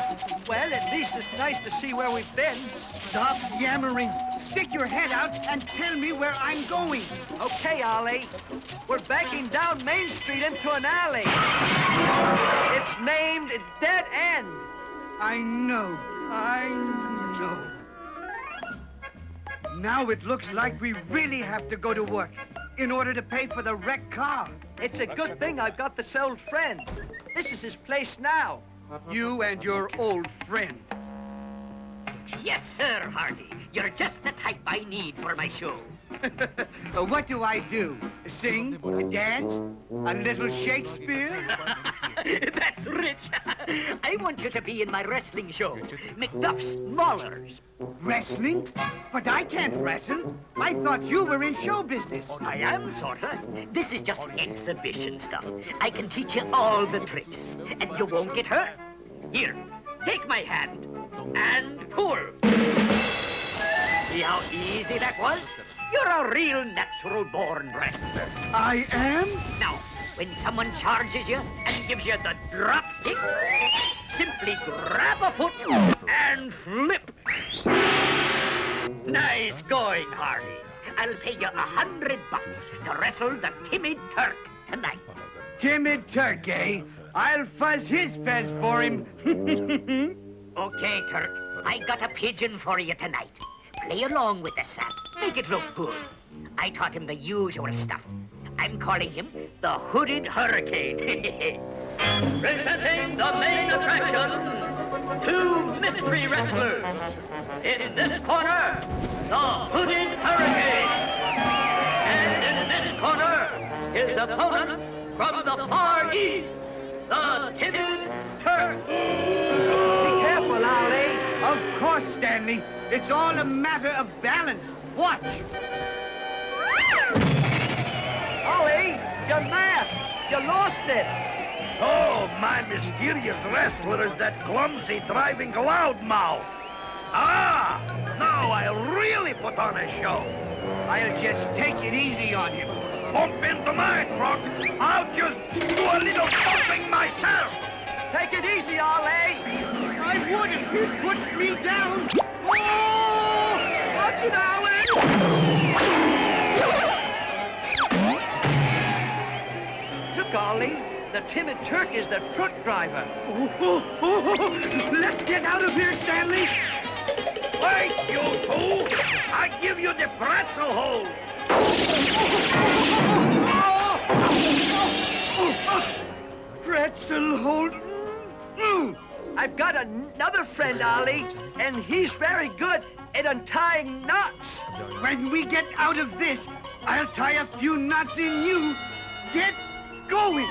Well, at least it's nice to see where we've been. Stop yammering. Stick your head out and tell me where I'm going. Okay, Ollie. We're backing down Main Street into an alley. It's named Dead End. I know. Now it looks like we really have to go to work in order to pay for the wrecked car. It's a good thing I've got this old friend. This is his place now. You and your old friend. Yes, sir, Hardy. You're just the type I need for my show. What do I do? Sing? Dance? A little Shakespeare? That's rich. I want you to be in my wrestling show, McDuff's Maulers. Wrestling? But I can't wrestle. I thought you were in show business. I am, sorta. This is just exhibition stuff. I can teach you all the tricks, and you won't get hurt. Here, take my hand, and pull. See how easy that was? You're a real natural-born wrestler. I am? Now, when someone charges you and gives you the drop stick, simply grab a foot and flip. Nice going, Hardy. I'll pay you $100 to wrestle the Timid Turk tonight. Timid Turk, eh? I'll fuzz his fez for him. Okay, Turk. I got a pigeon for you tonight. Play along with the sap. Make it look good. I taught him the usual stuff. I'm calling him the Hooded Hurricane. Presenting the main attraction, two mystery wrestlers. In this corner, the Hooded Hurricane. And in this corner, his opponent from the far east, the Timid Turk. Be careful, Ollie. Of course, Stanley. It's all a matter of balance. Watch. Ollie, your mask. You lost it. Oh, my mysterious wrestler is that clumsy, driving loudmouth. Ah, now I'll really put on a show. I'll just take it easy on him. Bump into my truck. I'll just do a little bumping myself. Take it easy, Ollie. I would if you'd put me down. Oh! Watch it, Ollie. Look, Ollie. The Timid Turk is the truck driver. Let's get out of here, Stanley. Wait, you fool! I give you the pretzel hold. Pretzel hold. I've got another friend, Ollie, and he's very good at untying knots. When we get out of this, I'll tie a few knots in you. Get going.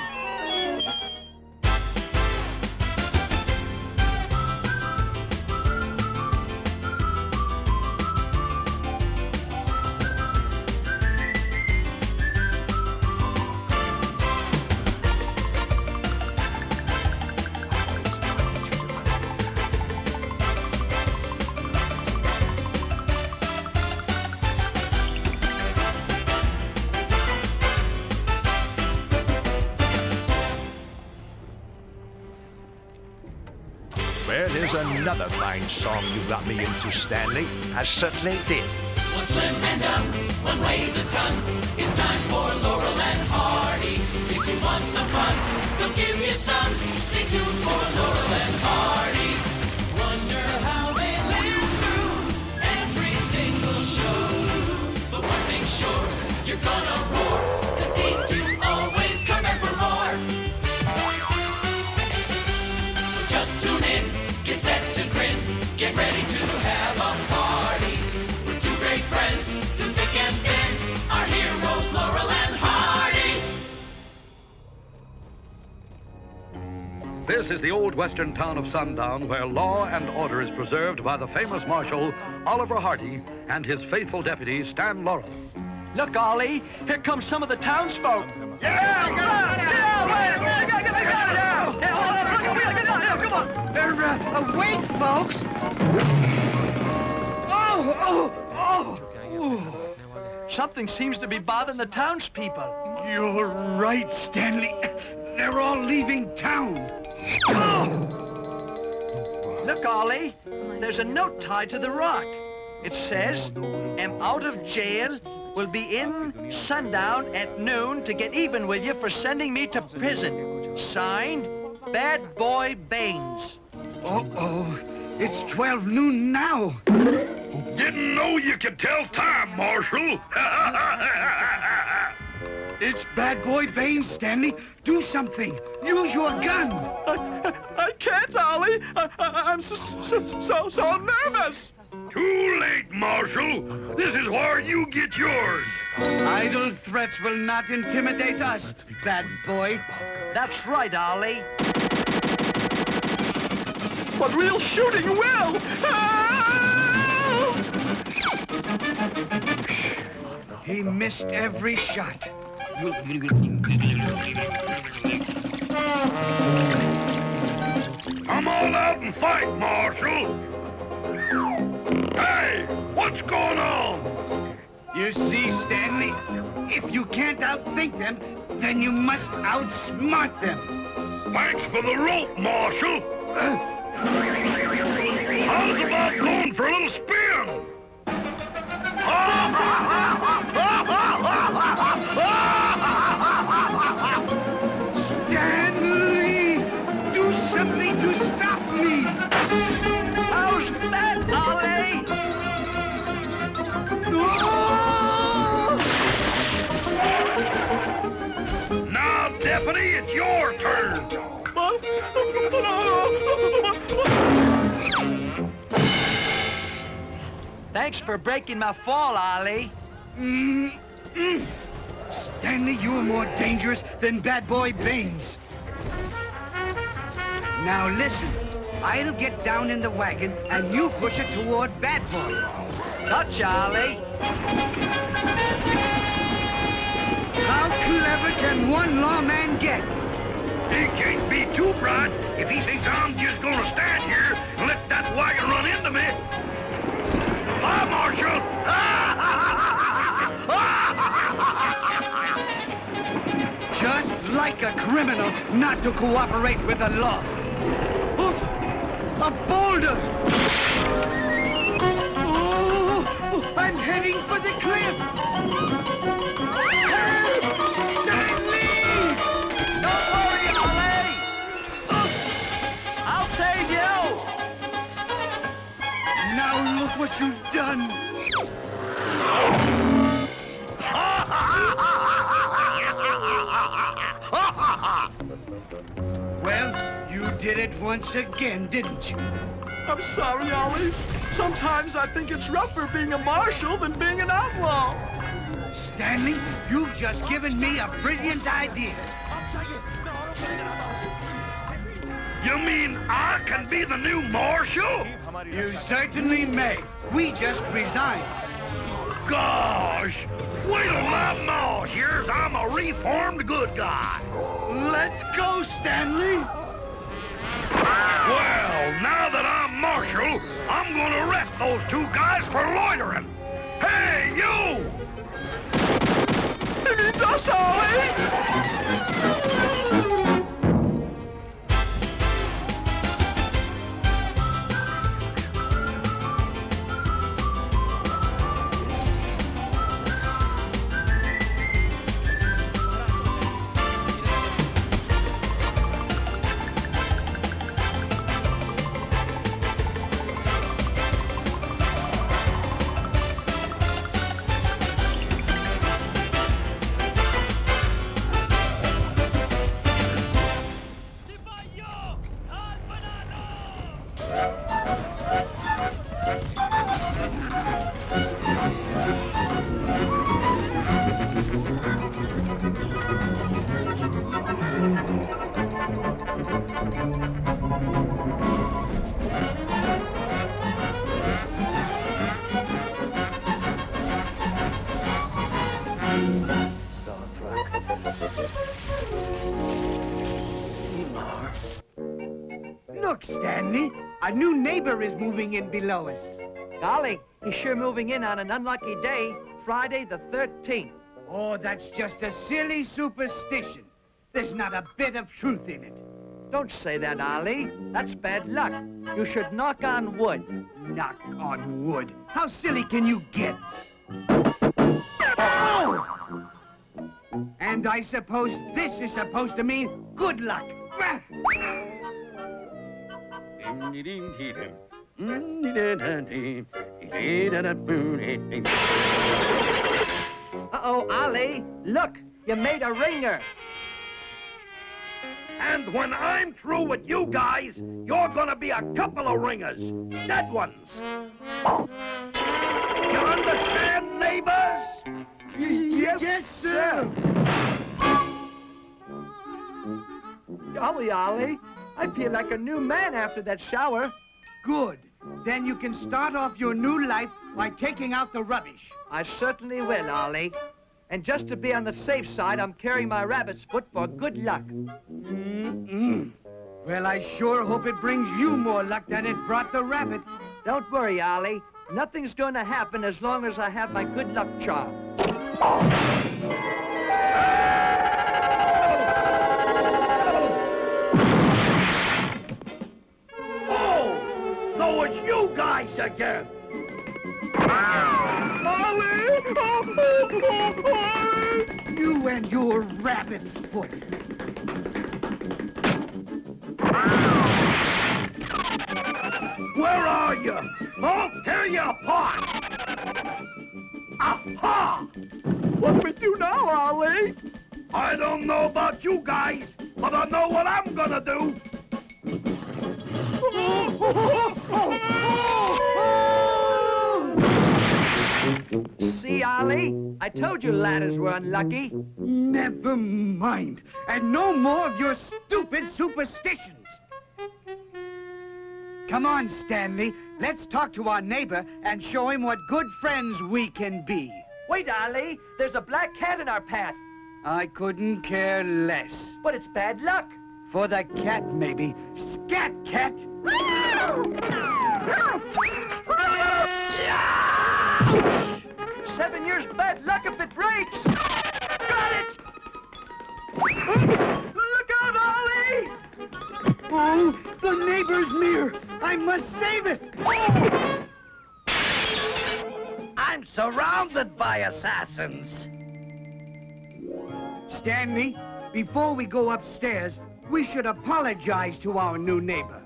here's another fine song you got me into, Stanley. I certainly did. One slim and dumb, one weighs a ton. It's time for Laurel and Hardy. If you want some fun, they'll give you some. Stay tuned for Laurel and Hardy. Wonder how they live through every single show. But one thing's sure, you're gonna roar, 'cause these two always come back for more. So just tune in, get set to grin, get ready to have a party. We're two great friends, through thick and thin, our heroes Laurel and Hardy. This is the old western town of Sundown, where law and order is preserved by the famous Marshal, Oliver Hardy, and his faithful deputy, Stan Laurel. Look, Ollie, here come some of the townsfolk. Come on. They're awake, folks. Something seems to be bothering the townspeople. You're right, Stanley. They're all leaving town. Look, Ollie, there's a note tied to the rock. It says, am out of jail, will be in sundown at noon to get even with you for sending me to prison. Signed, Bad Boy Baines. Uh-oh, it's 12 noon now. Didn't know you could tell time, Marshal. It's Bad Boy Baines, Stanley. Do something. Use your gun. I can't, Ollie. I'm so nervous. Too late, Marshal. This is where you get yours. Idle threats will not intimidate us, Bad Boy. That's right, Ollie. But real shooting will. He missed every shot. Come on out and fight, Marshal. Hey, what's going on? You see, Stanley, if you can't outthink them, then you must outsmart them. Thanks for the rope, Marshal. How's about going for a little spin? Stanley! Do something to stop me! How's that, Ollie? Now, Deputy, it's your turn. Thanks for breaking my fall, Ollie. Stanley, you're more dangerous than Bad Boy Baines. Now listen, I'll get down in the wagon and you push it toward Bad Boy. Gotcha, Ollie. How clever can one lawman get? He can't be too bright if he thinks I'm just gonna stand here and let that wagon run into me. Hi, Marshal! Just like a criminal not to cooperate with the law. Oh, a boulder! Oh, I'm heading for the cliff! Stanley! Don't worry, Ollie! I'll save you! Now look what you've done! Well, you did it once again, didn't you? I'm sorry, Ollie. Sometimes I think it's rougher being a marshal than being an outlaw. Stanley, you've just given me a brilliant idea. You mean I can be the new Marshal? You certainly may. We just resigned. Gosh! Wait till my ma hears I'm a reformed good guy. Let's go, Stanley! Well, now that I'm Marshal, I'm gonna arrest those two guys for loitering. Hey, you! He means us, Ollie! Solid rock. Look, Stanley, a new neighbor is moving in below us. Golly, he's sure moving in on an unlucky day, Friday the 13th. Oh, that's just a silly superstition. There's not a bit of truth in it. Don't say that, Ollie. That's bad luck. You should knock on wood. Knock on wood? How silly can you get? Oh! And I suppose this is supposed to mean good luck. Uh-oh, Ollie, look, you made a ringer. And when I'm through with you guys, you're gonna be a couple of ringers. Dead ones. You understand, neighbors? Yes, sir. Golly, Ollie, I feel like a new man after that shower. Good. Then you can start off your new life by taking out the rubbish. I certainly will, Ollie. And just to be on the safe side, I'm carrying my rabbit's foot for good luck. Well, I sure hope it brings you more luck than it brought the rabbit. Don't worry, Ollie. Nothing's going to happen as long as I have my good luck charm. Oh, so it's you guys again. You and your rabbit's foot. Where are you? I'll tear you apart. Aha! What do we do now, Ollie? I don't know about you guys, but I know what I'm gonna do. See, Ollie? I told you ladders were unlucky. Never mind. And no more of your stupid superstitions. Come on, Stanley. Let's talk to our neighbor and show him what good friends we can be. Wait, Ollie. There's a black cat in our path. I couldn't care less. But it's bad luck. For the cat, maybe. Scat, cat! 7 years bad luck if it breaks. Got it! Look out, Ollie! Oh, the neighbor's mirror! I must save it! Oh! I'm surrounded by assassins. Stanley, before we go upstairs, we should apologize to our new neighbor.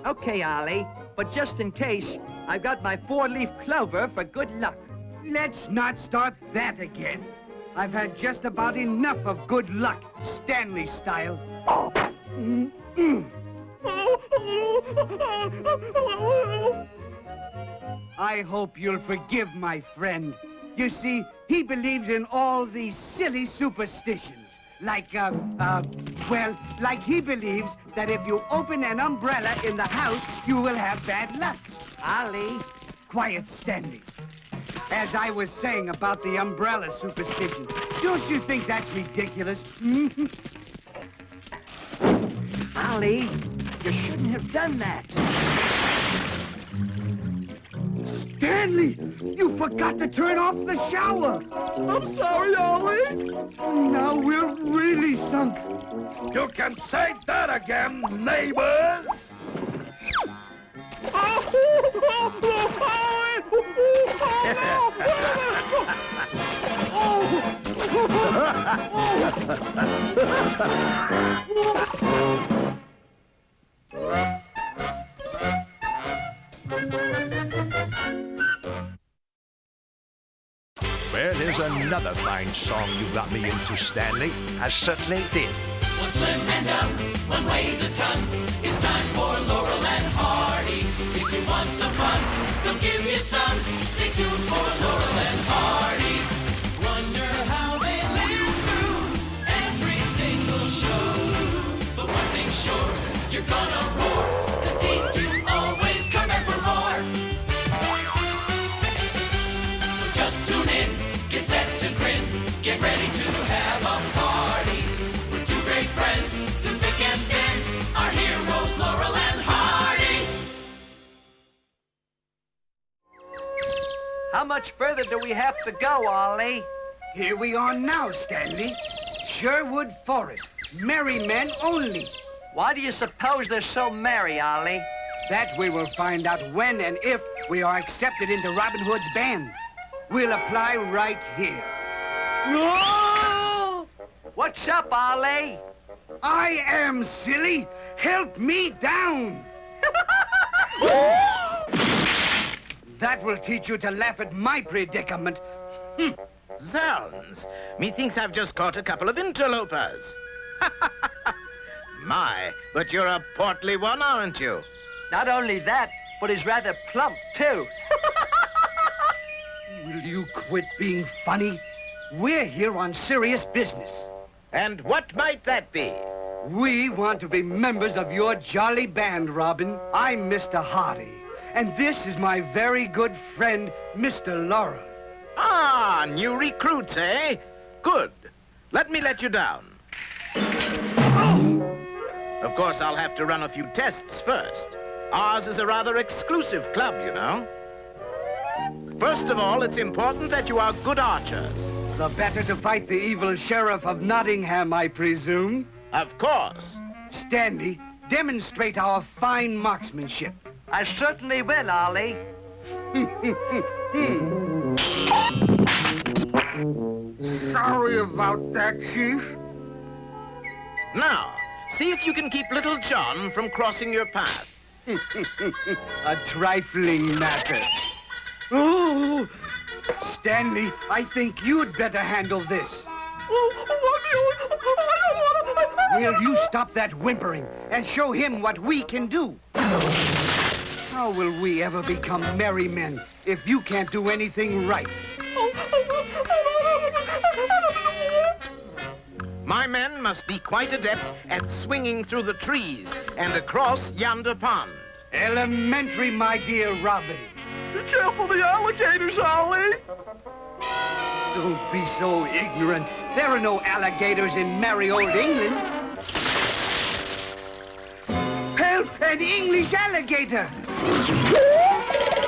Okay, Ollie, but just in case, I've got my 4-leaf clover for good luck. Let's not start that again. I've had just about enough of good luck, Stanley style. I hope you'll forgive my friend. You see, he believes in all these silly superstitions. Like he believes that if you open an umbrella in the house, you will have bad luck. Ollie. Quiet, Stanley. As I was saying about the umbrella superstition, don't you think that's ridiculous? Ollie, you shouldn't have done that. Stanley, you forgot to turn off the shower. I'm sorry, Ollie. Now we're really sunk. You can say that again, neighbors. Well, here's another fine song you got me into, Stanley. I certainly did. One slim and dumb, one weighs a ton. It's time for Laurel and Hardy. If you want some fun, they'll give you some. Stay tuned for Laurel and Hardy. Wonder how they live through every single show. But one thing's sure, you're gonna roar, 'cause these two always come back for more. So just tune in, get set to grin. Get ready to have a party. We're two great friends, through thick and thin. Our heroes, Laurel and Hardy. How much further do we have to go, Ollie? Here we are now, Stanley. Sherwood Forest. Merry men only. Why do you suppose they're so merry, Ollie? That we will find out when and if we are accepted into Robin Hood's band. We'll apply right here. No! What's up, Ollie? I am silly. Help me down. That will teach you to laugh at my predicament. Zounds, methinks I've just caught a couple of interlopers. My, but you're a portly one, aren't you? Not only that, but he's rather plump, too. Will you quit being funny? We're here on serious business. And what might that be? We want to be members of your jolly band, Robin. I'm Mr. Hardy, and this is my very good friend, Mr. Laurel. Ah, new recruits, eh? Good. Let me let you down. Of course, I'll have to run a few tests first. Ours is a rather exclusive club, you know. First of all, it's important that you are good archers. The better to fight the evil sheriff of Nottingham, I presume. Of course. Stanley, demonstrate our fine marksmanship. I certainly will, Ollie. Sorry about that, Chief. Now, see if you can keep Little John from crossing your path. A trifling matter. Oh, Stanley, I think you'd better handle this. Will you stop that whimpering and show him what we can do? How will we ever become merry men if you can't do anything right? My men must be quite adept at swinging through the trees and across yonder pond. Elementary, my dear Robin. Be careful the alligators, Ollie. Don't be so ignorant. There are no alligators in merry old England. Help, an English alligator!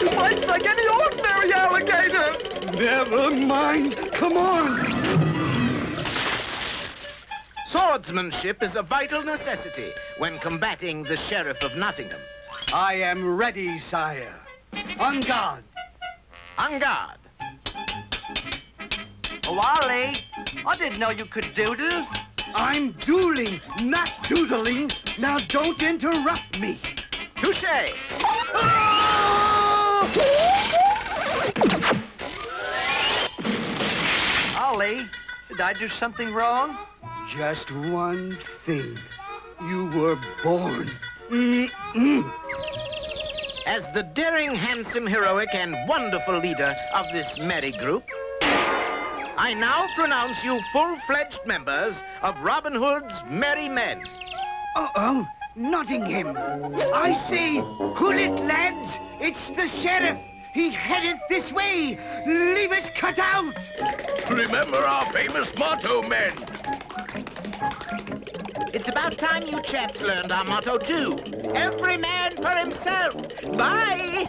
He fights like any ordinary alligator. Never mind. Come on. Swordsmanship is a vital necessity when combating the Sheriff of Nottingham. I am ready, sire. On guard. On guard. Oh, Ollie, I didn't know you could doodle. I'm dueling, not doodling. Now don't interrupt me. Touché. Ollie, did I do something wrong? Just one thing. You were born. As the daring, handsome, heroic, and wonderful leader of this merry group, I now pronounce you full-fledged members of Robin Hood's Merry Men. Uh-oh, Nottingham. I say, pull it, lads. It's the sheriff. He headeth this way. Leave us cut out. Remember our famous motto, men. It's about time you chaps learned our motto, too. Every man for himself. Bye.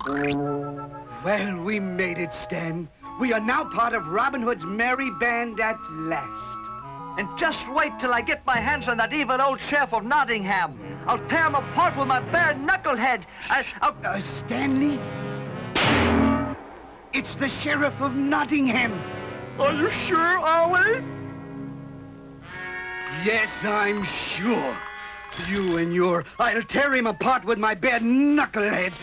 Well, we made it, Stan. We are now part of Robin Hood's merry band at last. And just wait till I get my hands on that evil old sheriff of Nottingham. I'll tear him apart with my bare knucklehead. Stanley? It's the sheriff of Nottingham. Are you sure, Ollie? Yes, I'm sure. You and your... I'll tear him apart with my bare knucklehead.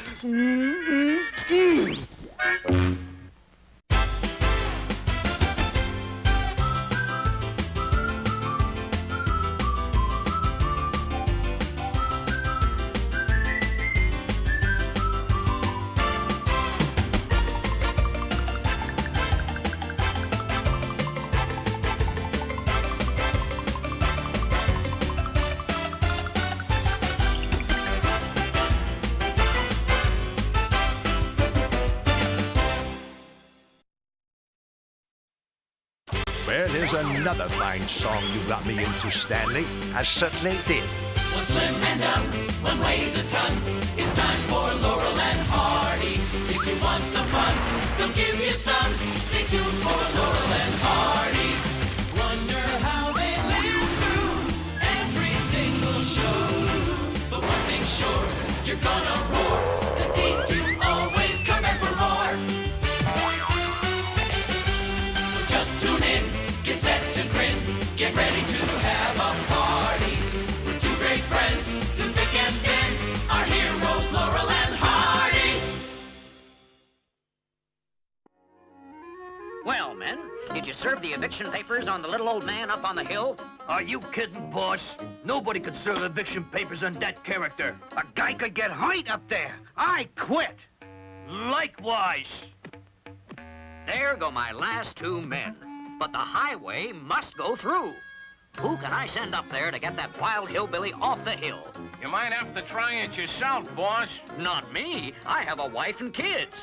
Well, here's another fine song you got me into, Stanley. I certainly did. One slim and dumb, one weighs a ton. It's time for Laurel and Hardy. If you want some fun, they'll give you some. Stay tuned for Laurel and Hardy. Wonder how they live through every single show. But one thing's sure, you're gonna roar, 'cause these two always come back for more. So just tune in, get set to grin, get ready to have a party. For two great friends, through thick and thin, our heroes Laurel and Hardy. Well, men, did you serve the eviction papers on the little old man up on the hill? Are you kidding, boss? Nobody could serve eviction papers on that character. A guy could get hurt up there. I quit. Likewise. There go my last two men. But the highway must go through. Who can I send up there to get that wild hillbilly off the hill? You might have to try it yourself, boss. Not me. I have a wife and kids.